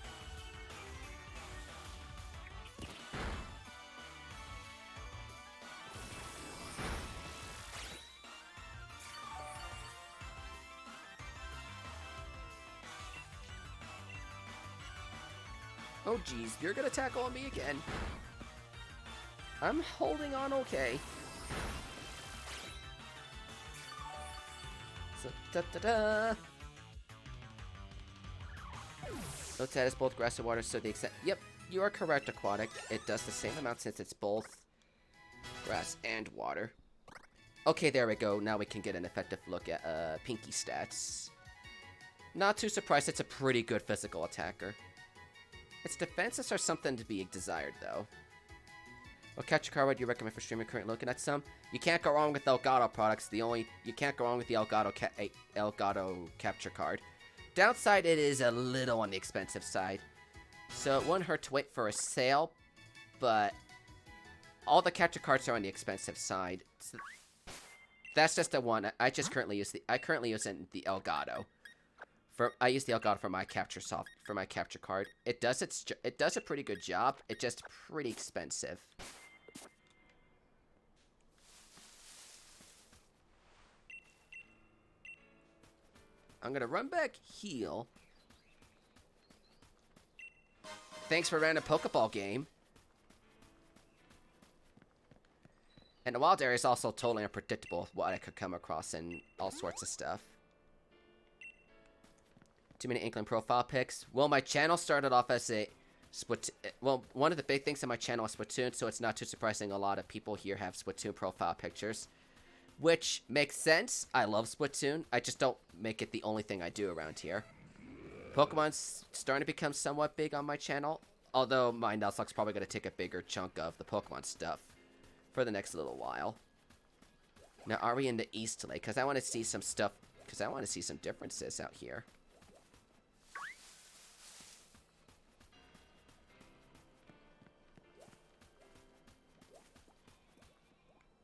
A: Oh geez, you're gonna tackle on me again. I'm holding on okay. So, da-da-da. Lotad is both grass and water, so the extent. Yep, you are correct, Aquatic. It does the same amount since it's both grass and water. Okay, there we go. Now we can get an effective look at Pinky stats. Not too surprised, it's a pretty good physical attacker. Its defenses are something to be desired, though. What capture card would you recommend for streaming? Currently looking at some. You can't go wrong with Elgato products. You can't go wrong with the Elgato capture card. Downside, it is a little on the expensive side. So it wouldn't hurt to wait for a sale, but all the capture cards are on the expensive side. So that's just the one. I currently use the Elgato. I use the Elgato for my capture card. It does a pretty good job. It's just pretty expensive. I'm gonna run back, heal. Thanks for running a Pokeball game. And the wild area is also totally unpredictable what I could come across and all sorts of stuff. Too many Inkling profile pics. Well, my channel started off as a well, one of the big things on my channel is Splatoon, so it's not too surprising a lot of people here have Splatoon profile pictures. Which makes sense. I love Splatoon. I just don't make it the only thing I do around here. Pokemon's starting to become somewhat big on my channel, although my Nuzlocke's probably going to take a bigger chunk of the Pokemon stuff for the next little while. Now, are we in the East Lake? Because I want to see some stuff, because I want to see some differences out here.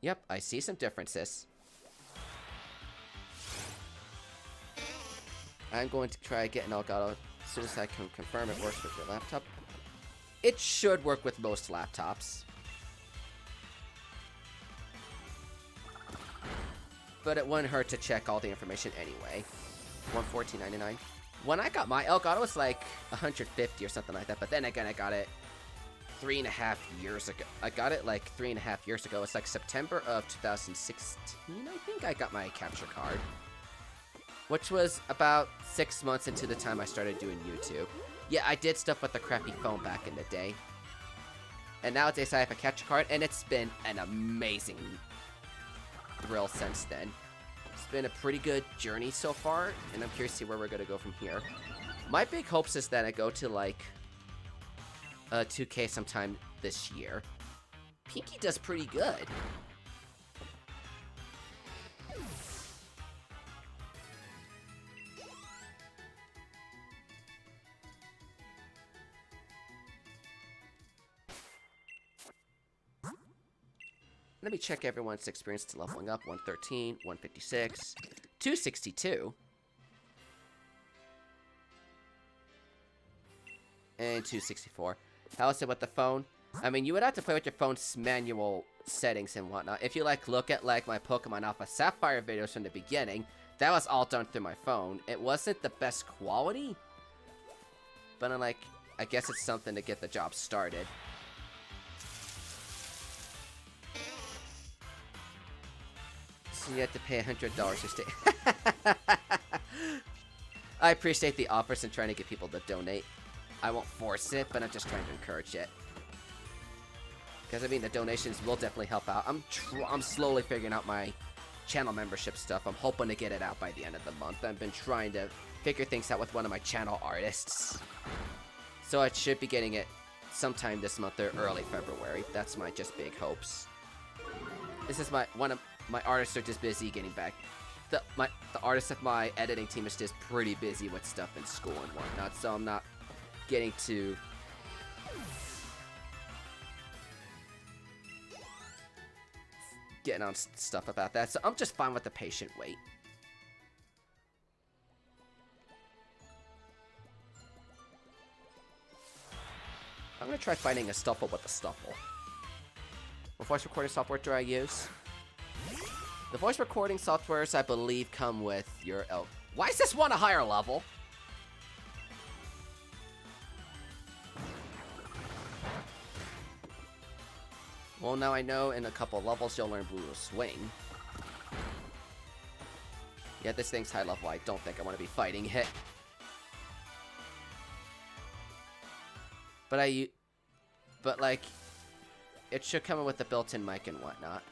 A: Yep, I see some differences. I'm going to try getting Elgato as soon as I can confirm it works with your laptop. It should work with most laptops. But it wouldn't hurt to check all the information anyway. $114.99. When I got my Elgato, it was like $150 or something like that. But then again, I got it 3.5 years ago. I got it like 3.5 years ago. It's like September of 2016, I think I got my capture card. Which was about 6 months into the time I started doing YouTube. Yeah, I did stuff with the crappy phone back in the day. And nowadays I have a capture card, and it's been an amazing thrill since then. It's been a pretty good journey so far, and I'm curious to see where we're going to go from here. My big hopes is that I go to like 2K sometime this year. Pinky does pretty good. Let me check everyone's experience to leveling up. 113, 156, 262. And 264. How is it with the phone? I mean, you would have to play with your phone's manual settings and whatnot. If you look at my Pokemon Alpha Sapphire videos from the beginning, that was all done through my phone. It wasn't the best quality, but I guess it's something to get the job started. So you have to pay $100 to stay. I appreciate the offers and trying to get people to donate. I won't force it, but I'm just trying to encourage it. Because, I mean, the donations will definitely help out. I'm slowly figuring out my channel membership stuff. I'm hoping to get it out by the end of the month. I've been trying to figure things out with one of my channel artists. So I should be getting it sometime this month or early February. That's my just big hopes. This is my artists are just busy getting back. The artists of my editing team is just pretty busy with stuff in school and whatnot, so I'm not getting to getting on stuff about that. So I'm just fine with the patient wait. I'm gonna try fighting a Stuffle with a Stuffle. What voice recording software do I use? The voice recording softwares, I believe, come with your Why is this one a higher level? Well, now I know in a couple levels you'll learn Blue Swing. Yeah, this thing's high level. I don't think I want to be fighting it. But like, it should come in with the built-in mic and whatnot.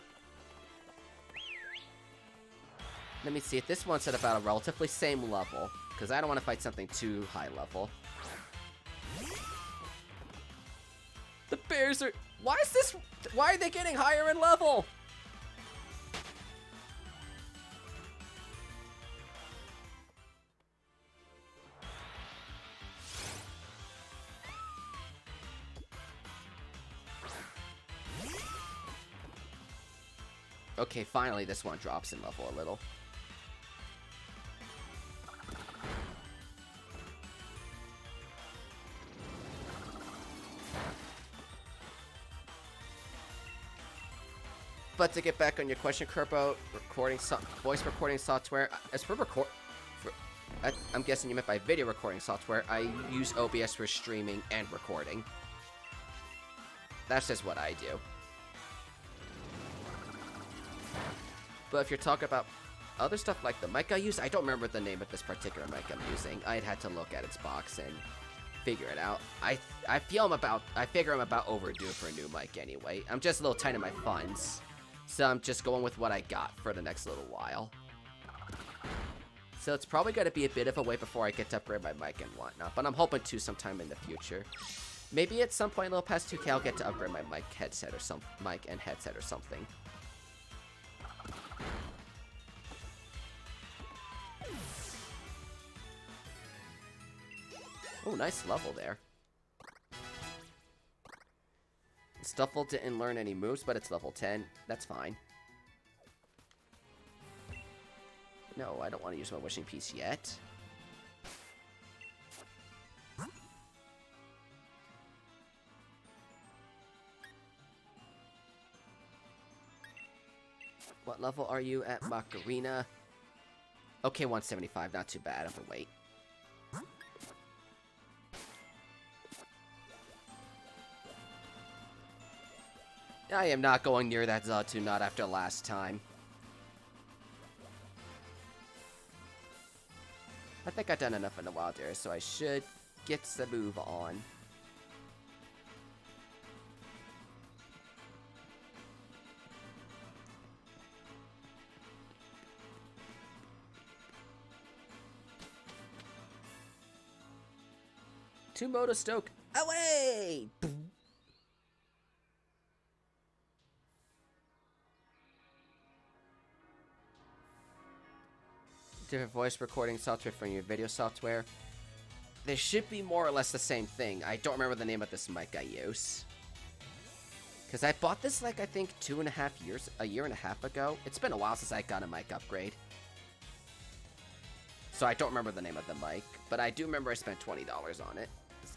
A: Let me see if this one's at about a relatively same level, because I don't want to fight something too high level. The bears are... Why are they getting higher in level? Okay, finally this one drops in level a little. But to get back on your question, Kerbo, voice recording software, as for I'm guessing you meant by video recording software, I use OBS for streaming and recording. That's just what I do. But if you're talking about other stuff like the mic I use, I don't remember the name of this particular mic I'm using. I'd had to look at its box and figure it out. I figure I'm about overdue for a new mic anyway. I'm just a little tight in my funds. So I'm just going with what I got for the next little while. So it's probably going to be a bit of a wait before I get to upgrade my mic and whatnot. But I'm hoping to sometime in the future. Maybe at some point a little past 2K I'll get to upgrade my mic and headset or something. Oh, nice level there. Stuffle didn't learn any moves, but it's level 10. That's fine. No, I don't want to use my wishing piece yet. What level are you at, Macarena? Okay, 175, not too bad. I'm gonna wait. I am not going near that Zatu, not after last time. I think I've done enough in the wild area, so I should get the move on. To Moto Stoke. Away! Boom. Different voice recording software from your video software. They should be more or less the same thing. I don't remember the name of this mic I use. Because I bought this, like, I think a year and a half ago. It's been a while since I got a mic upgrade. So I don't remember the name of the mic. But I do remember I spent $20 on it.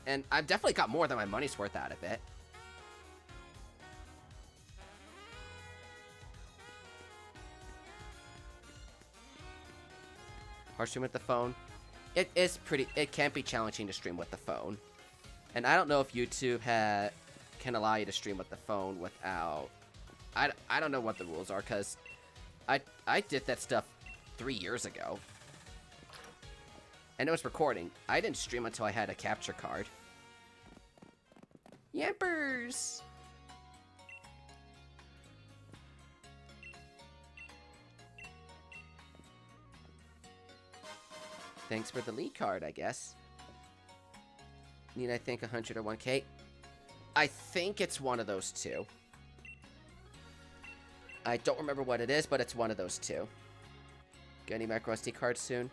A: And I've definitely got more than my money's worth out of it. Hard stream with the phone. It can be challenging to stream with the phone. And I don't know if YouTube can allow you to stream with the phone without... I don't know what the rules are, because I did that stuff 3 years ago. And it was recording. I didn't stream until I had a capture card. Yampers! Thanks for the lead card, I guess. Need, I think, 100 or 1k. I think it's one of those two. I don't remember what it is, but it's one of those two. Get any micro SD cards soon?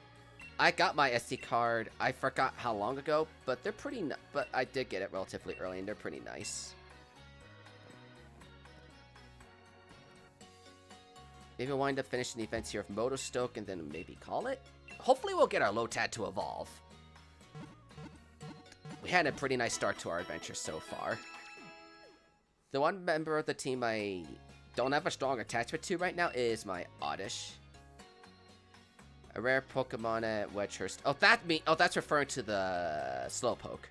A: I got my SD card, I forgot how long ago, but they're pretty but I did get it relatively early, and they're pretty nice. Maybe we'll wind up finishing the events here of Moto Stoke and then maybe call it? Hopefully we'll get our Lotad to evolve. We had a pretty nice start to our adventure so far. The one member of the team I don't have a strong attachment to right now is my Oddish. A rare Pokemon at Wedgehurst. Oh, that's referring to the Slowpoke.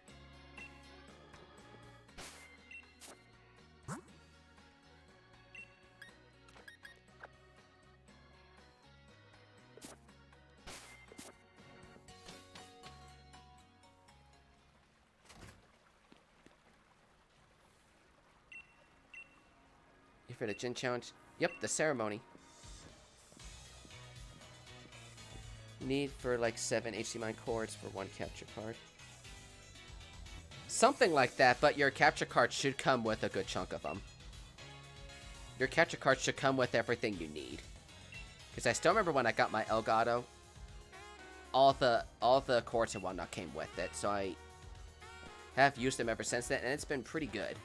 A: You for the Gym Challenge? Yep, the ceremony. Need for like 7 HDMI cords for 1 capture card. Something like that, but your capture card should come with a good chunk of them. Your capture card should come with everything you need. Because I still remember when I got my Elgato, all the cords and whatnot came with it, so I have used them ever since then, and it's been pretty good.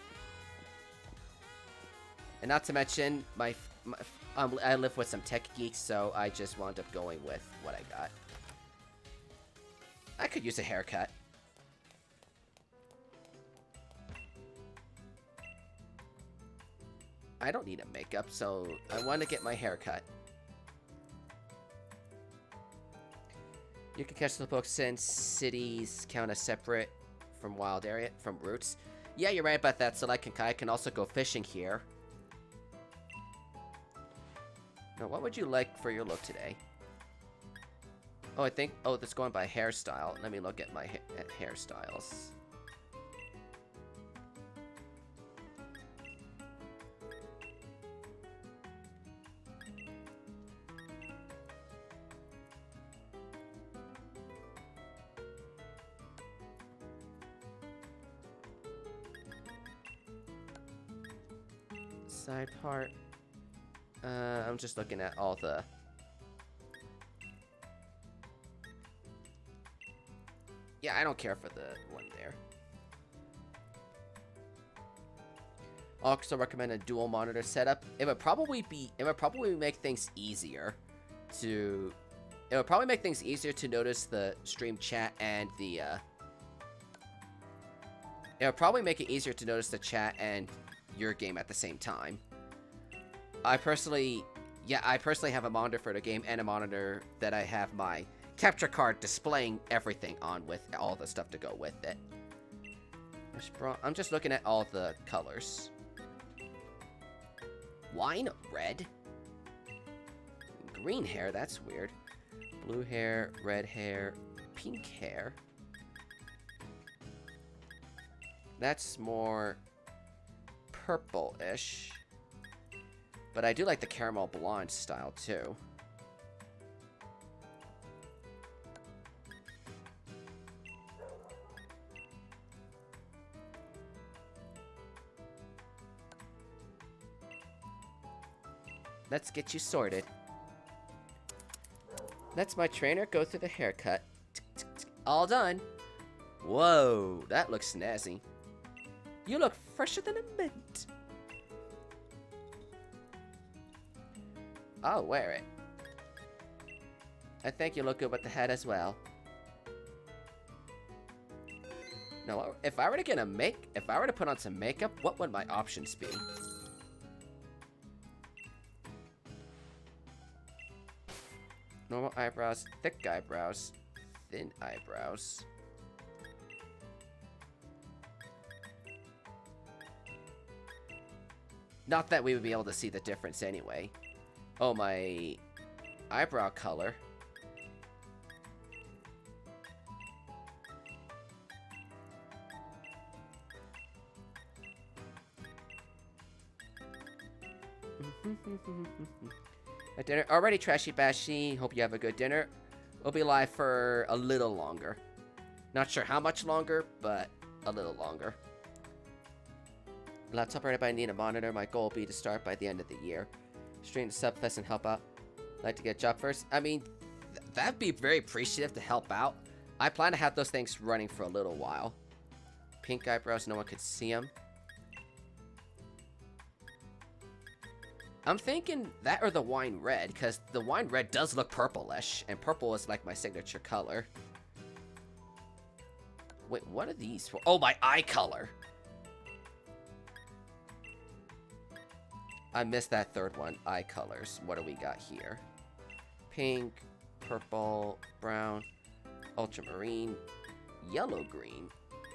A: And not to mention, I live with some tech geeks, so I just wound up going with what I got. I could use a haircut. I don't need a makeup, so I want to get my haircut. You can catch the book since cities count as separate from wild area, from routes. Yeah, you're right about that, so like I can also go fishing here. Now, what would you like for your look today? Oh, I think... Oh, that's going by hairstyle. Let me look at my hairstyles. Side part. I'm just looking at all the... Yeah, I don't care for the one there. Also recommend a dual monitor setup. It would probably make things easier to It'll probably make things easier to notice the stream chat and the, It'll probably make it easier to notice the chat and your game at the same time. I personally have a monitor for the game and a monitor that I have my capture card displaying everything on with all the stuff to go with it. I'm just looking at all the colors. Wine red? Green hair, that's weird. Blue hair, red hair, pink hair. That's more purple-ish. But I do like the caramel blonde style, too. Let's get you sorted. Let's my trainer go through the haircut. All done. Whoa, that looks snazzy. You look fresher than a mint. I'll wear it. I think you look good with the hat as well. No, if I were to put on some makeup, what would my options be? Normal eyebrows, thick eyebrows, thin eyebrows. Not that we would be able to see the difference anyway. Oh, my eyebrow color. At dinner already, Trashy Bashy. Hope you have a good dinner. We'll be live for a little longer. Not sure how much longer, but a little longer. Laptop ready, but I need a monitor. My goal will be to start by the end of the year. Stream to Subfest and help out. Like to get a job first? I mean, that'd be very appreciative to help out. I plan to have those things running for a little while. Pink eyebrows, no one could see them. I'm thinking that or the wine red, because the wine red does look purplish, and purple is like my signature color. Wait, what are these for? Oh, my eye color. I missed that third one. Eye colors. What do we got here? Pink, purple, brown, ultramarine, yellow green,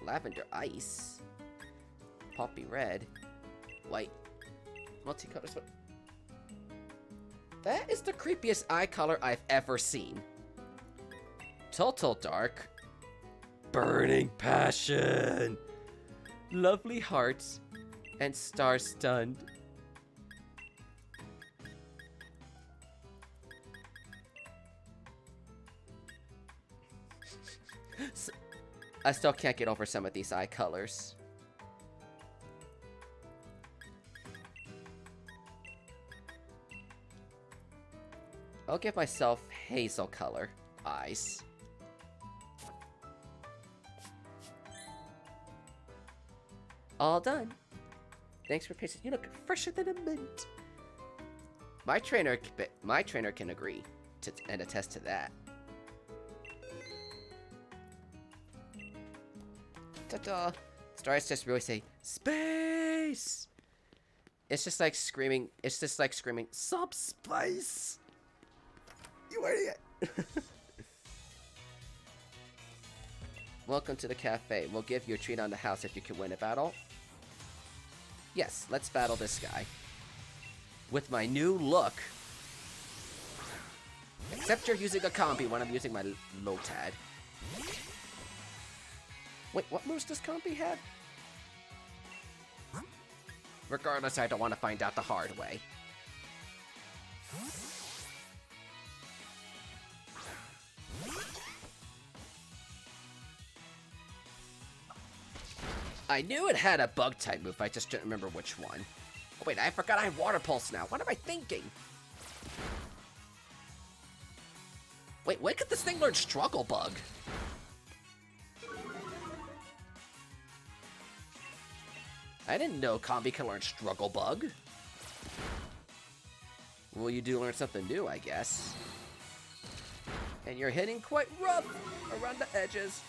A: lavender ice, poppy red, white, multicolors. That is the creepiest eye color I've ever seen. Total dark, burning passion, lovely hearts, and star stunned. I still can't get over some of these eye colors. I'll give myself hazel color eyes. All done. Thanks for patience. You look fresher than a mint. My trainer can agree to and attest to that. Ta-da! Stars just really say space. It's just like screaming. It's just like screaming subspace. You idiot! Welcome to the cafe. We'll give you a treat on the house if you can win a battle. Yes, let's battle this guy. With my new look. Except you're using a combi when I'm using my Lotad. Wait, what moves does combi have? Regardless, I don't want to find out the hard way. I knew it had a bug type move, I just didn't remember which one. Oh, wait, I forgot I have Water Pulse now. What am I thinking? Wait, when could this thing learn Struggle Bug? I didn't know Combi could learn Struggle Bug. Well, you do learn something new, I guess. And you're hitting quite rough around the edges.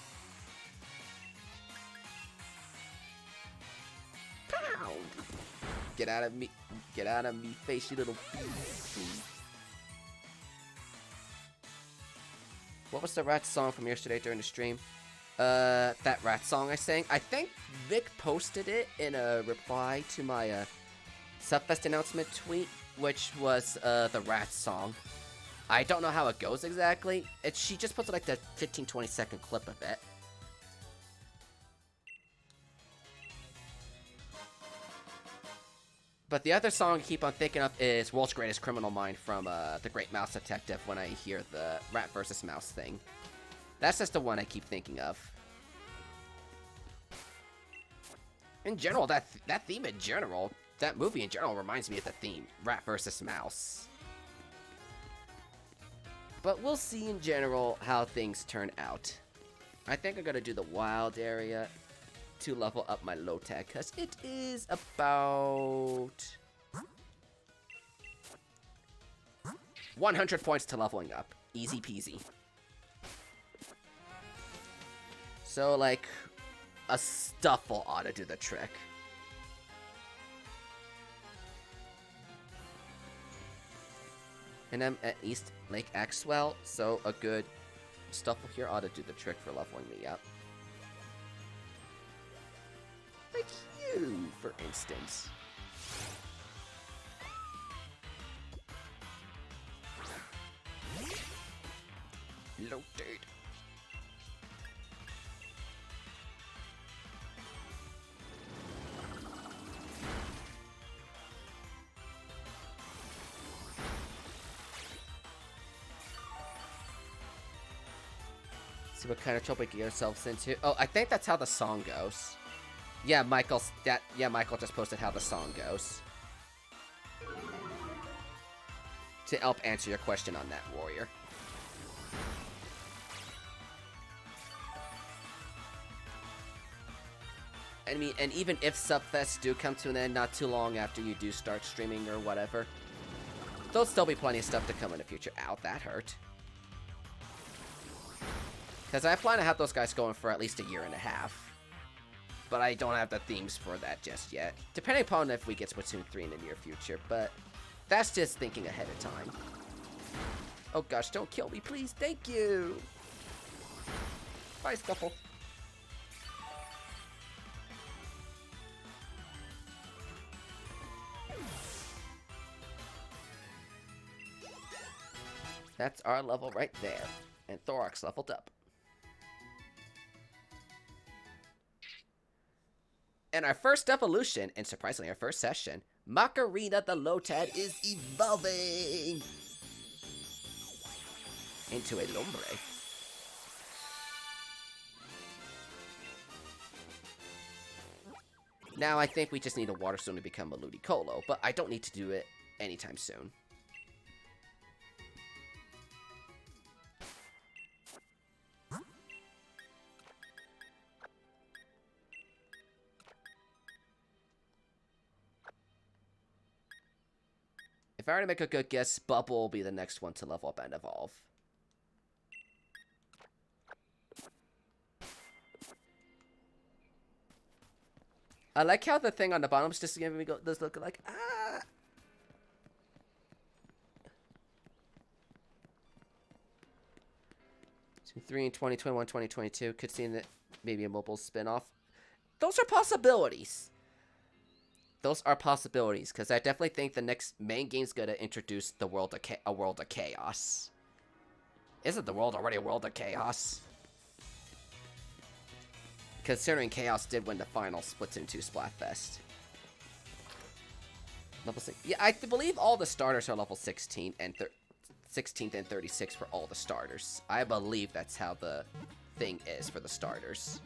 A: Pow! Get out of me. Get out of me, face, you little beast. What was the rat song from yesterday during the stream? That rat song I sang. I think Vic posted it in a reply to my Subfest announcement tweet, which was the rat song. I don't know how it goes exactly. She just posted like the 15-20 second clip of it. But the other song I keep on thinking of is World's Greatest Criminal Mind from The Great Mouse Detective when I hear the rat versus mouse thing. That's just the one I keep thinking of. In general, that theme in general, that movie in general reminds me of the theme, rat versus mouse. But we'll see in general how things turn out. I think I'm gonna do the wild area to level up my low tech, because it is about 100 points to leveling up. Easy peasy. So, like, a Stuffle ought to do the trick. And I'm at East Lake Axwell, so a good Stuffle here ought to do the trick for leveling me up. Like you, for instance. Loaded. See what kind of trouble we get ourselves into. Oh, I think that's how the song goes. Yeah, Michael just posted how the song goes. To help answer your question on that, Warrior. I mean, and even if Subfests do come to an end not too long after you do start streaming or whatever, there'll still be plenty of stuff to come in the future. Ow, that hurt. Because I plan to have those guys going for at least a year and a half. But I don't have the themes for that just yet. Depending upon if we get Splatoon 3 in the near future, but that's just thinking ahead of time. Oh gosh, don't kill me, please. Thank you. Bye, Scuffle. That's our level right there. And Thorax leveled up. And our first evolution, and surprisingly our first session, Macarena the Lotad is evolving into a Lombre. Now I think we just need a Water Stone to become a Ludicolo, but I don't need to do it anytime soon. If I were to make a good guess, Bubble will be the next one to level up and evolve. I like how the thing on the bottom is just giving me this look like, ah! 3 in 2021, 2022. Could see that maybe a mobile spin-off. Those are possibilities. Those are possibilities, because I definitely think the next main game's gonna introduce the world of a world of chaos. Isn't the world already a world of chaos? Considering Chaos did win the final Splatoon 2 Splatfest. Level 6. Yeah, I believe all the starters are level 16 and 16th and 36 for all the starters. I believe that's how the thing is for the starters.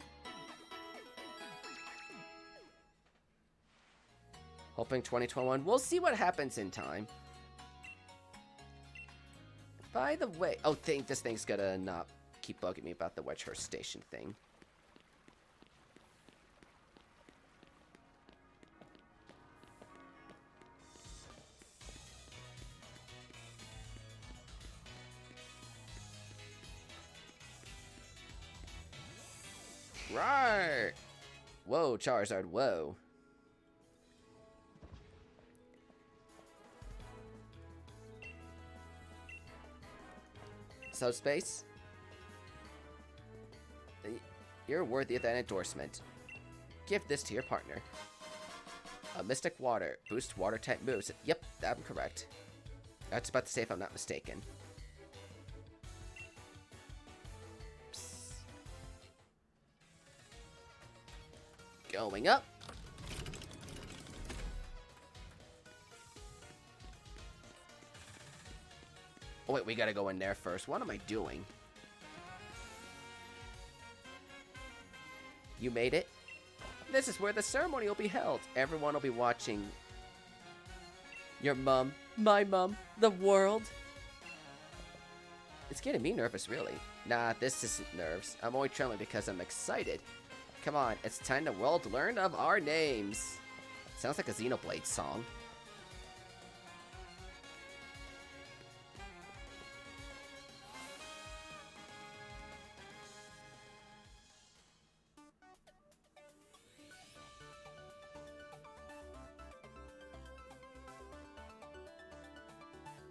A: Hoping 2021. We'll see what happens in time. By the way, oh, this thing's gonna not keep bugging me about the Wedgehurst Station thing. Rawr! Whoa, Charizard, whoa. Subspace? You're worthy of that endorsement. Give this to your partner. A Mystic Water. Boost water-type moves. Yep, I'm correct. I was about to say if I'm not mistaken. Psst. Going up. Oh wait, we gotta go in there first. What am I doing? You made it? This is where the ceremony will be held. Everyone will be watching. Your mom, my mom, the world. It's getting me nervous, really. Nah, this isn't nerves. I'm only trembling because I'm excited. Come on, it's time the world learn of our names. Sounds like a Xenoblade song.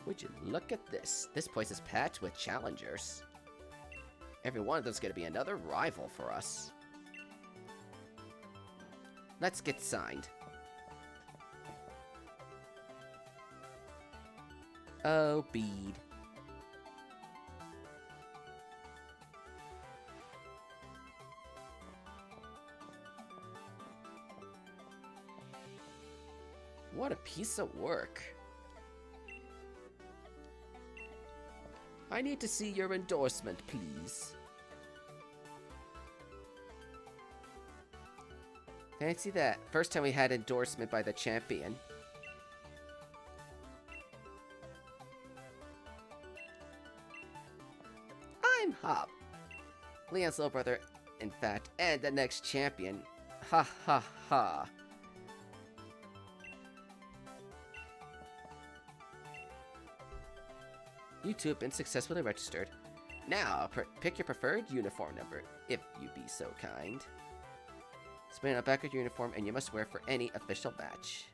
A: Would you look at this? This place is packed with challengers. Every one of them's gonna be another rival for us. Let's get signed. Oh, bead. What a piece of work. I need to see your endorsement, please. Fancy that. First time we had endorsement by the champion. I'm Hop. Leon's little brother, in fact, and the next champion. Ha ha ha. You two have been successfully registered. Now, pick your preferred uniform number, if you be so kind. Spin on back of your uniform, and you must wear for any official match.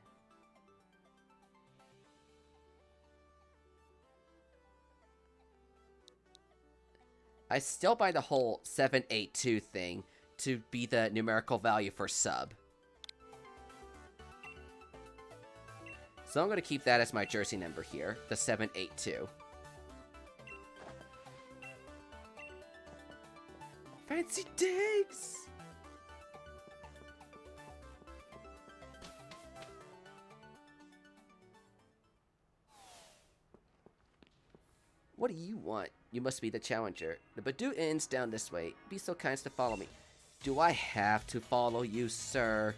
A: I still buy the whole 782 thing to be the numerical value for sub. So I'm going to keep that as my jersey number here, the 782. Fancy digs! What do you want? You must be the challenger. The Badoo Inn's down this way. Be so kind as to follow me. Do I have to follow you, sir?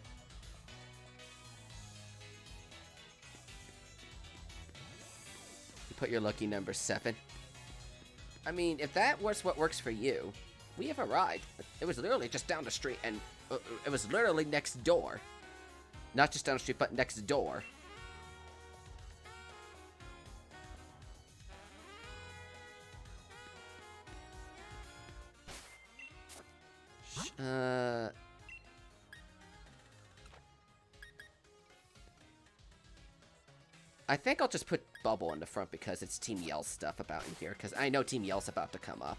A: You put your lucky number 7. I mean, if that was what works for you, we have arrived. It was literally just down the street, and it was literally next door. Not just down the street, but next door. I think I'll just put Bubble in the front because it's Team Yell stuff about in here, because I know Team Yell's about to come up.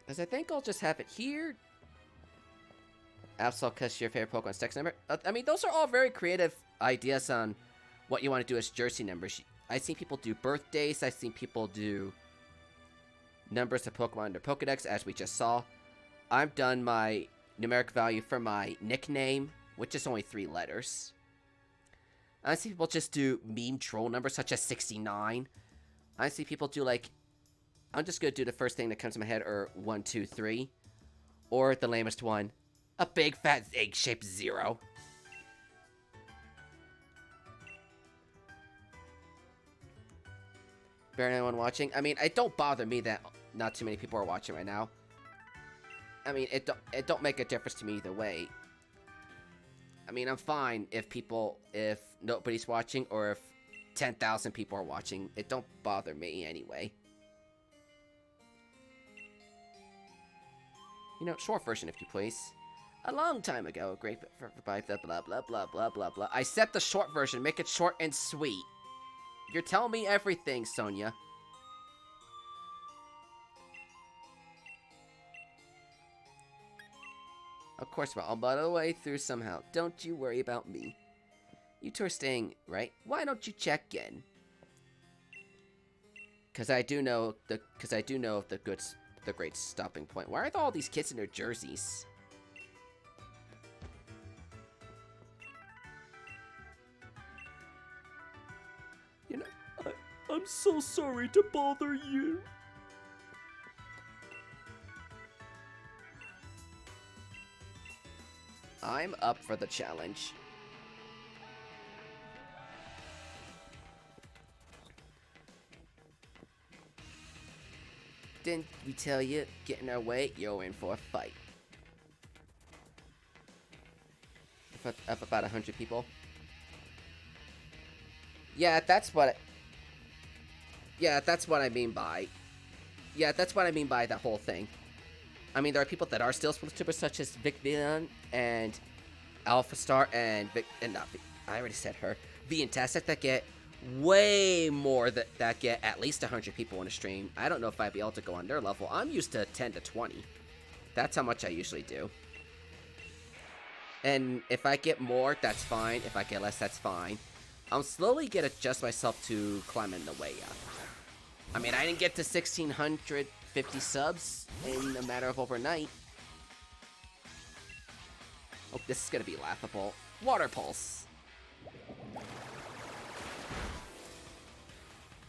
A: Because I think I'll just have it here. Absol, because your favorite Pokemon's text number. I mean, those are all very creative ideas on what you want to do as jersey numbers. I've seen people do birthdays. I've seen people do numbers of Pokemon in their Pokedex, as we just saw. I've done my numeric value for my nickname, which is only 3 letters. I see people just do mean troll numbers, such as 69. I see people do, like, I'm just going to do the first thing that comes to my head, or 1, 2, 3. Or the lamest one, a big fat egg-shaped 0. Bear anyone watching? I mean, it don't bother me that not too many people are watching right now. I mean, it don't make a difference to me either way. I mean, I'm fine if nobody's watching, or if 10,000 people are watching. It don't bother me anyway. You know, short version if you please.
B: A long time ago, great by the blah blah blah blah blah blah.
A: I said the short version. Make it short and sweet. You're telling me everything, Sonia. Of course, we're all by the way through somehow. Don't you worry about me. You two are staying, right? Why don't you check in? Cause I do know the great stopping point. Why are there all these kids in their jerseys?
B: You know, I'm so sorry to bother you.
A: I'm up for the challenge. Didn't we tell you, get in our way, you're in for a fight. Of about 100 people. Yeah, that's what I mean by... Yeah, that's what I mean by the whole thing. I mean, there are people that are still Splitters, such as Vic Villain and Alpha Star and I already said her. Fantastic, that get way more that get at least 100 people in a stream. I don't know if I'd be able to go on their level. I'm used to 10 to 20. That's how much I usually do. And if I get more, that's fine. If I get less, that's fine. I'll slowly adjust myself to climbing the way up. I mean, I didn't get to 1,650 subs in a matter of overnight. Oh, this is gonna be laughable. Water Pulse.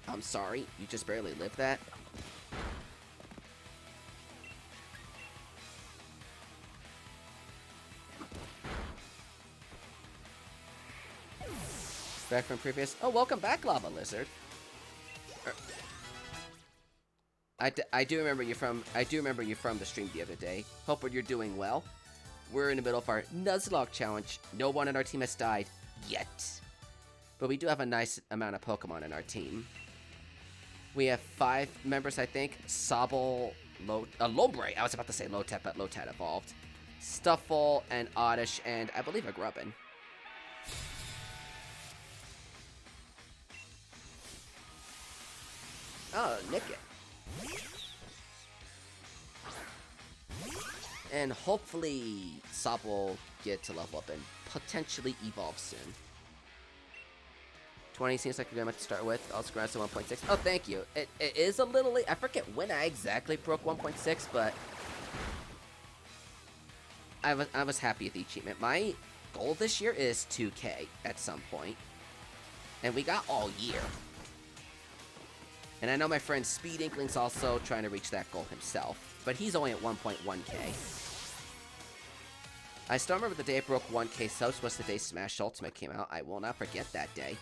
A: I'm sorry, you just barely lived that. Back from previous. Oh, welcome back, Lava Lizard. I do remember you from the stream the other day. Hope you're doing well. We're in the middle of our Nuzlocke challenge. No one on our team has died yet, but we do have a nice amount of Pokemon in our team. We have 5 members, I think. Sobble, Lombre. I was about to say Lotad, but Lotad evolved. Stuffle and Oddish, and I believe a Grubbin. Oh, Nickit. And hopefully Sop will get to level up and potentially evolve soon. 20 seems like a good amount to start with. I'll scratch to 1.6. Oh, thank you. It is a little late. I forget when I exactly broke 1.6, but I was happy with the achievement. My goal this year is 2K at some point, and we got all year. And I know my friend Speed Inkling's also trying to reach that goal himself, but he's only at 1.1K. I still remember the day I broke 1K subs was the day Smash Ultimate came out. I will not forget that day.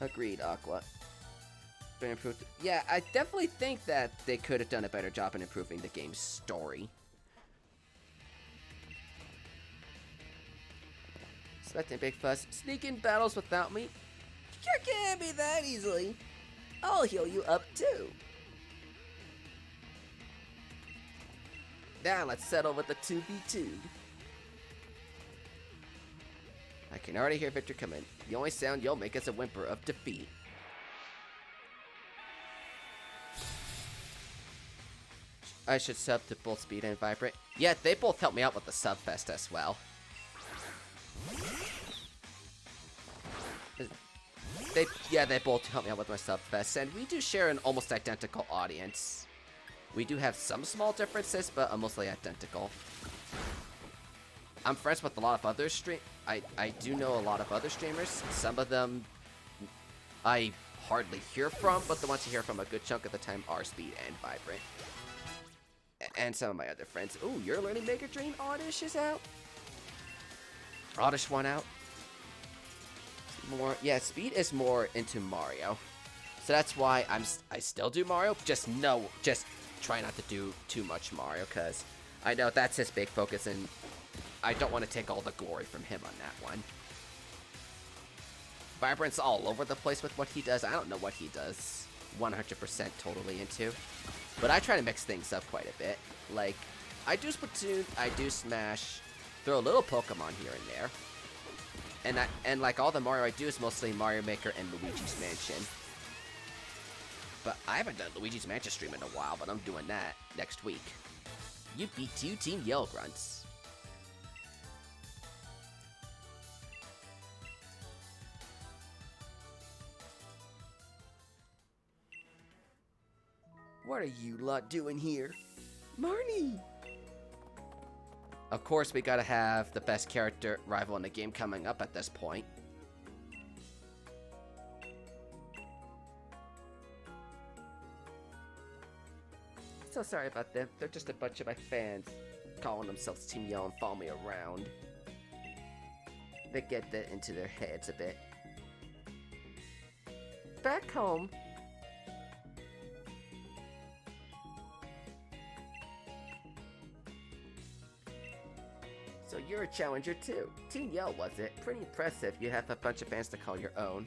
A: Agreed, Aqua. Been improved. Yeah, I definitely think that they could have done a better job in improving the game's story. Expecting big fuss. Sneak in battles without me?
B: Sure can't be that easily. I'll heal you up too.
A: Now let's settle with the 2v2. I can already hear Victor come in. The only sound you'll make is a whimper of defeat. I should sub to both Speed and Vibrant. Yeah, they both helped me out with the Subfest as well. They both helped me out with my Subfest, and we do share an almost identical audience. We do have some small differences, but are mostly identical. I'm friends with a lot of other I do know a lot of other streamers. Some of them I hardly hear from, but the ones I hear from a good chunk of the time are Speed and Vibrant. And some of my other friends. Ooh, you're learning Mega Drain. Oddish is out. Oddish won out. Speed is more into Mario. So that's why I still do Mario. Just try not to do too much Mario, because I know that's his big focus, and I don't want to take all the glory from him on that one. Vibrant's all over the place with what he does. I don't know what he does 100% totally into. But I try to mix things up quite a bit. Like, I do Splatoon, I do Smash, throw a little Pokemon here and there. And like all the Mario I do is mostly Mario Maker and Luigi's Mansion. But I haven't done Luigi's Mansion stream in a while, but I'm doing that next week. You beat 2 Team Yell Grunts.
B: What are you lot doing here? Marnie!
A: Of course, we gotta have the best character rival in the game coming up at this point.
B: So sorry about them. They're just a bunch of my fans calling themselves Team Yell and follow me around. They get that into their heads a bit. Back home. So you're a challenger too. Team Yell, was it? Pretty impressive. You have a bunch of fans to call your own.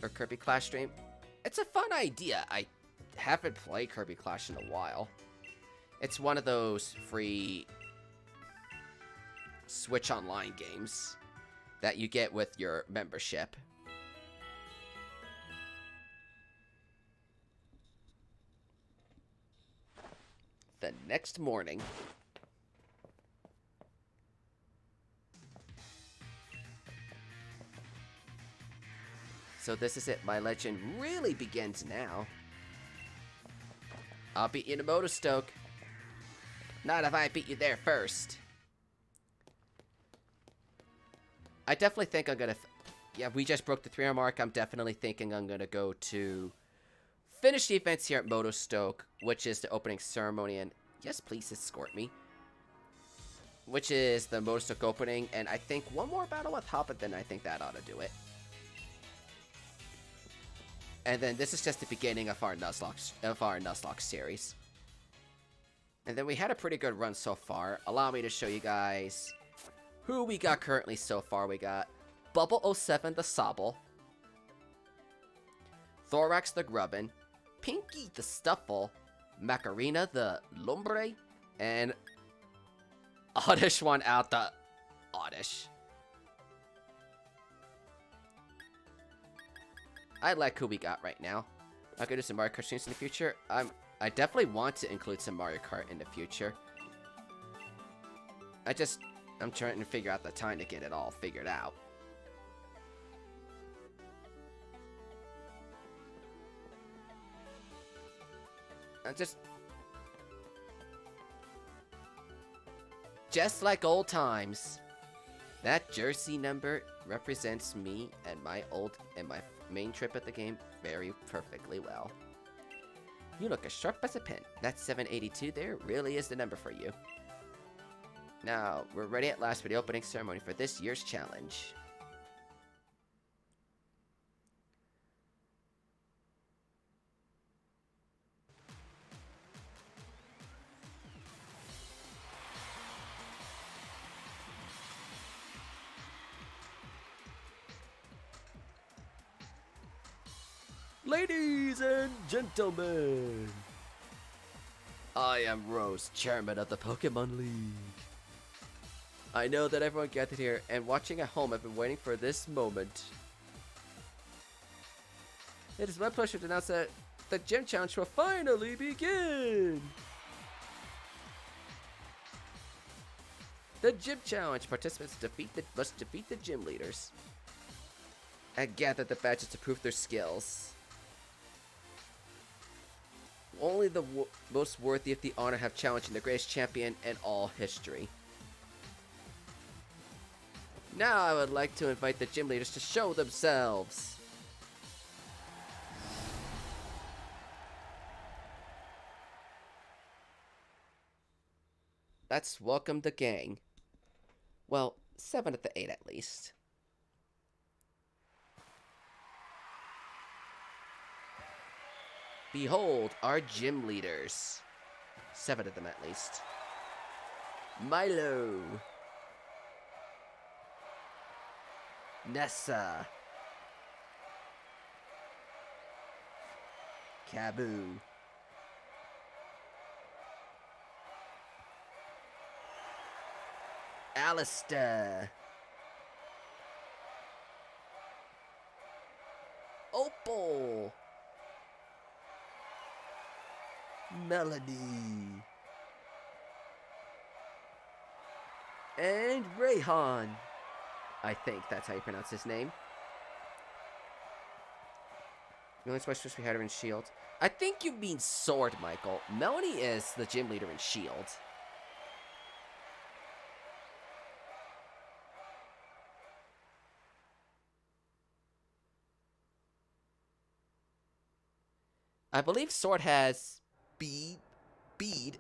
A: Or Kirby Clash stream. It's a fun idea. I haven't played Kirby Clash in a while. It's one of those free Switch Online games that you get with your membership. The next morning. So this is it. My legend really begins now. I'll beat you in a Moto Stoke. Not if I beat you there first. I definitely think I'm gonna... yeah, we just broke the 3-hour mark. I'm definitely thinking I'm gonna go to... finish the events here at Moto Stoke, which is the opening ceremony. And yes, please escort me. Which is the Moto Stoke opening. And I think one more battle with Hop, and then I think that ought to do it. And then this is just the beginning of our Nuzlocke series. And then we had a pretty good run so far. Allow me to show you guys who we got currently so far. We got Bubble07 the Sobble, Thorax the Grubbin, Pinky the Stuffle, Macarena the Lumbre, and Oddish one out the Oddish. I like who we got right now. I'm gonna do some Mario Kart streams in the future. I definitely want to include some Mario Kart in the future. I'm trying to figure out the time to get it all figured out. Just like old times. That jersey number represents me and my main trip at the game very perfectly well. You look as sharp as a pin. That 782 there really is the number for you. Now, we're ready at last for the opening ceremony for this year's challenge. Ladies and gentlemen, I am Rose, chairman of the Pokemon League. I know that everyone gathered here and watching at home have been waiting for this moment. It is my pleasure to announce that the gym challenge will finally begin. The gym challenge participants must defeat the gym leaders and gather the badges to prove their skills. Only the most worthy of the honor have challenged the greatest champion in all history. Now I would like to invite the gym leaders to show themselves. Let's welcome the gang. Well, 7 of the 8 at least. Behold our gym leaders. 7 of them at least. Milo. Nessa. Kaboo.
B: Alistair. Opal. Melody. And Rayhan. I think that's how you pronounce his name. The only supposed to be Hatter in Shield. I think you mean Sword, Michael. Melanie is the gym leader in Shield. I believe Sword has Bead.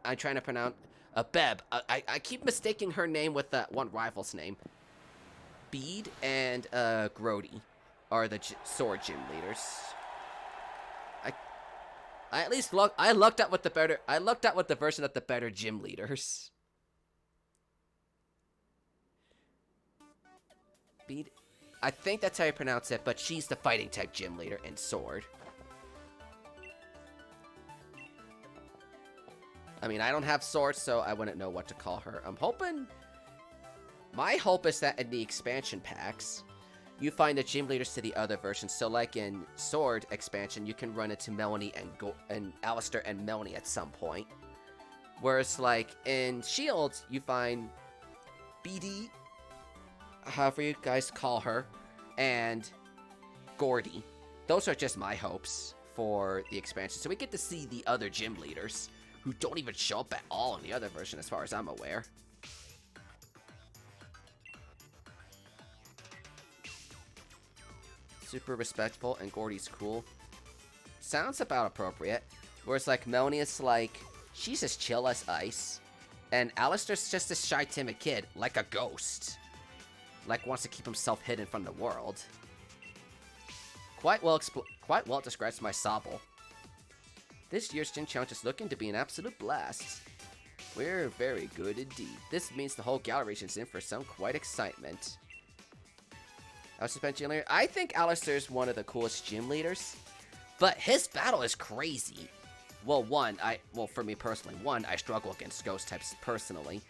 B: I'm trying to pronounce Beb. I keep mistaking her name with that one rival's name. Bead and Grody are the Sword gym leaders. I at least looked up with the version of the better gym leaders. Bead. I think that's how you pronounce it, but she's the fighting type gym leader in Sword. I mean, I don't have Sword, so I wouldn't know what to call her. My hope is that in the expansion packs, you find the gym leaders to the other versions. So like in Sword expansion, you can run into Melanie and Alistair and Melanie at some point. Whereas like in Shield, you find BD, however you guys call her, and Gordy. Those are just my hopes for the expansion. So we get to see the other gym leaders, who don't even show up at all in the other version as far as I'm aware. Super respectful, and Gordy's cool. Sounds about appropriate. Whereas like Melanie is like, she's as chill as ice. And Alistair's just a shy, timid kid, like a ghost. Like wants to keep himself hidden from the world. Quite well describes my Sobble. This year's gym challenge is looking to be an absolute blast. We're very good indeed. This means the whole gallery is in for some quite excitement. Gym leader. I think Alistair's one of the coolest gym leaders, but his battle is crazy. Well, for me personally, I struggle against ghost types personally,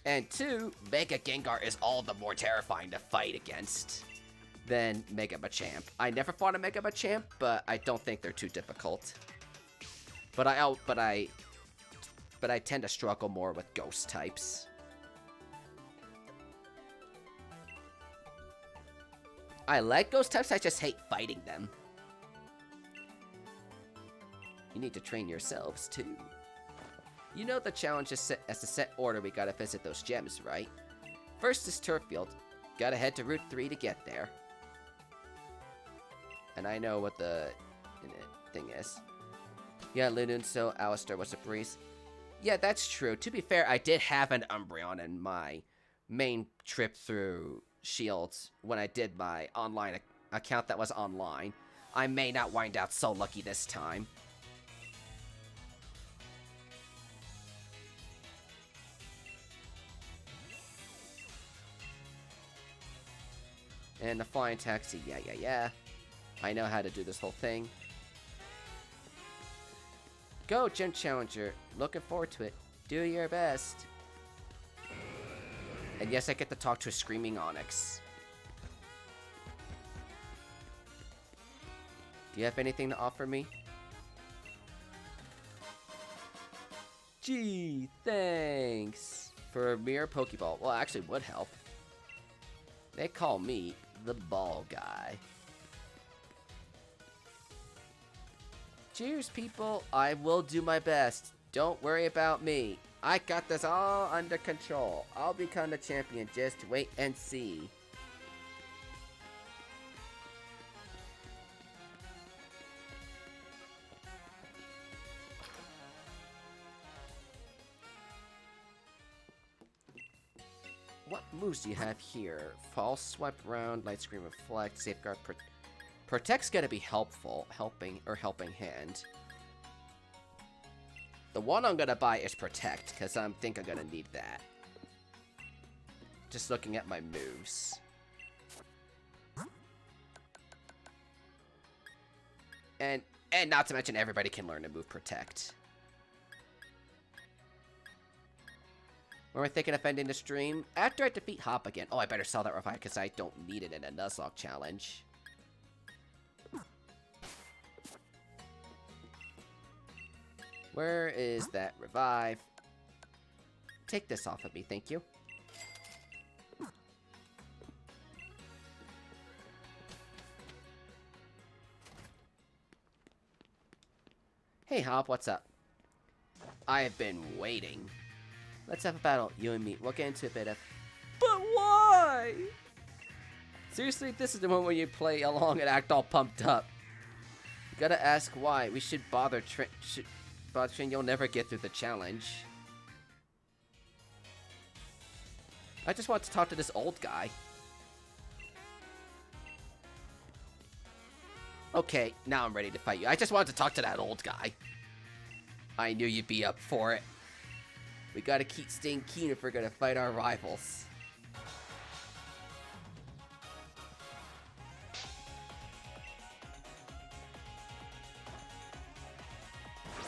B: and 2, Mega Gengar is all the more terrifying to fight against than Mega Machamp. I never fought a Mega Machamp, but I don't think they're too difficult. But I tend to struggle more with ghost types. I like ghost types, I just hate fighting them. You need to train yourselves, too. You know the challenge is as a set order we gotta visit those gems, right? First is Turffield. Gotta head to Route 3 to get there. And I know what the thing is. Yeah, Lunun, so Alistair was a breeze. Yeah, that's true. To be fair, I did have an Umbreon in my main trip through Shields when I did my online account that was online. I may not wind out so lucky this time. And the flying taxi, yeah. I know how to do this whole thing. Go, Gym Challenger. Looking forward to it. Do your best. And yes, I get to talk to a screaming Onyx. Do you have anything to offer me? Gee, thanks. For a mere Pokeball. Well, actually would help. They call me the ball guy. Cheers, people. I will do my best. Don't worry about me. I got this all under control. I'll become the champion. Just wait and see. What moves do you have here? False Swipe Round, Light Screen Reflect, Safeguard, Protect's gonna be helpful. Helping hand. The one I'm gonna buy is Protect, because I think I'm gonna need that. Just looking at my moves. And not to mention everybody can learn to move Protect.
A: When we're thinking of ending the stream, after I defeat Hop again. Oh, I better sell that revive because I don't need it in a Nuzlocke challenge. Where is that revive? Take this off of me, thank you. Hey Hop, what's up? I have been waiting. Let's have a battle, you and me. We'll get into a bit of... But why? Seriously, this is the moment where you play along and act all pumped up. You gotta ask why. We should bother train. You'll never get through the challenge. I just want to talk to this old guy. Okay, now I'm ready to fight you. I just wanted to talk to that old guy. I knew you'd be up for it. We gotta keep staying keen if we're gonna fight our rivals.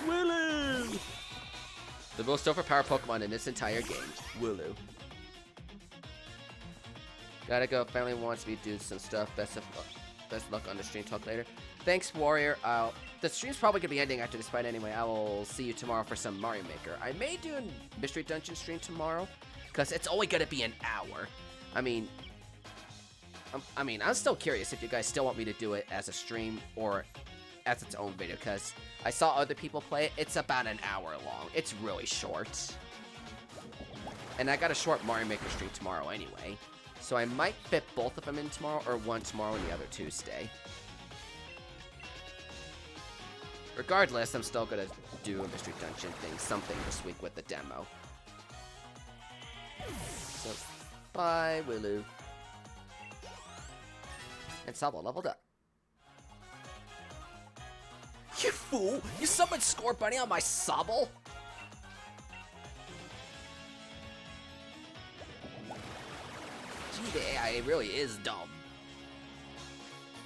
A: Wooloo! The most overpowered Pokemon in this entire game. Wooloo. Gotta go. Family wants me to do some stuff. Best luck on the stream. Talk later. Thanks, Warrior. The stream's probably gonna be ending after this fight anyway. I will see you tomorrow for some Mario Maker. I may do a Mystery Dungeon stream tomorrow, because it's only gonna be an hour. I mean, I'm still curious if you guys still want me to do it as a stream or as its own video, because I saw other people play it. It's about an hour long. It's really short. And I got a short Mario Maker stream tomorrow anyway. So I might fit both of them in tomorrow, or one tomorrow and the other Tuesday. Regardless, I'm still gonna do a Mystery Dungeon thing, something this week with the demo. So, bye, Wooloo. And Sabo leveled up. You fool! You summoned Score Bunny on my Sobble? Gee, the AI really is dumb.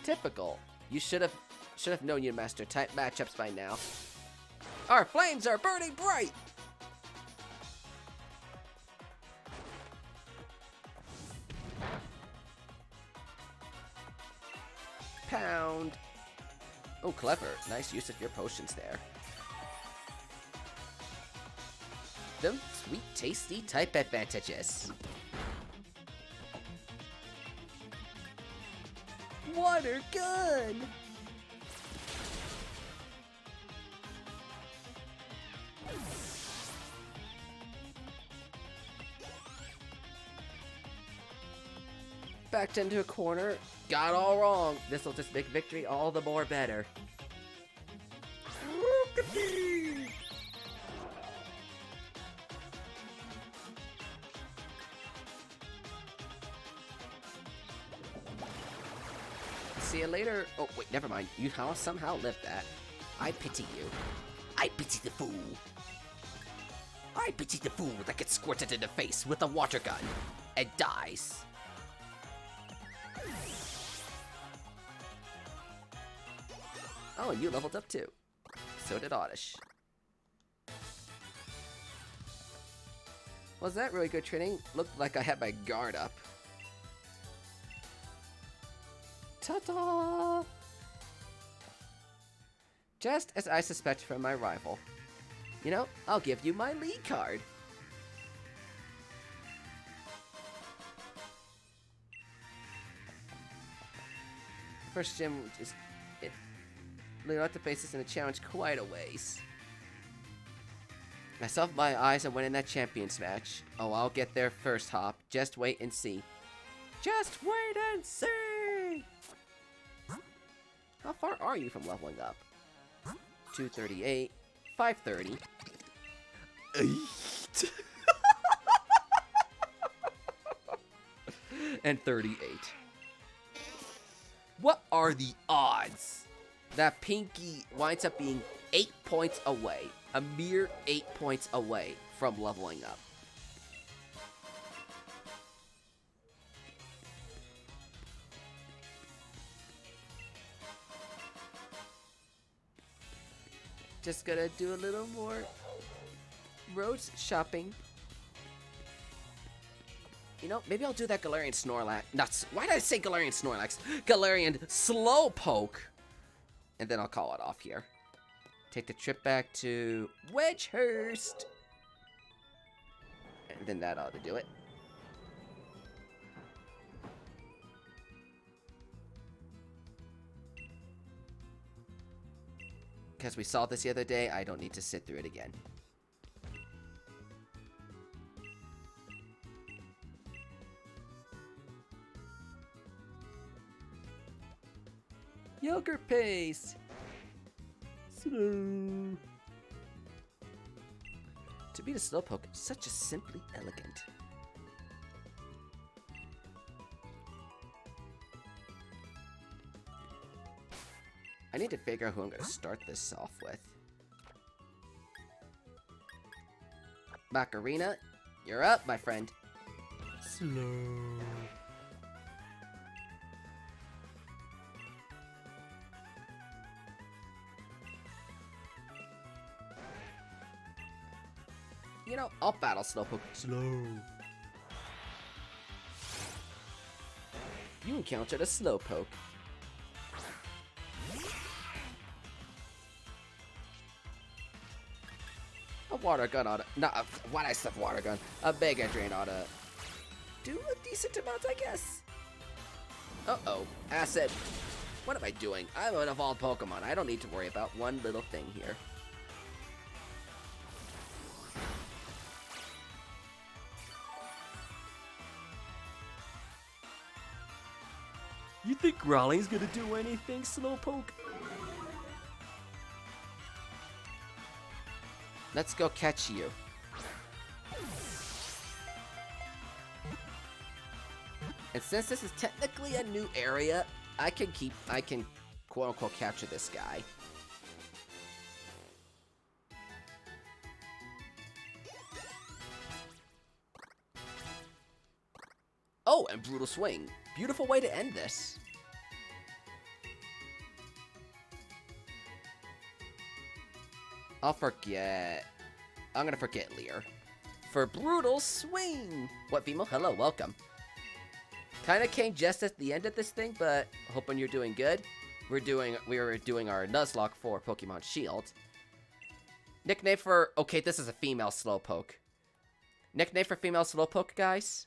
A: Typical. You should have known you'd master type matchups by now. Our flames are burning bright! Pound. Oh, clever. Nice use of your potions there. Them sweet, tasty type advantages. Water gun! Backed into a corner. Got all wrong. This'll just make victory all the more better. See you later. Oh, wait, never mind. You somehow lived that. I pity you. I pity the fool. I pity the fool that gets squirted in the face with a water gun and dies. Oh, and you leveled up too. So did Oddish. Was that really good training? Looked like I had my guard up. Ta-da! Just as I suspected from my rival. You know, I'll give you my lead card. First gym is it. Learn out the bases in the challenge quite a ways. I saw with my eyes and went in that champions match. Oh, I'll get there first, Hop. Just wait and see. Just wait and see! How far are you from leveling up? 238, 530. 8. And 38. What are the odds that Pinky winds up being 8 points away, a mere 8 points away from leveling up? Just gonna do a little more road shopping. You know, maybe I'll do that Galarian Snorlax. Nuts. Why did I say Galarian Snorlax? Galarian Slowpoke. And then I'll call it off here. Take the trip back to Wedgehurst. And then that ought to do it. Because we saw this the other day, I don't need to sit through it again. Yogurt paste. Slow. To beat a Slowpoke, such a simply elegant. I need to figure out who I'm going to start this off with. Macarena, you're up, my friend. Slow. You know, I'll battle Slowpoke. Slow. You encountered a Slowpoke. A water gun oughta... Not what I said water gun. A Mega Drain oughta... do a decent amount, I guess. Uh-oh. Acid. What am I doing? I'm an evolved Pokemon. I don't need to worry about one little thing here. You think Growling's gonna do anything, Slowpoke? Let's go catch you. And since this is technically a new area, I can quote unquote capture this guy. Oh, and Brutal Swing. Beautiful way to end this. I'll forget. I'm gonna forget Leer. For Brutal Swing! What, Vimo? Hello, welcome. Kinda came just at the end of this thing, but hoping you're doing good. We were doing our Nuzlocke for Pokemon Shield. Nickname for... Okay, this is a female Slowpoke. Nickname for female Slowpoke, guys?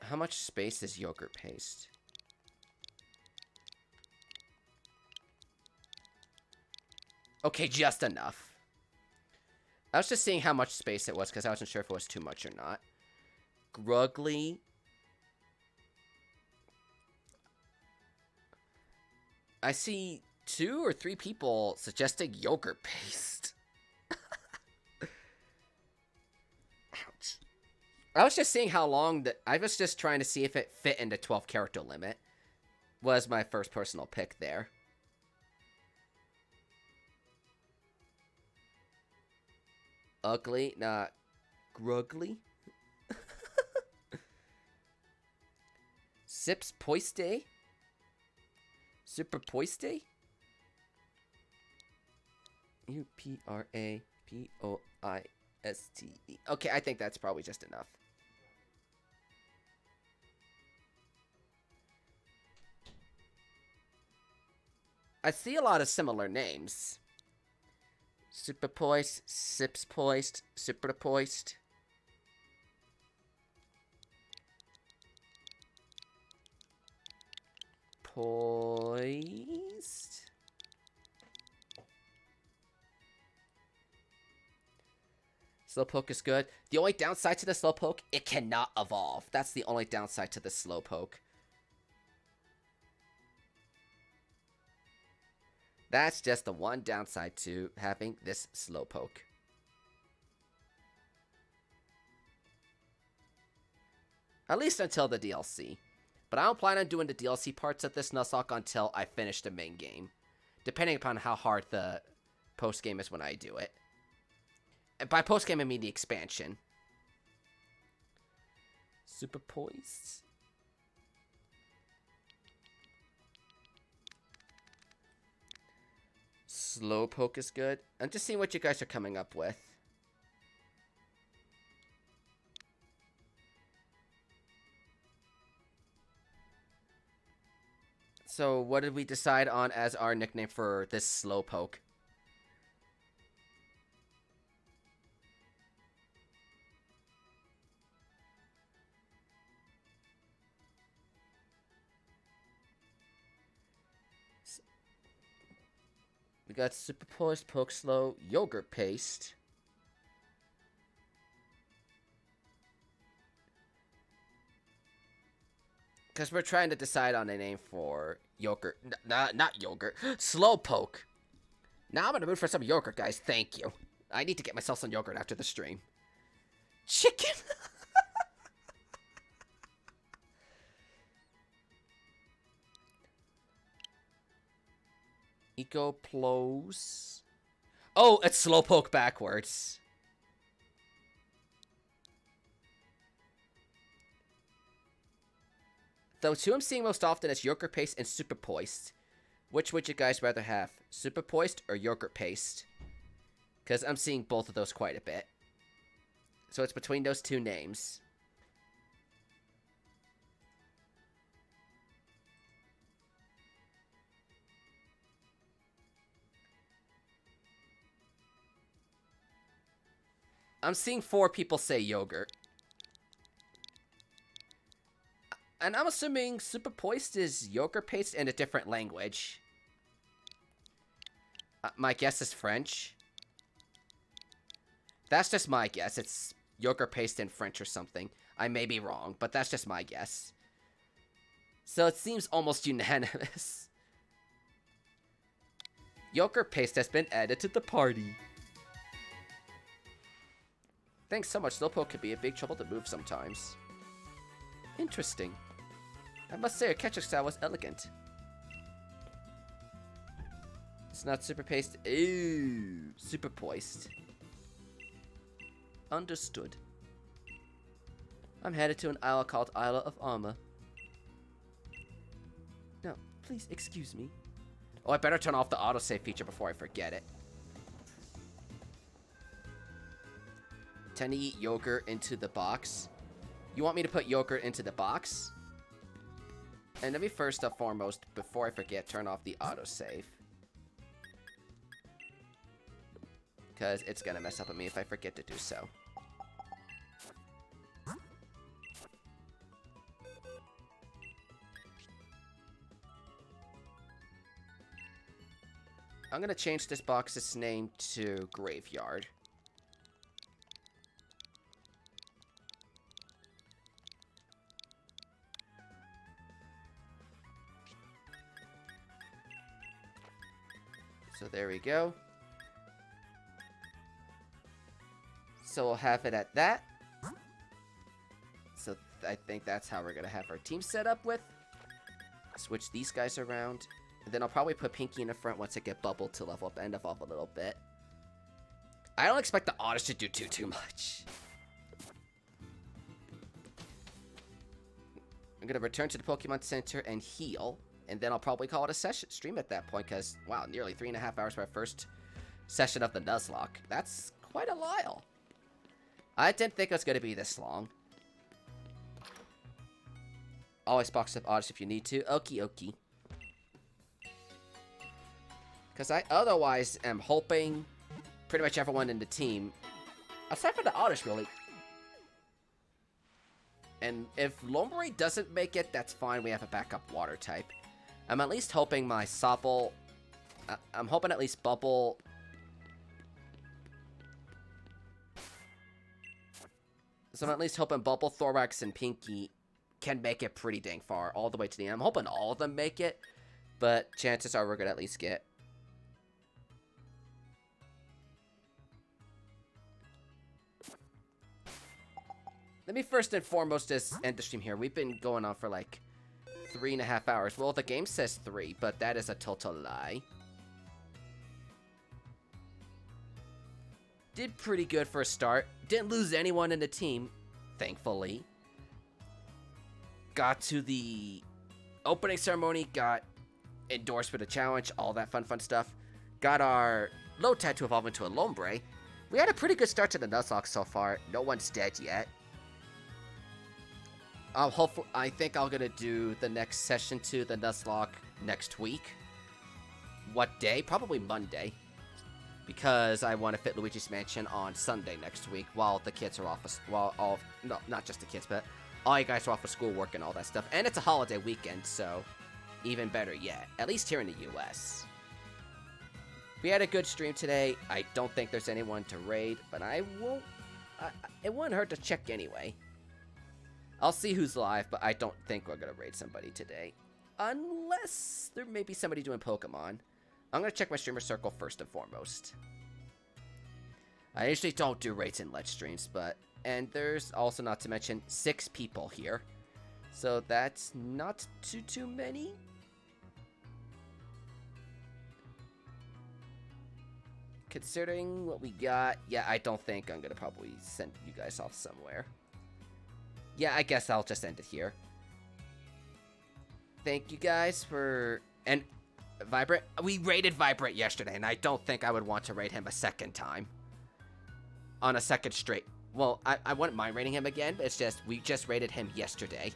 A: How much space is yogurt paste? Okay, just enough. I was just seeing how much space it was because I wasn't sure if it was too much or not. Grugly. I see 2 or 3 people suggesting yogurt paste. Ouch. I was just seeing how long that... I was just trying to see if it fit into 12 character limit. Was my first personal pick there. Ugly, not grugly. Sips Poiste? Super Poiste? U-P-R-A-P-O-I-S-T-E. Okay, I think that's probably just enough. I see a lot of similar names. Super Poist, Sips Poist, Super Poist. Poist. Slowpoke is good. The only downside to the Slowpoke, it cannot evolve. That's the only downside to the Slowpoke. That's just the one downside to having this Slowpoke. At least until the DLC. But I don't plan on doing the DLC parts of this Nuzlocke until I finish the main game. Depending upon how hard the post-game is when I do it. And by post-game, I mean the expansion. Super Poised. Slowpoke is good. I'm just seeing what you guys are coming up with. So what did we decide on as our nickname for this Slowpoke? We got Super Poised, Poke Slow, Yogurt Paste. Because we're trying to decide on a name for yogurt. Not yogurt. Slowpoke. Now I'm in the mood for some yogurt, guys. Thank you. I need to get myself some yogurt after the stream. Chicken? Ecoplos. Oh, it's Slowpoke backwards. The two I'm seeing most often is Yogurt Paste and Super Poised. Which would you guys rather have? Super Poised or Yogurt Paste? Because I'm seeing both of those quite a bit. So it's between those two names. I'm seeing 4 people say yogurt. And I'm assuming Super Poised is Yogurt Paste in a different language. My guess is French. That's just my guess. It's Yogurt Paste in French or something. I may be wrong, but that's just my guess. So it seems almost unanimous. Yogurt Paste has been added to the party. Thanks so much. Slowpoke could be a big trouble to move sometimes. Interesting. I must say, her catching style was elegant. It's not Super Paste. Ooh, Super Poised. Understood. I'm headed to an isle called Isle of Armor. No, please excuse me. Oh, I better turn off the autosave feature before I forget it. Tend to eat yogurt into the box. You want me to put yogurt into the box? And let me first and foremost, before I forget, turn off the autosave. Because it's going to mess up with me if I forget to do so. I'm going to change this box's name to Graveyard. So there we go. So we'll have it at that. So I think that's how we're going to have our team set up with. Switch these guys around. And then I'll probably put Pinky in the front once I get Bubble to level up and evolve a little bit. I don't expect the Otters to do too much. I'm going to return to the Pokemon Center and heal. And then I'll probably call it a stream at that point, because, wow, nearly 3.5 hours for our first session of the Nuzlocke. That's quite a while. I didn't think it was going to be this long. Always box up odds if you need to. Okie dokie. Because I otherwise am hoping pretty much everyone in the team, aside from the Otters, really. And if Lombre doesn't make it, that's fine. We have a backup water type. I'm at least hoping my Sopple... I'm hoping at least Bubble... So I'm at least hoping Bubble, Thorax, and Pinky can make it pretty dang far, all the way to the end. I'm hoping all of them make it, but chances are we're going to at least get... Let me first and foremost just end the stream here. We've been going on for like 3.5 hours. Well, the game says 3, but that is a total lie. Did pretty good for a start. Didn't lose anyone in the team, thankfully. Got to the opening ceremony, got endorsed for the challenge, all that fun stuff. got our Lotad to evolve into a Lombre. We had a pretty good start to the Nuzlocke so far. No one's dead yet. Hopefully, I think I'm gonna do the next session to the Nuzlocke next week. What day? Probably Monday. Because I want to fit Luigi's Mansion on Sunday next week while the kids are off of, no, not just the kids, but all you guys are off of schoolwork and all that stuff. And it's a holiday weekend, so even better yet. At least here in the US. We had a good stream today. I don't think there's anyone to raid, but it wouldn't hurt to check anyway. I'll see who's live, but I don't think we're gonna raid somebody today. Unless there may be somebody doing Pokemon. I'm gonna check my streamer circle first and foremost. I usually don't do raids in Let's streams, and there's also, not to mention, 6 people here. So that's not too many. Considering what we got, yeah, I don't think I'm gonna probably send you guys off somewhere. Yeah, I guess I'll just end it here. Thank you guys for... And Vibrant, we raided Vibrant yesterday, and I don't think I would want to raid him a second time. On a second straight. Well, I wouldn't mind raiding him again, but it's just, we just raided him yesterday.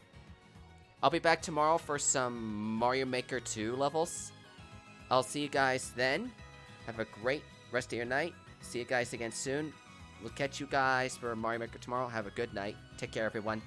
A: I'll be back tomorrow for some Mario Maker 2 levels. I'll see you guys then. Have a great rest of your night. See you guys again soon. We'll catch you guys for Mario Maker tomorrow. Have a good night. Take care, everyone.